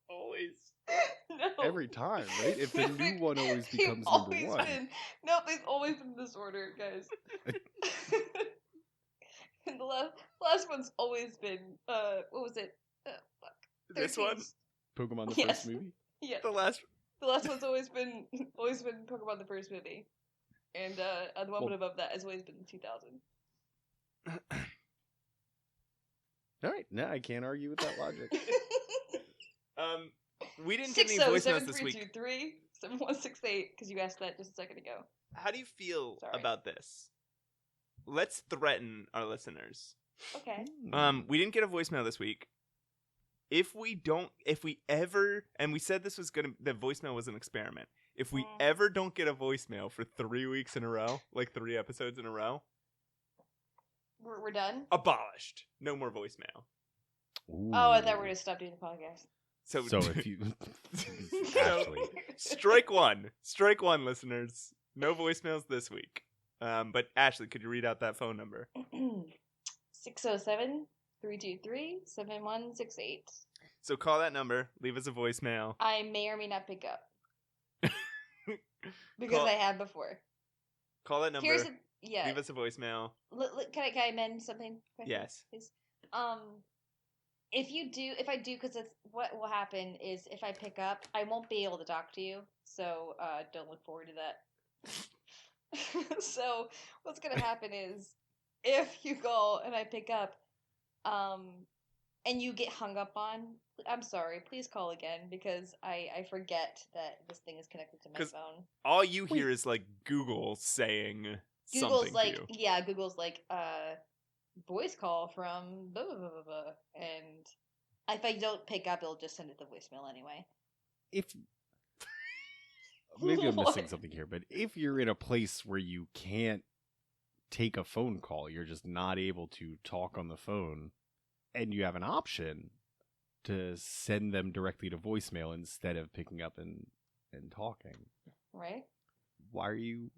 Always. No. every time, right? If the new one always They've becomes always number 1. No, they've always been in this order, guys. And the last one's always been what was it? Fuck. This one? 13's. Pokemon the Yes. first movie? Yeah. The last. The last one's always been Pokemon the first movie. And the one above that has always been 2000. All right, no, I can't argue with that logic. We didn't get any voicemails this week. 607-323-7168 because you asked that just a second ago. How do you feel Sorry. about this? Let's threaten our listeners. Okay. We didn't get a voicemail this week. If we ever, and we said this was the voicemail was an experiment. If we ever don't get a voicemail for 3 weeks in a row, like 3 episodes in a row, we're done? abolished. No more voicemail. Ooh. Oh, I thought we were going to stop doing the podcast. So if you Ashley, strike one, listeners. No voicemails this week. But Ashley, could you read out that phone number? 607-323-7168. So call that number. Leave us a voicemail. I may or may not pick up. Because I have before. Call that number. Leave us a voicemail. Can I amend something? Yes. Please? If I do, because what will happen is if I pick up, I won't be able to talk to you. So don't look forward to that. So what's gonna happen is if you call and I pick up, and you get hung up on, I'm sorry. Please call again because I forget that this thing is connected to my phone. All you hear is like Google saying something to you. Yeah, Google's like voice call from blah, blah, blah, blah, blah. And if I don't pick up, it'll just send it the voicemail anyway. Maybe I'm missing something here, but if you're in a place where you can't take a phone call, you're just not able to talk on the phone, and you have an option to send them directly to voicemail instead of picking up and talking. Right? Why are you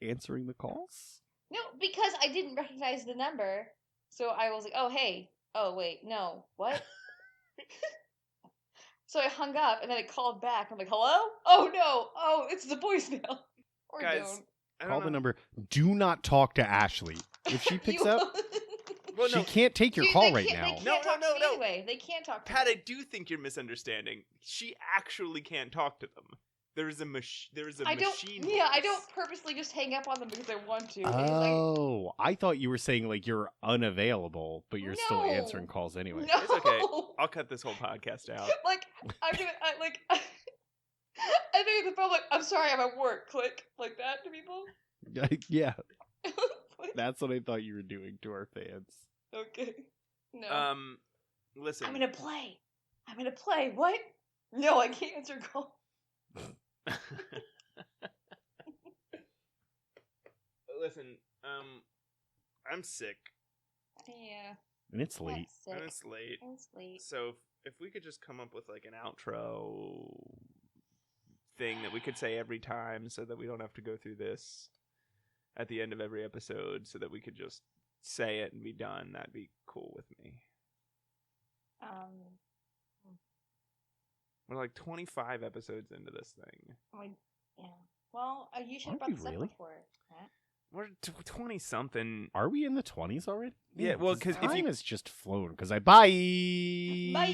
answering the calls? No, because I didn't recognize the number. So I was like, oh, hey. Oh, wait. No. What? So I hung up, and then I called back. I'm like, hello? Oh, no. Oh, it's the voicemail. Or Guys, don't. Call the number. Do not talk to Ashley. If she picks up, Well, she can't take your call right now. They can't talk to me anyway. They can't talk to Pat, me. I do think you're misunderstanding. She actually can't talk to them. There is a machine. Yeah, I don't purposely just hang up on them because I want to. Oh, I thought you were saying like you're unavailable, but you're still No. answering calls anyway. No. It's okay. I'll cut this whole podcast out. Like, I think the phone, like, I'm sorry, I'm at work. Click, like that to people. Yeah, that's what I thought you were doing to our fans. Okay. No. Listen. I'm gonna play. What? No, I can't answer call. Listen, I'm sick. Yeah. And it's late. And it's late. So if we could just come up with like an outro thing that we could say every time so that we don't have to go through this at the end of every episode so that we could just say it and be done, that'd be cool with me. We're like 25 episodes into this thing. Yeah. Well, you should have brought this up before. Huh? We're 20-something. Are we in the 20s already? Yeah, well, because time has just flown. Because bye. Bye.